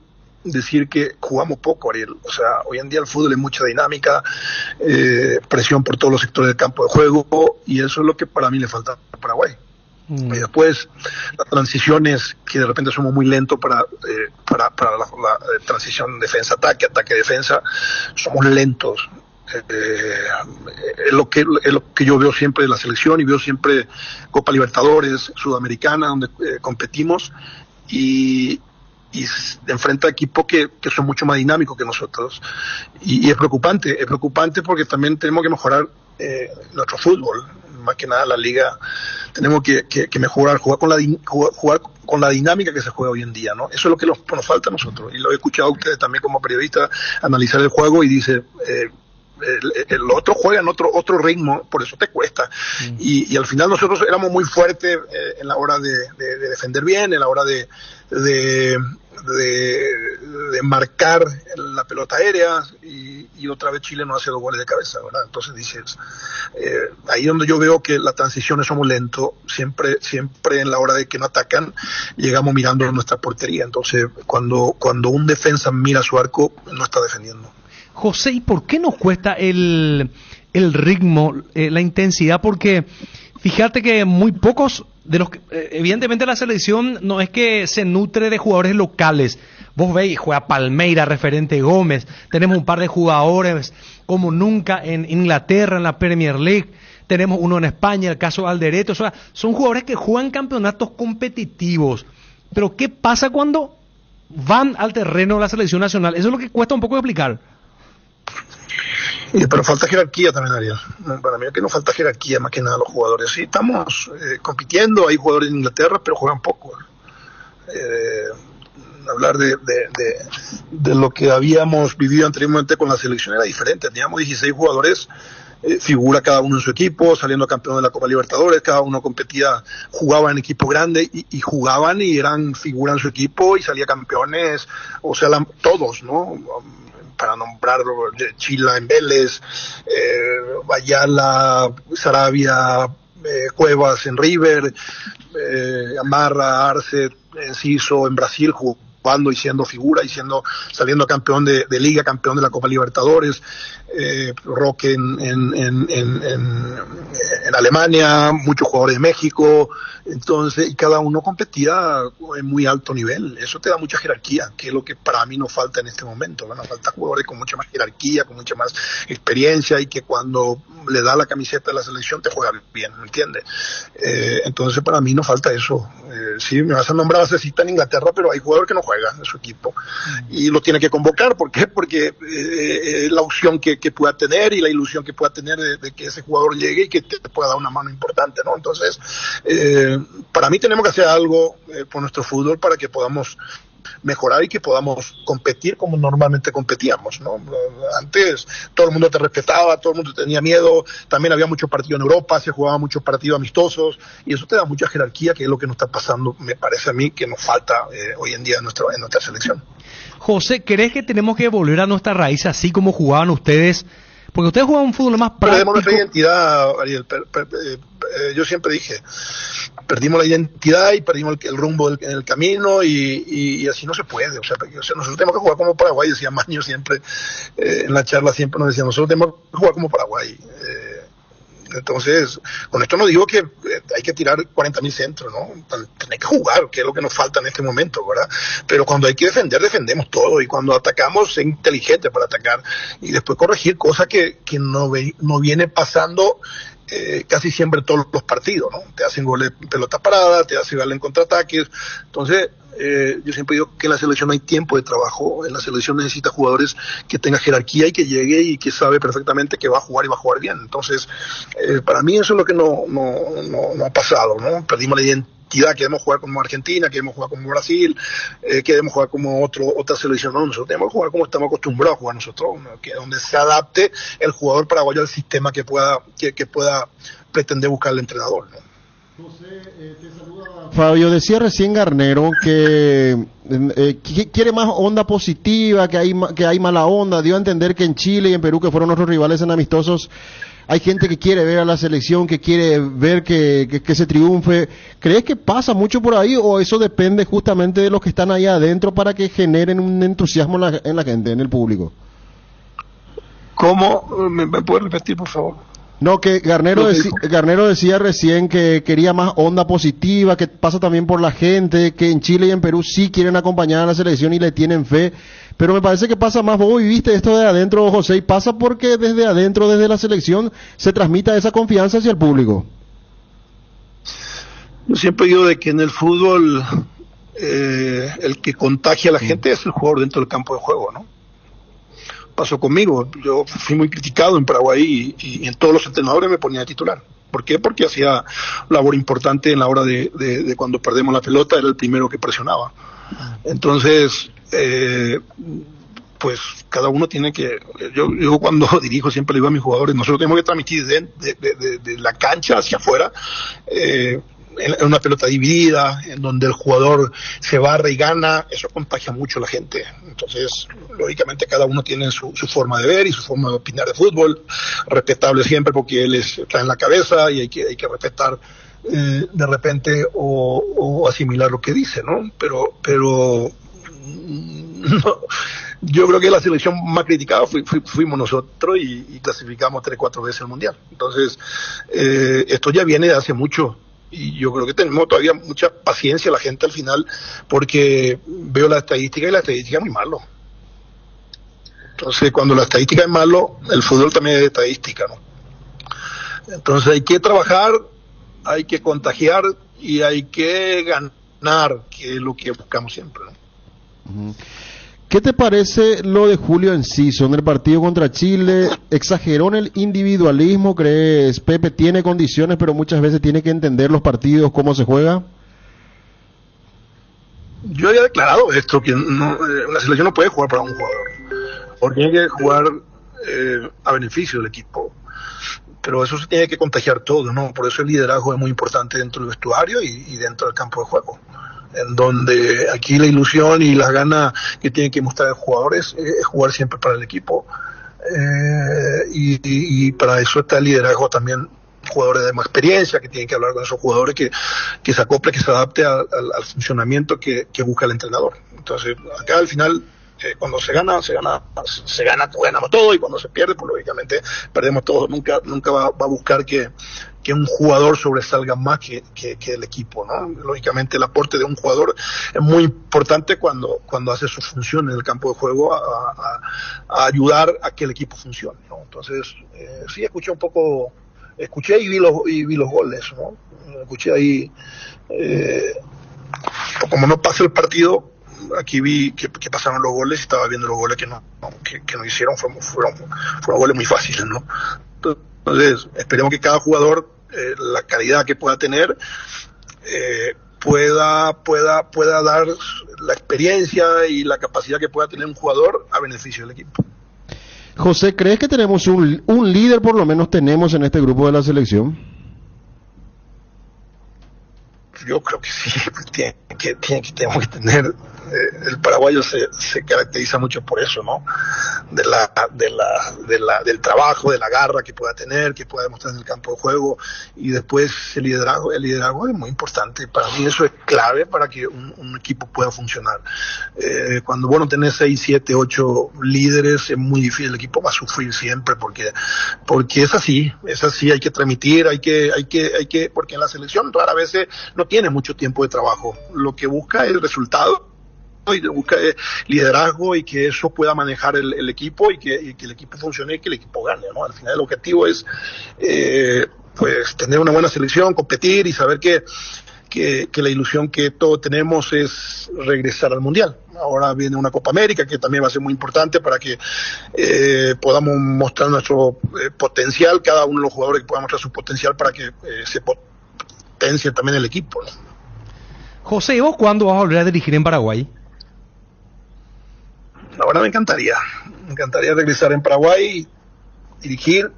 decir que jugamos poco, Ariel. O sea, hoy en día el fútbol es mucha dinámica, presión por todos los sectores del campo de juego, y eso es lo que para mí le falta a Paraguay. Y después las transiciones, que de repente somos muy lentos para la transición defensa-ataque, ataque-defensa, somos lentos. Es lo que yo veo siempre de la selección, y veo siempre Copa Libertadores, Sudamericana, donde competimos, y enfrenta a equipos que son mucho más dinámicos que nosotros, y es preocupante porque también tenemos que mejorar nuestro fútbol, más que nada la liga. Tenemos que mejorar, jugar con la dinámica que se juega hoy en día, ¿no? Eso es lo que nos falta a nosotros, y lo he escuchado a ustedes también como periodistas analizar el juego, y dice el otro juega en otro ritmo, por eso te cuesta. Y al final nosotros éramos muy fuertes en la hora de defender bien, en la hora de marcar la pelota aérea, y otra vez Chile no hace 2 goles de cabeza, ¿verdad? Entonces dices, ahí donde yo veo que las transiciones somos lentos, siempre en la hora de que no atacan, llegamos mirando nuestra portería. Entonces cuando un defensa mira su arco, no está defendiendo. José, ¿y por qué nos cuesta el ritmo, la intensidad? Porque fíjate que muy pocos de los que, evidentemente la selección no es que se nutre de jugadores locales. Vos veis, juega Palmeira, referente Gómez, tenemos un par de jugadores como nunca en Inglaterra, en la Premier League, tenemos uno en España, el caso de Alderete. O sea, son jugadores que juegan campeonatos competitivos. Pero ¿qué pasa cuando van al terreno de la selección nacional? Eso es lo que cuesta un poco de explicar. Pero falta jerarquía también, Ariel. Para mí es que no falta jerarquía más que nada los jugadores. Sí, estamos compitiendo, hay jugadores en Inglaterra, pero juegan poco. Hablar de lo que habíamos vivido anteriormente con la selección era diferente. Teníamos 16 jugadores, figura cada uno en su equipo, saliendo campeón de la Copa Libertadores, cada uno competía, jugaba en equipo grande, y jugaban y eran figura en su equipo y salía campeones, o sea, todos, ¿no? Para nombrarlo, Chila en Vélez, Ayala, Sarabia, Cuevas en River, Amarra, Arce, Enciso en Brasil, jugando y siendo figura y saliendo campeón de liga, campeón de la Copa Libertadores, Roque en Alemania, muchos jugadores de México. Entonces, y cada uno competía en muy alto nivel. Eso te da mucha jerarquía, que es lo que para mí nos falta en este momento, ¿no? Nos falta jugadores con mucha más jerarquía, con mucha más experiencia, y que cuando le da la camiseta de la selección te juega bien, ¿me entiendes? Entonces, para mí nos falta eso. Sí, me vas a nombrar a Cecita en Inglaterra, pero hay jugadores que no juegan en su equipo, y lo tiene que convocar. ¿Por qué? Porque la opción que pueda tener y la ilusión que pueda tener de que ese jugador llegue y que te pueda dar una mano importante, ¿no? Entonces, para mí tenemos que hacer algo por nuestro fútbol para que podamos mejorar y que podamos competir como normalmente competíamos, ¿no? Antes todo el mundo te respetaba, todo el mundo tenía miedo, también había muchos partidos en Europa, se jugaban muchos partidos amistosos, y eso te da mucha jerarquía, que es lo que nos está pasando, me parece a mí, que nos falta hoy en día en nuestra selección. José, ¿crees que tenemos que volver a nuestra raíz así como jugaban ustedes? Porque ustedes jugaban un fútbol más práctico. Perdemos nuestra identidad, Ariel. Yo siempre dije, perdimos la identidad y perdimos el rumbo en el camino, y así no se puede. O sea, nosotros tenemos que jugar como Paraguay, decía Maño siempre, en la charla siempre nos decía, nosotros tenemos que jugar como Paraguay. Entonces, con esto no digo que hay que tirar 40.000 centros, ¿no? Tenés que jugar, que es lo que nos falta en este momento, ¿verdad? Pero cuando hay que defender, defendemos todo, y cuando atacamos, ser inteligente para atacar, y después corregir cosas que no viene pasando casi siempre todos los partidos, ¿no? Te hacen goles en pelota parada, te hacen goles en contraataques. Entonces, yo siempre digo que en la selección no hay tiempo de trabajo. En la selección necesita jugadores que tengan jerarquía y que llegue y que sabe perfectamente que va a jugar y va a jugar bien. Entonces, para mí eso es lo que no ha pasado, ¿no? Perdimos la identidad, queremos jugar como Argentina, queremos jugar como Brasil, queremos jugar como otra selección. No, nosotros tenemos que jugar como estamos acostumbrados a jugar nosotros, ¿no? Que donde se adapte el jugador paraguayo al sistema que pueda pretender buscar el entrenador, ¿no? Fabio, decía recién Garnero que quiere más onda positiva, que hay mala onda. Dio a entender que en Chile y en Perú, que fueron nuestros rivales en amistosos, hay gente que quiere ver a la selección, que quiere ver que se triunfe. ¿Crees que pasa mucho por ahí o eso depende justamente de los que están ahí adentro para que generen un entusiasmo en la gente, en el público? ¿Cómo? ¿Me puedes repetir, por favor? No, que Garnero decía recién que quería más onda positiva, que pasa también por la gente, que en Chile y en Perú sí quieren acompañar a la selección y le tienen fe, pero me parece que pasa más, vos viviste esto de adentro, José, y pasa porque desde adentro, desde la selección, se transmita esa confianza hacia el público. Yo siempre digo de que en el fútbol el que contagia a la gente es el jugador dentro del campo de juego, ¿no? Pasó conmigo, yo fui muy criticado en Paraguay y en todos los entrenadores me ponía de titular. ¿Por qué? Porque hacía labor importante en la hora de cuando perdemos la pelota, era el primero que presionaba. Entonces, pues cada uno tiene que, yo cuando dirijo siempre le digo a mis jugadores, nosotros tenemos que transmitir de la cancha hacia afuera, en una pelota dividida, en donde el jugador se barra y gana, eso contagia mucho a la gente. Entonces, lógicamente cada uno tiene su forma de ver y su forma de opinar de fútbol, respetable siempre porque él está en la cabeza y hay que respetar de repente o asimilar lo que dice, ¿no? Pero no, yo creo que la selección más criticada fuimos nosotros y clasificamos 3-4 veces al Mundial. Entonces, esto ya viene de hace mucho. Y yo creo que tenemos todavía mucha paciencia la gente al final, porque veo la estadística y la estadística es muy malo. Entonces, cuando la estadística es malo, el fútbol también es estadística, ¿no? Entonces hay que trabajar, hay que contagiar y hay que ganar, que es lo que buscamos siempre, ¿no? ¿Qué te parece lo de Julio Enciso en el partido contra Chile? ¿Exageró en el individualismo? ¿Crees Pepe tiene condiciones, pero muchas veces tiene que entender los partidos, cómo se juega? Yo había declarado esto, que una selección no puede jugar para un jugador, porque tiene que jugar a beneficio del equipo. Pero eso se tiene que contagiar todo, ¿no? Por eso el liderazgo es muy importante dentro del vestuario y dentro del campo de juego, en donde aquí la ilusión y las ganas que tienen que mostrar los jugadores es jugar siempre para el equipo, y para eso está el liderazgo también, jugadores de más experiencia que tienen que hablar con esos jugadores, que se acople, que se adapte al funcionamiento que busca el entrenador. Entonces acá al final, cuando se gana, ganamos todo, y cuando se pierde, pues lógicamente perdemos todo. Nunca va a buscar que un jugador sobresalga más que el equipo, ¿no? Lógicamente el aporte de un jugador es muy importante cuando hace su función en el campo de juego a ayudar a que el equipo funcione, ¿no? Entonces, sí, escuché y vi los goles, ¿no? Escuché ahí, como no pasa el partido, aquí vi que pasaron los goles y estaba viendo los goles que no hicieron, fueron goles muy fáciles, ¿no? Entonces, esperemos que cada jugador, la calidad que pueda tener, pueda dar la experiencia y la capacidad que pueda tener un jugador a beneficio del equipo. José, ¿crees que tenemos un líder, por lo menos tenemos en este grupo de la selección? Yo creo que sí, tenemos que tener. El paraguayo se caracteriza mucho por eso, ¿no? Del trabajo, de la garra que pueda tener, que pueda demostrar en el campo de juego, y después el liderazgo es muy importante. Para mí eso es clave para que un equipo pueda funcionar. Cuando vos no tenés 6, 7, 8 líderes, es muy difícil, el equipo va a sufrir siempre, porque es así, hay que transmitir, porque en la selección rara vez no tiene mucho tiempo de trabajo, lo que busca es el resultado y busca liderazgo, y que eso pueda manejar el equipo, y que el equipo funcione y que el equipo gane, ¿no? Al final el objetivo es pues tener una buena selección, competir y saber que la ilusión que todos tenemos es regresar al Mundial. Ahora viene una Copa América que también va a ser muy importante para que podamos mostrar nuestro potencial, cada uno de los jugadores que pueda mostrar su potencial para que se potencie también el equipo, ¿no? José, ¿y vos cuándo vas a volver a dirigir en Paraguay? Ahora me encantaría regresar en Paraguay, dirigir,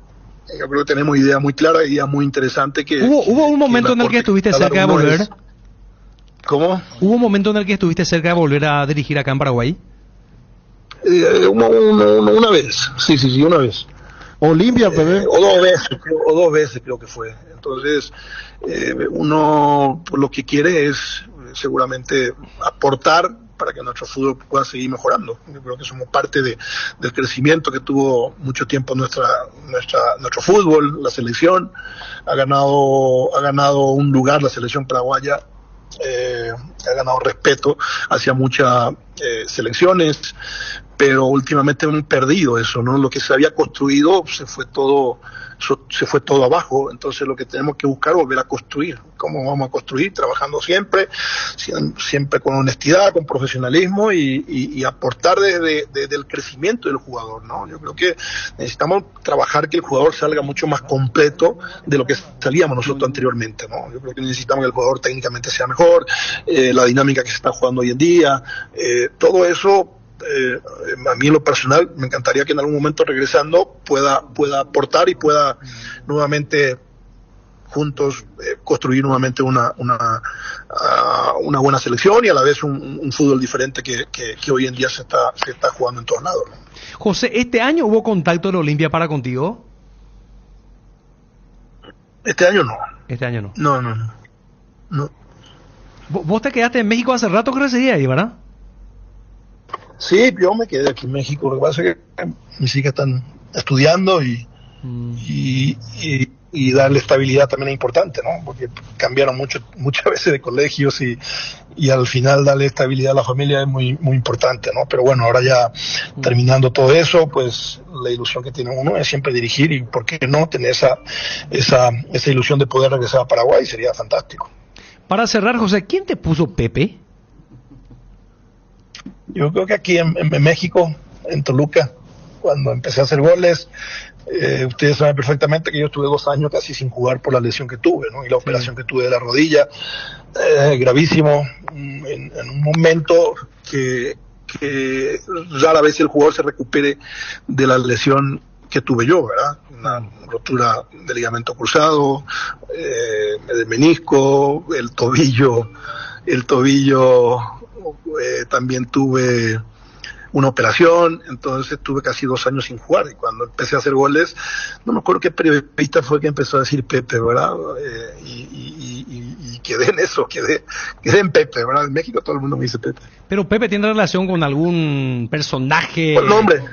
Yo creo que tenemos ideas muy claras, ideas muy interesantes que... ¿Hubo un momento en el que estuviste cerca de volver? ¿Cómo? ¿Hubo un momento en el que estuviste cerca de volver a dirigir acá en Paraguay? Una vez, sí, una vez. Olimpia, Pepe. O dos veces creo que fue. Entonces, uno lo que quiere es seguramente aportar para que nuestro fútbol pueda seguir mejorando. Yo creo que somos parte del crecimiento que tuvo mucho tiempo nuestro fútbol, la selección. Ha ganado un lugar la selección paraguaya. Ha ganado respeto hacia muchas selecciones, pero últimamente hemos perdido eso, ¿no? Lo que se había construido se fue todo abajo. Entonces lo que tenemos que buscar es volver a construir. ¿Cómo vamos a construir? Trabajando siempre con honestidad, con profesionalismo y aportar desde el crecimiento del jugador, ¿no? Yo creo que necesitamos trabajar que el jugador salga mucho más completo de lo que salíamos nosotros anteriormente, ¿no? Yo creo que necesitamos que el jugador técnicamente sea mejor, la dinámica que se está jugando hoy en día, todo eso. A mí en lo personal me encantaría que en algún momento regresando pueda aportar y pueda nuevamente juntos construir nuevamente una buena selección y a la vez un fútbol diferente que hoy en día se está jugando en todos lados, ¿no? José, ¿este año hubo contacto de la Olimpia para contigo? Este año no. Este año no. No. Vos te quedaste en México hace rato que residías ahí, ¿verdad? Sí, yo me quedé aquí en México. Lo que pasa es que mis hijas están estudiando y darle estabilidad también es importante, ¿no? Porque cambiaron muchas veces de colegios y al final darle estabilidad a la familia es muy, muy importante, ¿no? Pero bueno, ahora ya terminando todo eso, pues la ilusión que tiene uno es siempre dirigir y por qué no tener esa ilusión de poder regresar a Paraguay, sería fantástico. Para cerrar, José, ¿quién te puso Pepe? Yo creo que aquí en México, en Toluca, cuando empecé a hacer goles, ustedes saben perfectamente que yo estuve 2 años casi sin jugar por la lesión que tuve, ¿no? Y la operación que tuve de la rodilla, gravísimo, en un momento que rara vez el jugador se recupere de la lesión que tuve yo, ¿verdad? Una rotura de ligamento cruzado, del menisco, el tobillo, también tuve una operación, entonces tuve casi 2 años sin jugar y cuando empecé a hacer goles, no me acuerdo qué periodista fue que empezó a decir Pepe, ¿verdad? Y quedé en eso, quedé en Pepe, ¿verdad? En México todo el mundo me dice Pepe. Pero Pepe tiene relación con algún personaje. Por el nombre.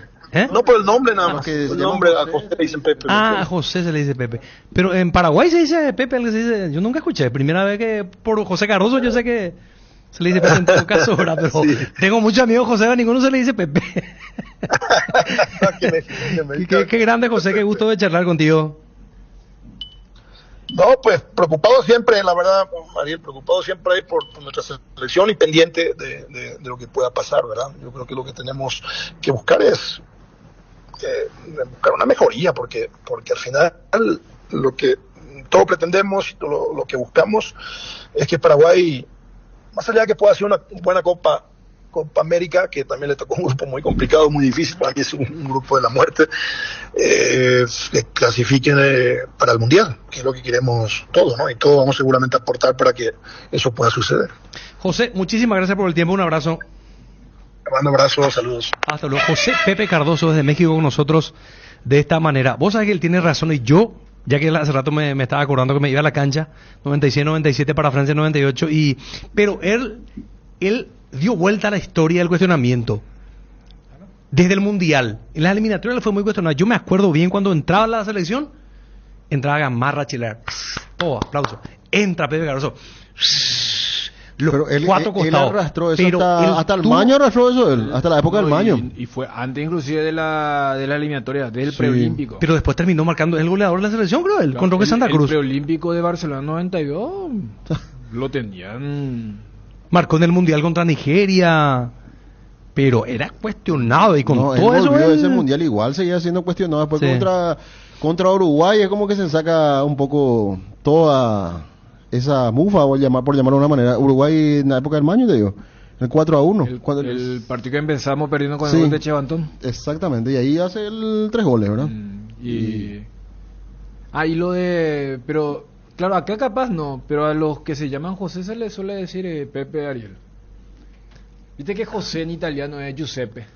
No por el nombre nada más. El nombre a José le dicen Pepe. A José se le dice Pepe. Pero en Paraguay se dice Pepe, se dice, yo nunca escuché. Primera vez que por José Cardoso yo sé que se le dice Pepe en todo caso, ¿verdad? Pero sí. Tengo muchos amigos José, a ninguno se le dice Pepe. Qué grande, José, qué gusto de charlar contigo. No, pues preocupado siempre, la verdad, Ariel, preocupado siempre por nuestra selección y pendiente de lo que pueda pasar, ¿verdad? Yo creo que lo que tenemos que buscar es buscar una mejoría, porque al final lo que todos pretendemos y todo lo que buscamos es que Paraguay, más allá de que pueda ser una buena Copa América, que también le tocó un grupo muy complicado, muy difícil, para mí es un grupo de la muerte, que clasifiquen para el Mundial, que es lo que queremos todos, ¿no? Y todos vamos seguramente a aportar para que eso pueda suceder. José, muchísimas gracias por el tiempo, un abrazo. Te mando abrazos, saludos. Hasta luego. José Pepe Cardoso desde México con nosotros de esta manera. Vos sabés que él tiene razón y yo, ya que hace rato me estaba acordando que me iba a la cancha, 96-97 para Francia 98, pero él dio vuelta a la historia del cuestionamiento. Desde el Mundial, en las eliminatorias fue muy cuestionado. Yo me acuerdo bien cuando entraba a la selección, entraba Gamarra Chilar. Oh, aplauso. Entra Pepe Cardoso. Pero él 4 costados. Él arrastró eso hasta el Maño arrastró eso él, hasta la época del Maño. Y fue antes inclusive de la eliminatoria, del preolímpico. Pero después terminó marcando el goleador de la selección, creo él, con Roque Santa Cruz. El preolímpico de Barcelona 92 lo tenían. Marcó en el Mundial contra Nigeria, pero era cuestionado y con todo él eso ese Mundial igual seguía siendo cuestionado. Después contra Uruguay es como que se saca un poco toda esa mufa, por llamarlo de una manera. Uruguay en la época del Maño, te digo, el 4-1. El partido que empezamos perdiendo con el gol de Chevantón. Exactamente, y ahí hace el 3 goles, ¿verdad? Ah, y lo de... Pero, claro, acá capaz no, pero a los que se llaman José se les suele decir Pepe Ariel. Viste que José en italiano es Giuseppe.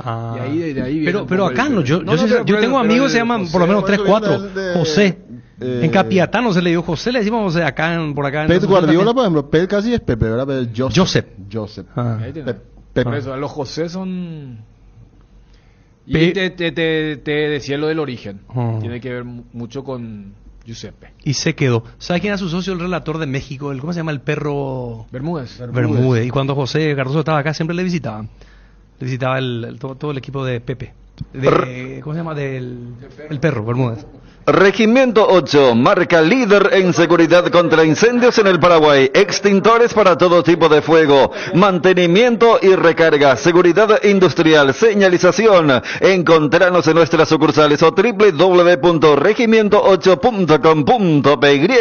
Ah. Y ahí, de ahí viene pero un poco acá el- no, yo pero tengo amigos que se llaman por lo menos José, 3, 4. de- José. En Capiatano se le dio José, le decimos José acá por acá. en Pep Asunción Guardiola, también. por ejemplo, Pep casi es Pepe, ¿verdad? Pero Joseph. Ahí tenés. Por eso, los José son... Y Pe- te decía lo del origen. Oh. Tiene que ver mucho con Giuseppe. Y se quedó. ¿Sabes quién era su socio? El relator de México, ¿cómo se llama? El perro Bermúdez. Bermúdez. Y cuando José Cardoso estaba acá, siempre le visitaban. Le visitaba todo el equipo de Pepe. ¿Cómo se llama? El perro, Bermúdez. Regimiento 8, marca líder en seguridad contra incendios en el Paraguay, extintores para todo tipo de fuego, mantenimiento y recarga, seguridad industrial, señalización. Encontranos en nuestras sucursales o www.regimiento8.com.py.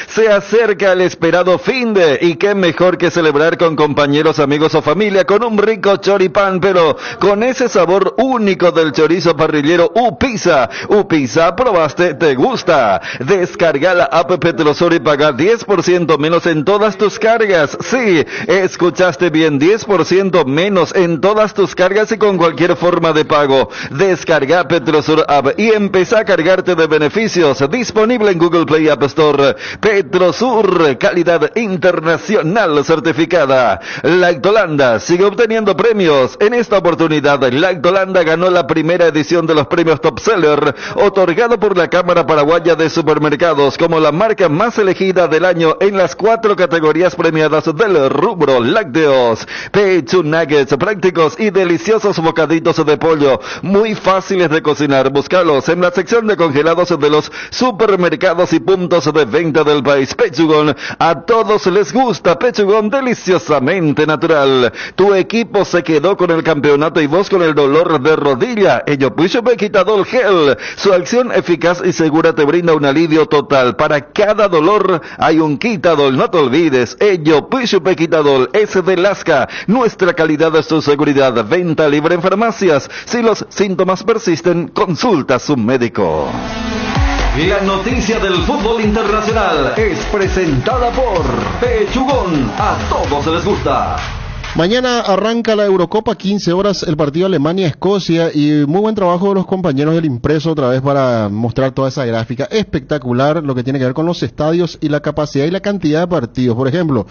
Se acerca el esperado finde y qué mejor que celebrar con compañeros, amigos o familia con un rico choripán, pero con ese sabor único del chorizo parrillero Upisa. Upisa, probaste, te gusta. Descarga la app Petrosur y paga 10% menos en todas tus cargas. Sí, escuchaste bien, 10% menos en todas tus cargas y con cualquier forma de pago. Descarga Petrosur app y empieza a cargarte de beneficios. Disponible en Google Play App Store. Petrosur, calidad internacional certificada. Lactolanda sigue obteniendo premios. En esta oportunidad, Lactolanda ganó la primera edición de los premios Top Seller, otorgado por la Cámara Paraguaya de Supermercados como la marca más elegida del año en las 4 categorías premiadas del rubro lácteos. Pechu nuggets prácticos y deliciosos bocaditos de pollo, muy fáciles de cocinar. Búscalos en la sección de congelados de los supermercados y puntos de venta del país. Pechugón, a todos les gusta. Pechugón, deliciosamente natural. Tu equipo se quedó con el campeonato y vos con el dolor de rodilla. Ello Pucho Quitadol Gel, su acción eficaz y segura te brinda un alivio total. Para cada dolor hay un Quitadol, no te olvides. Ello Pucho Quitadol es de Lasca. Nuestra calidad es tu seguridad. Venta libre en farmacias. Si los síntomas persisten, consulta a su médico. La noticia del fútbol internacional es presentada por Pechugón. A todos les gusta. Mañana arranca la Eurocopa, 15 horas, el partido Alemania-Escocia, y muy buen trabajo de los compañeros del impreso otra vez para mostrar toda esa gráfica. Espectacular lo que tiene que ver con los estadios y la capacidad y la cantidad de partidos. Por ejemplo,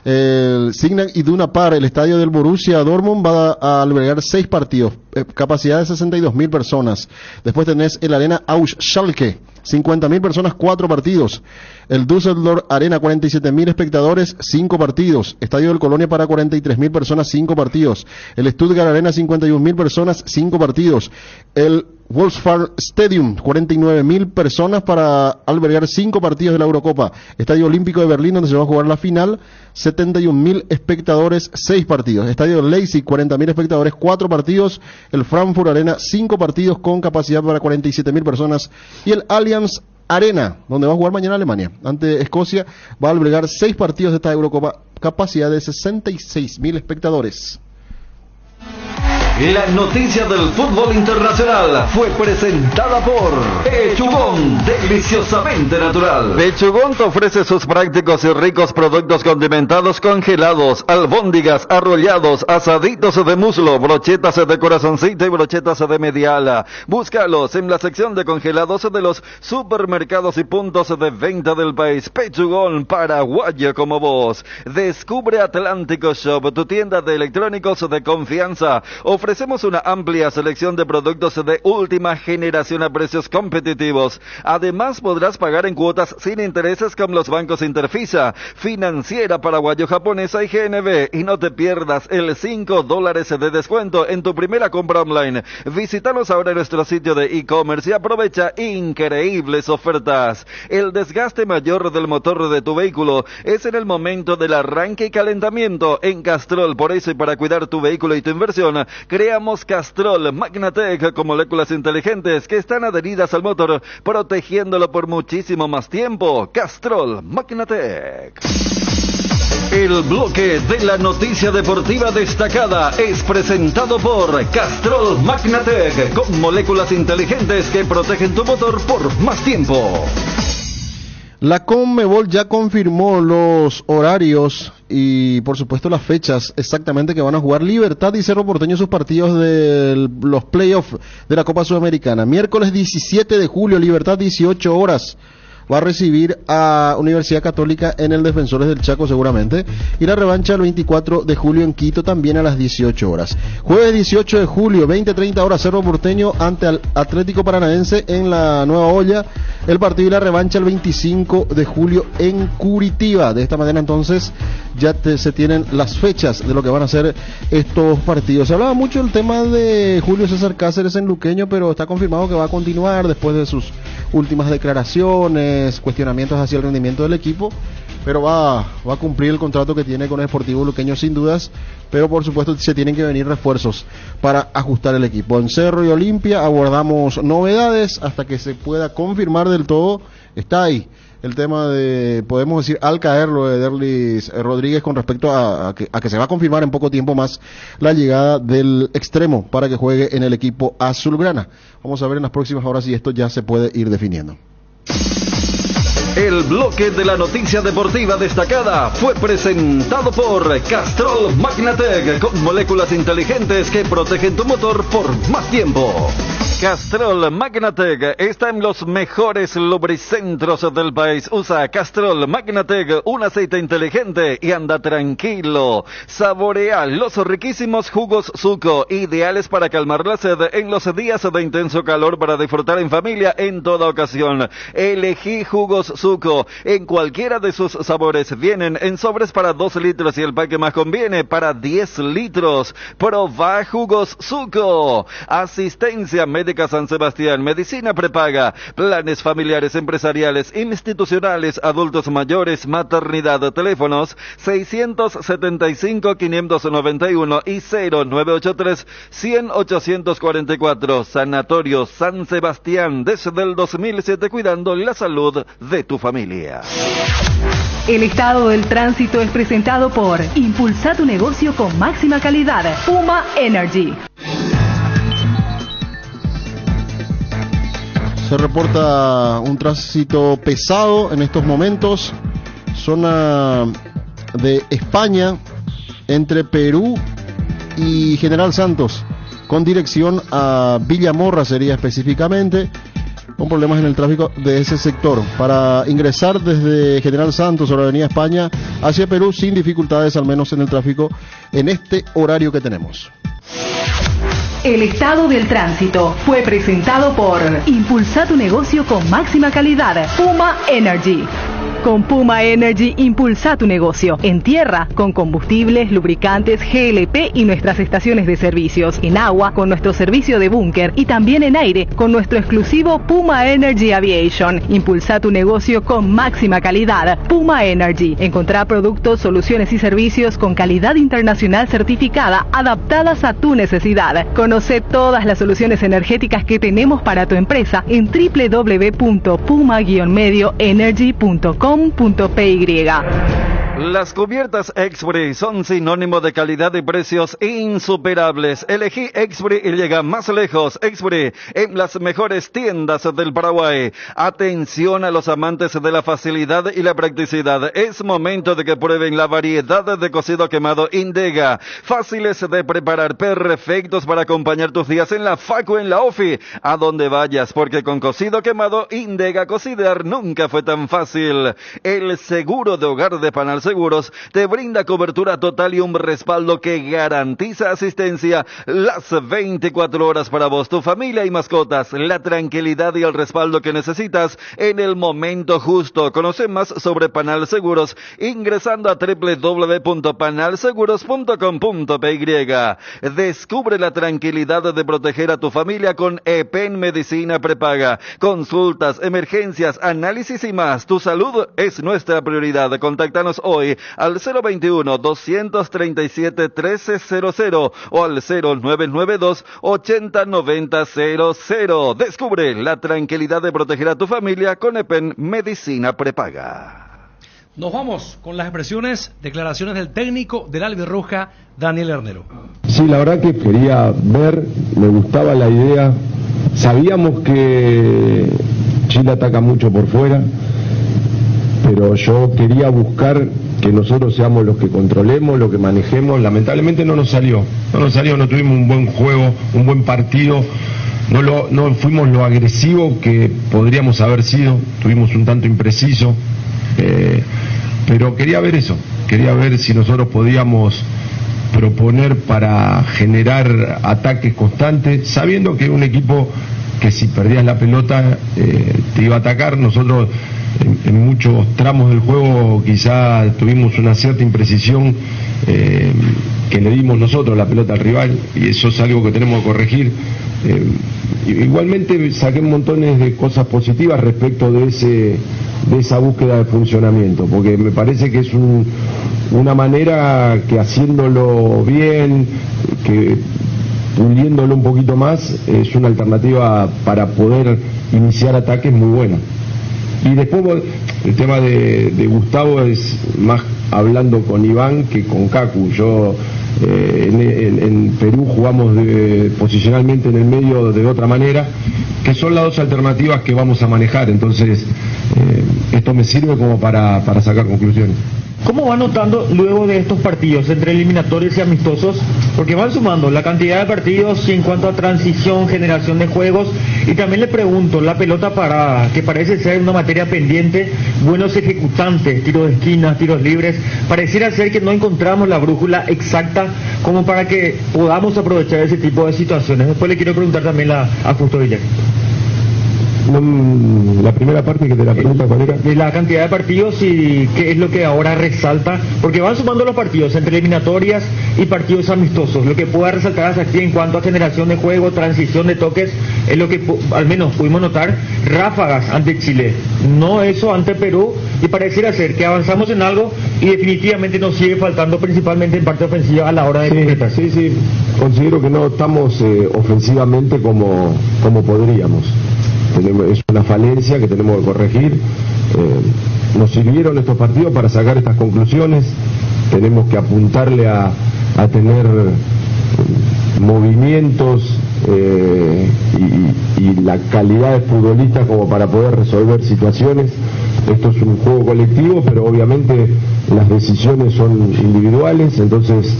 el Signal Iduna Park, el estadio del Borussia Dortmund, va a albergar 6 partidos, capacidad de 62.000 personas. Después tenés el Arena Aus Schalke, 50.000 personas, 4 partidos. El Düsseldorf Arena, 47.000 espectadores, 5 partidos. Estadio del Colonia para 43.000 personas, 5 partidos. El Stuttgart Arena, 51.000 personas, 5 partidos. El Wolfsburg Stadium, 49.000 personas para albergar 5 partidos de la Eurocopa. Estadio Olímpico de Berlín, donde se va a jugar la final, 71.000 espectadores, 6 partidos. Estadio Leipzig, 40.000 espectadores, 4 partidos. El Frankfurt Arena, 5 partidos con capacidad para 47.000 personas. Y el Allianz Arena, donde va a jugar mañana Alemania ante Escocia, va a albergar 6 partidos de esta Eurocopa, capacidad de 66.000 espectadores. La noticia del fútbol internacional fue presentada por Pechugón, deliciosamente natural. Pechugón te ofrece sus prácticos y ricos productos condimentados congelados, albóndigas, arrollados, asaditos de muslo, brochetas de corazoncito y brochetas de mediala. Búscalos en la sección de congelados de los supermercados y puntos de venta del país. Pechugón, paraguayo como vos. Descubre Atlántico Shop, tu tienda de electrónicos de confianza. Ofrecemos una amplia selección de productos de última generación a precios competitivos. Además, podrás pagar en cuotas sin intereses con los bancos Interfisa, Financiera Paraguayo-Japonesa y GNB. Y no te pierdas el $5 de descuento en tu primera compra online. Visítanos ahora en nuestro sitio de e-commerce y aprovecha increíbles ofertas. El desgaste mayor del motor de tu vehículo es en el momento del arranque y calentamiento. En Castrol, por eso y para cuidar tu vehículo y tu inversión, creamos Castrol Magnatec con moléculas inteligentes que están adheridas al motor, protegiéndolo por muchísimo más tiempo. Castrol Magnatec. El bloque de la noticia deportiva destacada es presentado por Castrol Magnatec, con moléculas inteligentes que protegen tu motor por más tiempo. La Conmebol ya confirmó los horarios y por supuesto las fechas exactamente que van a jugar Libertad y Cerro Porteño sus partidos de los playoffs de la Copa Sudamericana. Miércoles 17 de julio, Libertad 18 horas. Va a recibir a Universidad Católica en el Defensores del Chaco seguramente. Y la revancha el 24 de julio en Quito también a las 18 horas. Jueves 18 de julio, 20:30 horas, Cerro Porteño ante el Atlético Paranaense en la Nueva Olla. El partido y la revancha el 25 de julio en Curitiba. De esta manera entonces ya se tienen las fechas de lo que van a ser estos partidos. Se hablaba mucho del tema de Julio César Cáceres en Luqueño, pero está confirmado que va a continuar después de sus últimas declaraciones, cuestionamientos hacia el rendimiento del equipo, pero va a cumplir el contrato que tiene con el Sportivo Luqueño sin dudas, pero por supuesto se tienen que venir refuerzos para ajustar el equipo. En Cerro y Olimpia abordamos novedades hasta que se pueda confirmar del todo. Está ahí el tema de, podemos decir, al caer lo de Derlis Rodríguez con respecto a que se va a confirmar en poco tiempo más la llegada del extremo para que juegue en el equipo azulgrana. Vamos a ver en las próximas horas si esto ya se puede ir definiendo. El bloque de la noticia deportiva destacada fue presentado por Castrol Magnatec, con moléculas inteligentes que protegen tu motor por más tiempo. Castrol Magnatec está en los mejores lubricentros del país. Usa Castrol Magnatec, un aceite inteligente, y anda tranquilo. Saborea los riquísimos jugos Suco, ideales para calmar la sed en los días de intenso calor, para disfrutar en familia en toda ocasión. Elegí jugos Suco en cualquiera de sus sabores. Vienen en sobres para 2 litros y el pack que más conviene para 10 litros. Proba jugos Suco. Asistencia médica San Sebastián, medicina prepaga, planes familiares, empresariales, institucionales, adultos mayores, maternidad. Teléfonos 675-591 y 0983-100-844. Sanatorio San Sebastián, desde el 2007 cuidando la salud de tu familia. El estado del tránsito es presentado por Impulsa tu negocio con máxima calidad. Puma Energy. Se reporta un tránsito pesado en estos momentos, zona de España, entre Perú y General Santos, con dirección a Villamorra sería específicamente, con problemas en el tráfico de ese sector. Para ingresar desde General Santos o la Avenida España hacia Perú sin dificultades, al menos en el tráfico, en este horario que tenemos. El estado del tránsito fue presentado por Impulsa tu negocio con máxima calidad. Puma Energy. Con Puma Energy impulsa tu negocio. En tierra, con combustibles, lubricantes, GLP y nuestras estaciones de servicios. En agua, con nuestro servicio de búnker. Y también en aire, con nuestro exclusivo Puma Energy Aviation. Impulsa tu negocio con máxima calidad. Puma Energy. Encontrá productos, soluciones y servicios con calidad internacional certificada, adaptadas a tu necesidad. Conoce todas las soluciones energéticas que tenemos para tu empresa en www.puma-medioenergy.com.py. Las cubiertas Exbury son sinónimo de calidad y precios insuperables. Elegí Exbury y llega más lejos. Exbury en las mejores tiendas del Paraguay. Atención a los amantes de la facilidad y la practicidad. Es momento de que prueben la variedad de cocido quemado Indega. Fáciles de preparar, perfectos para acompañar tus días en la facu o en la ofi, a donde vayas, porque con cocido quemado Indega cocinar nunca fue tan fácil. El seguro de hogar de Panal Seguros te brinda cobertura total y un respaldo que garantiza asistencia las 24 horas para vos, tu familia y mascotas. La tranquilidad y el respaldo que necesitas en el momento justo. Conoce más sobre Panal Seguros ingresando a www.panalseguros.com.py. Descubre la tranquilidad de proteger a tu familia con EPEN Medicina Prepaga. Consultas, emergencias, análisis y más. Tu salud es nuestra prioridad. Contáctanos hoy al 021-237-1300 o al 0992-809000. Descubre la tranquilidad de proteger a tu familia con EPEN Medicina Prepaga. Nos vamos con las expresiones, declaraciones del técnico del Albirroja, Daniel Hernero. Sí, la verdad que quería ver, me gustaba la idea. Sabíamos que Chile ataca mucho por fuera, pero yo quería buscar que nosotros seamos los que controlemos, los que manejemos. Lamentablemente no nos salió, no tuvimos un buen juego, un buen partido, no fuimos lo agresivo que podríamos haber sido, tuvimos un tanto impreciso, pero quería ver eso, quería ver si nosotros podíamos proponer para generar ataques constantes, sabiendo que un equipo que si perdías la pelota te iba a atacar. Nosotros en muchos tramos del juego quizá tuvimos una cierta imprecisión que le dimos nosotros la pelota al rival, y eso es algo que tenemos que corregir. Igualmente saqué montones de cosas positivas respecto de esa búsqueda de funcionamiento, porque me parece que es una manera que haciéndolo bien, que puliéndolo un poquito más, es una alternativa para poder iniciar ataques muy buena. Y después el tema de Gustavo es más hablando con Iván que con Kaku. Yo en Perú jugamos posicionalmente en el medio de otra manera, que son las dos alternativas que vamos a manejar. Entonces esto me sirve como para sacar conclusiones. ¿Cómo va notando luego de estos partidos entre eliminatorios y amistosos? Porque van sumando la cantidad de partidos en cuanto a transición, generación de juegos, y también le pregunto, la pelota parada, que parece ser una materia pendiente, buenos ejecutantes, tiros de esquinas, tiros libres, pareciera ser que no encontramos la brújula exacta como para que podamos aprovechar ese tipo de situaciones. Después le quiero preguntar también a Justo Villar. La primera parte que de la pregunta, ¿cuál era? De la cantidad de partidos y qué es lo que ahora resalta, porque van sumando los partidos entre eliminatorias y partidos amistosos. Lo que pueda resaltar hasta aquí en cuanto a generación de juego, transición de toques, es lo que al menos pudimos notar, ráfagas ante Chile, no eso ante Perú, y pareciera ser que avanzamos en algo y definitivamente nos sigue faltando principalmente en parte ofensiva a la hora de concretar. Sí, considero que no estamos ofensivamente como podríamos. Es una falencia que tenemos que corregir. Nos sirvieron estos partidos para sacar estas conclusiones. Tenemos que apuntarle a tener movimientos y la calidad de futbolistas como para poder resolver situaciones. Esto es un juego colectivo, pero obviamente las decisiones son individuales, entonces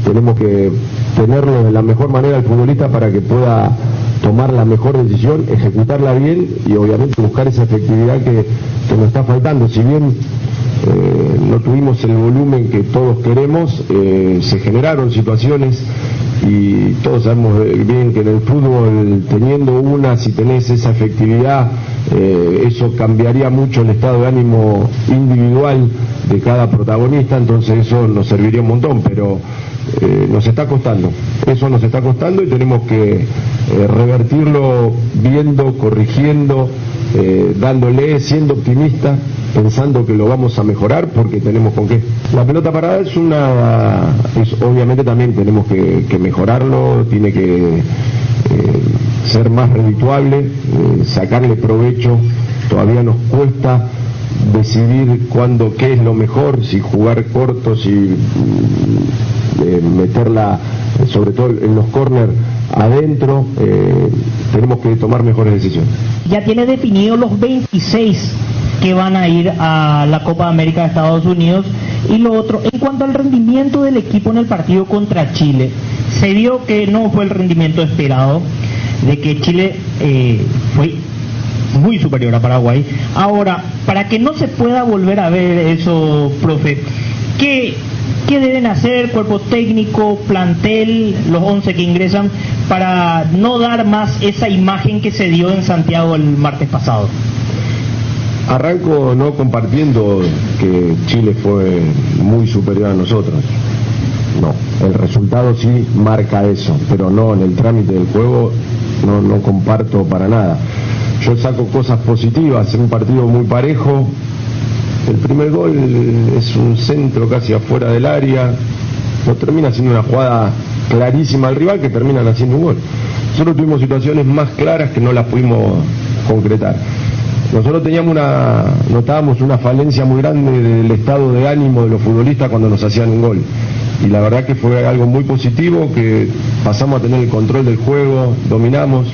tenemos que tenerlo de la mejor manera el futbolista para que pueda tomar la mejor decisión, ejecutarla bien y obviamente buscar esa efectividad que nos está faltando. Si bien no tuvimos el volumen que todos queremos, se generaron situaciones y todos sabemos bien que en el fútbol, teniendo si tenés esa efectividad, eso cambiaría mucho el estado de ánimo individual de cada protagonista, entonces eso nos serviría un montón, pero nos está costando, eso nos está costando y tenemos que revertirlo viendo, corrigiendo, dándole, siendo optimista, pensando que lo vamos a mejorar porque tenemos con qué. La pelota parada obviamente también tenemos que mejorarlo, tiene que ser más redituable, sacarle provecho. Todavía nos cuesta decidir qué es lo mejor, si jugar corto, si meterla, sobre todo en los córner adentro. Tenemos que tomar mejores decisiones. Ya tiene definido los 26 que van a ir a la Copa América de Estados Unidos. Y lo otro, en cuanto al rendimiento del equipo en el partido contra Chile, se vio que no fue el rendimiento esperado, de que Chile fue muy superior a Paraguay. Ahora, para que no se pueda volver a ver eso, profe, ¿qué deben hacer cuerpo técnico, plantel, los 11 que ingresan, para no dar más esa imagen que se dio en Santiago el martes pasado? Arranco no compartiendo que Chile fue muy superior a nosotros. No, el resultado sí marca eso, pero no en el trámite del juego, no comparto para nada. Yo saco cosas positivas, en un partido muy parejo. El primer gol es un centro casi afuera del área, no termina siendo una jugada clarísima al rival, que terminan haciendo un gol. Nosotros tuvimos situaciones más claras que no las pudimos concretar. nosotros notábamos una falencia muy grande del estado de ánimo de los futbolistas cuando nos hacían un gol. Y la verdad que fue algo muy positivo, que pasamos a tener el control del juego, dominamos,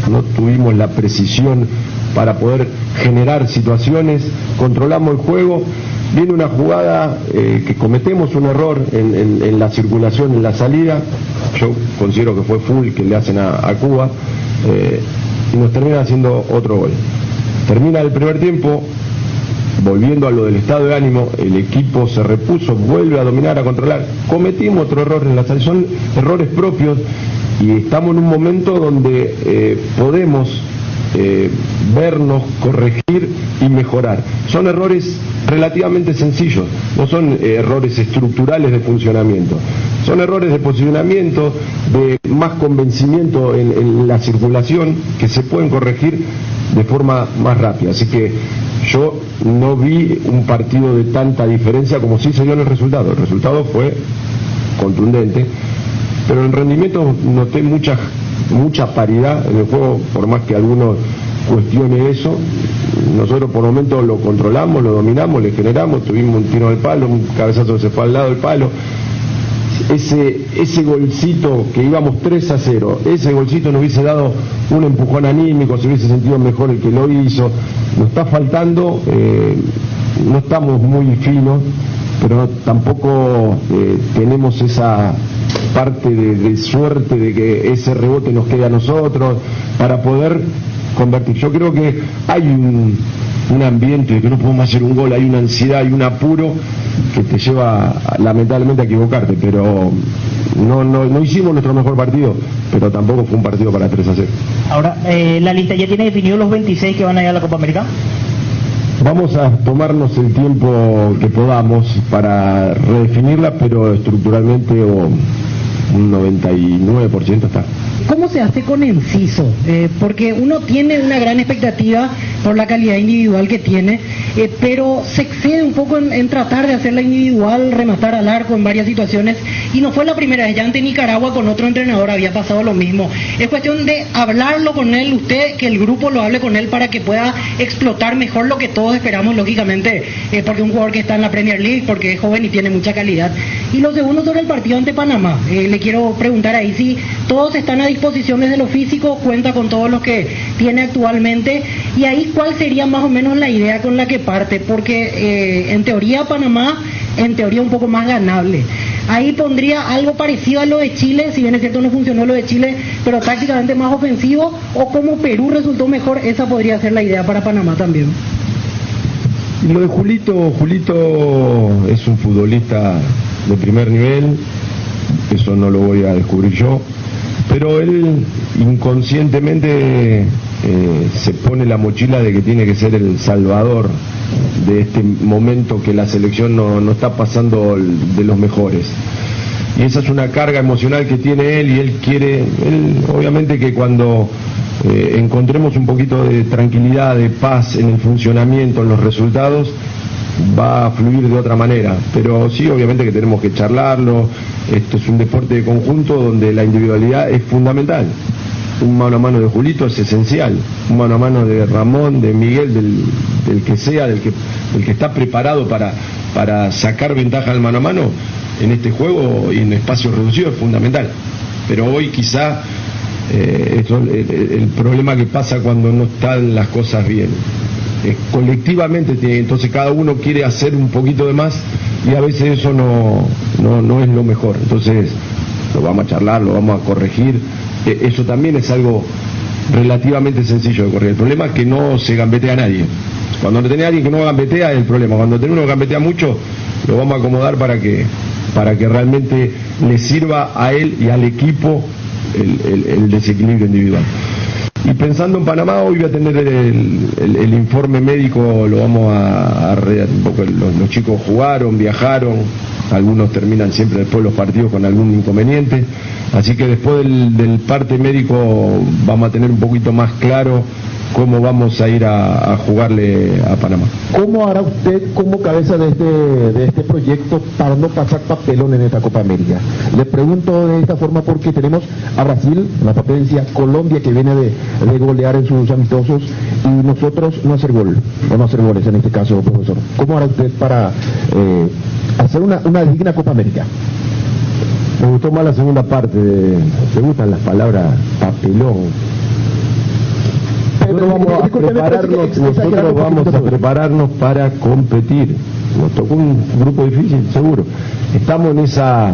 no tuvimos la precisión para poder generar situaciones, controlamos el juego. Viene una jugada que cometemos un error en la circulación, en la salida, yo considero que fue full que le hacen a Cuba, y nos termina haciendo otro gol. Termina el primer tiempo, volviendo a lo del estado de ánimo, el equipo se repuso, vuelve a dominar, a controlar. Cometimos otro error en la salida, son errores propios, y estamos en un momento donde podemos vernos, corregir y mejorar. Son errores relativamente sencillos, no son errores estructurales de funcionamiento, son errores de posicionamiento, de más convencimiento en la circulación, que se pueden corregir de forma más rápida. Así que yo no vi un partido de tanta diferencia como sí se dio en el resultado. El resultado fue contundente, pero en rendimiento noté mucha paridad en el juego, por más que algunos cuestione eso. Nosotros por momentos lo controlamos, lo dominamos, le generamos, tuvimos un tiro al palo, un cabezazo que se fue al lado del palo. Ese golcito que íbamos 3-0, ese golcito nos hubiese dado un empujón anímico, se hubiese sentido mejor el que lo hizo. Nos está faltando, no estamos muy finos, pero tampoco tenemos esa parte de suerte de que ese rebote nos quede a nosotros para poder convertir. Yo creo que hay un ambiente de que no podemos hacer un gol, hay una ansiedad, hay un apuro que te lleva lamentablemente a equivocarte, pero no hicimos nuestro mejor partido, pero tampoco fue un partido para 3-0. Ahora, ¿la lista ya tiene definido los 26 que van a ir a la Copa América? Vamos a tomarnos el tiempo que podamos para redefinirla, pero estructuralmente un 99% está. ¿Cómo se hace con Enciso? Porque uno tiene una gran expectativa por la calidad individual que tiene, pero se excede un poco en tratar de hacerla individual, rematar al arco en varias situaciones, y no fue la primera vez. Ya ante Nicaragua con otro entrenador había pasado lo mismo. Es cuestión de hablarlo con él, usted, que el grupo lo hable con él para que pueda explotar mejor lo que todos esperamos, lógicamente, porque es un jugador que está en la Premier League, porque es joven y tiene mucha calidad. Y lo segundo sobre el partido ante Panamá, le quiero preguntar ahí si todos están a disposición desde lo físico, cuenta con todos los que tiene actualmente, y ahí cuál sería más o menos la idea con la que parte, porque en teoría Panamá, en teoría un poco más ganable. Ahí pondría algo parecido a lo de Chile, si bien es cierto no funcionó lo de Chile, pero tácticamente más ofensivo, o como Perú resultó mejor, esa podría ser la idea para Panamá también. Y lo de Julito es un futbolista de primer nivel, eso no lo voy a descubrir yo, pero él inconscientemente se pone la mochila de que tiene que ser el salvador de este momento que la selección no está pasando de los mejores. Y esa es una carga emocional que tiene él, y él obviamente que cuando encontremos un poquito de tranquilidad, de paz en el funcionamiento, en los resultados, va a fluir de otra manera. Pero sí, obviamente que tenemos que charlarlo. Esto es un deporte de conjunto donde la individualidad es fundamental. Un mano a mano de Julito es esencial, un mano a mano de Ramón, de Miguel, del que sea, del que está preparado para sacar ventaja al mano a mano en este juego y en espacios reducidos es fundamental. Pero hoy quizá el problema que pasa cuando no están las cosas bien. Colectivamente, entonces cada uno quiere hacer un poquito de más, y a veces eso no es lo mejor. Entonces lo vamos a charlar, lo vamos a corregir. Eso también es algo relativamente sencillo de corregir. El problema es que no se gambetea a nadie. Cuando no tiene alguien que no gambetea es el problema. Cuando tiene uno que gambetea mucho, lo vamos a acomodar para que realmente le sirva a él y al equipo el desequilibrio individual. Y pensando en Panamá, hoy voy a tener el informe médico, lo vamos a un poco. Los chicos jugaron, viajaron, algunos terminan siempre después los partidos con algún inconveniente, así que después del parte médico vamos a tener un poquito más claro cómo vamos a ir a jugarle a Panamá. ¿Cómo hará usted como cabeza de este proyecto para no pasar papelón en esta Copa América? Le pregunto de esta forma porque tenemos a Brasil, la potencia, Colombia que viene de golear en sus amistosos y nosotros no hacer goles en este caso, profesor. ¿Cómo hará usted para hacer una digna Copa América? Me gustó más la segunda parte, me gustan las palabras papelón. Nosotros vamos a prepararnos para competir. Nos tocó un grupo difícil, seguro. Estamos en esa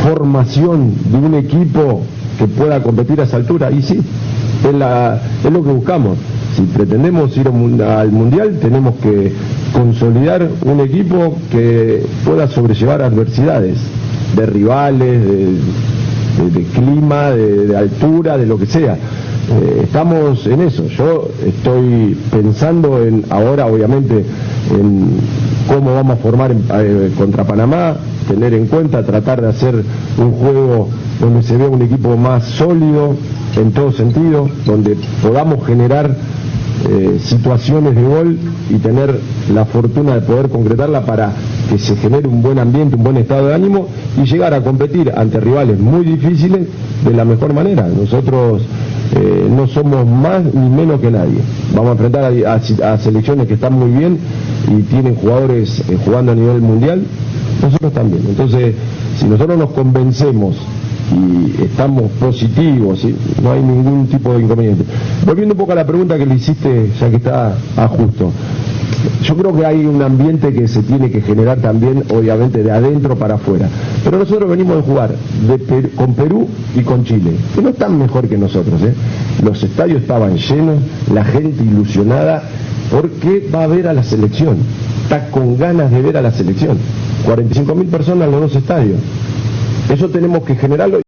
formación de un equipo que pueda competir a esa altura, y sí, es lo que buscamos. Si pretendemos ir al Mundial, tenemos que consolidar un equipo que pueda sobrellevar adversidades de rivales, de clima, de altura, de lo que sea. Estamos en eso. Yo estoy pensando en ahora, obviamente, en cómo vamos a formar contra Panamá, tener en cuenta, tratar de hacer un juego donde se vea un equipo más sólido en todo sentido, donde podamos generar situaciones de gol y tener la fortuna de poder concretarla para que se genere un buen ambiente, un buen estado de ánimo y llegar a competir ante rivales muy difíciles de la mejor manera. Nosotros no somos más ni menos que nadie. Vamos a enfrentar a selecciones que están muy bien y tienen jugadores jugando a nivel mundial, nosotros también. Entonces, si nosotros nos convencemos y estamos positivos, ¿sí?, no hay ningún tipo de inconveniente. Volviendo un poco a la pregunta que le hiciste, ya que está a justo, yo creo que hay un ambiente que se tiene que generar también, obviamente, de adentro para afuera. Pero nosotros venimos de jugar con Perú y con Chile, que no están mejor que nosotros, ¿eh? Los estadios estaban llenos, la gente ilusionada, porque va a ver a la selección, está con ganas de ver a la selección. 45.000 personas en los dos estadios. Eso tenemos que generarlo.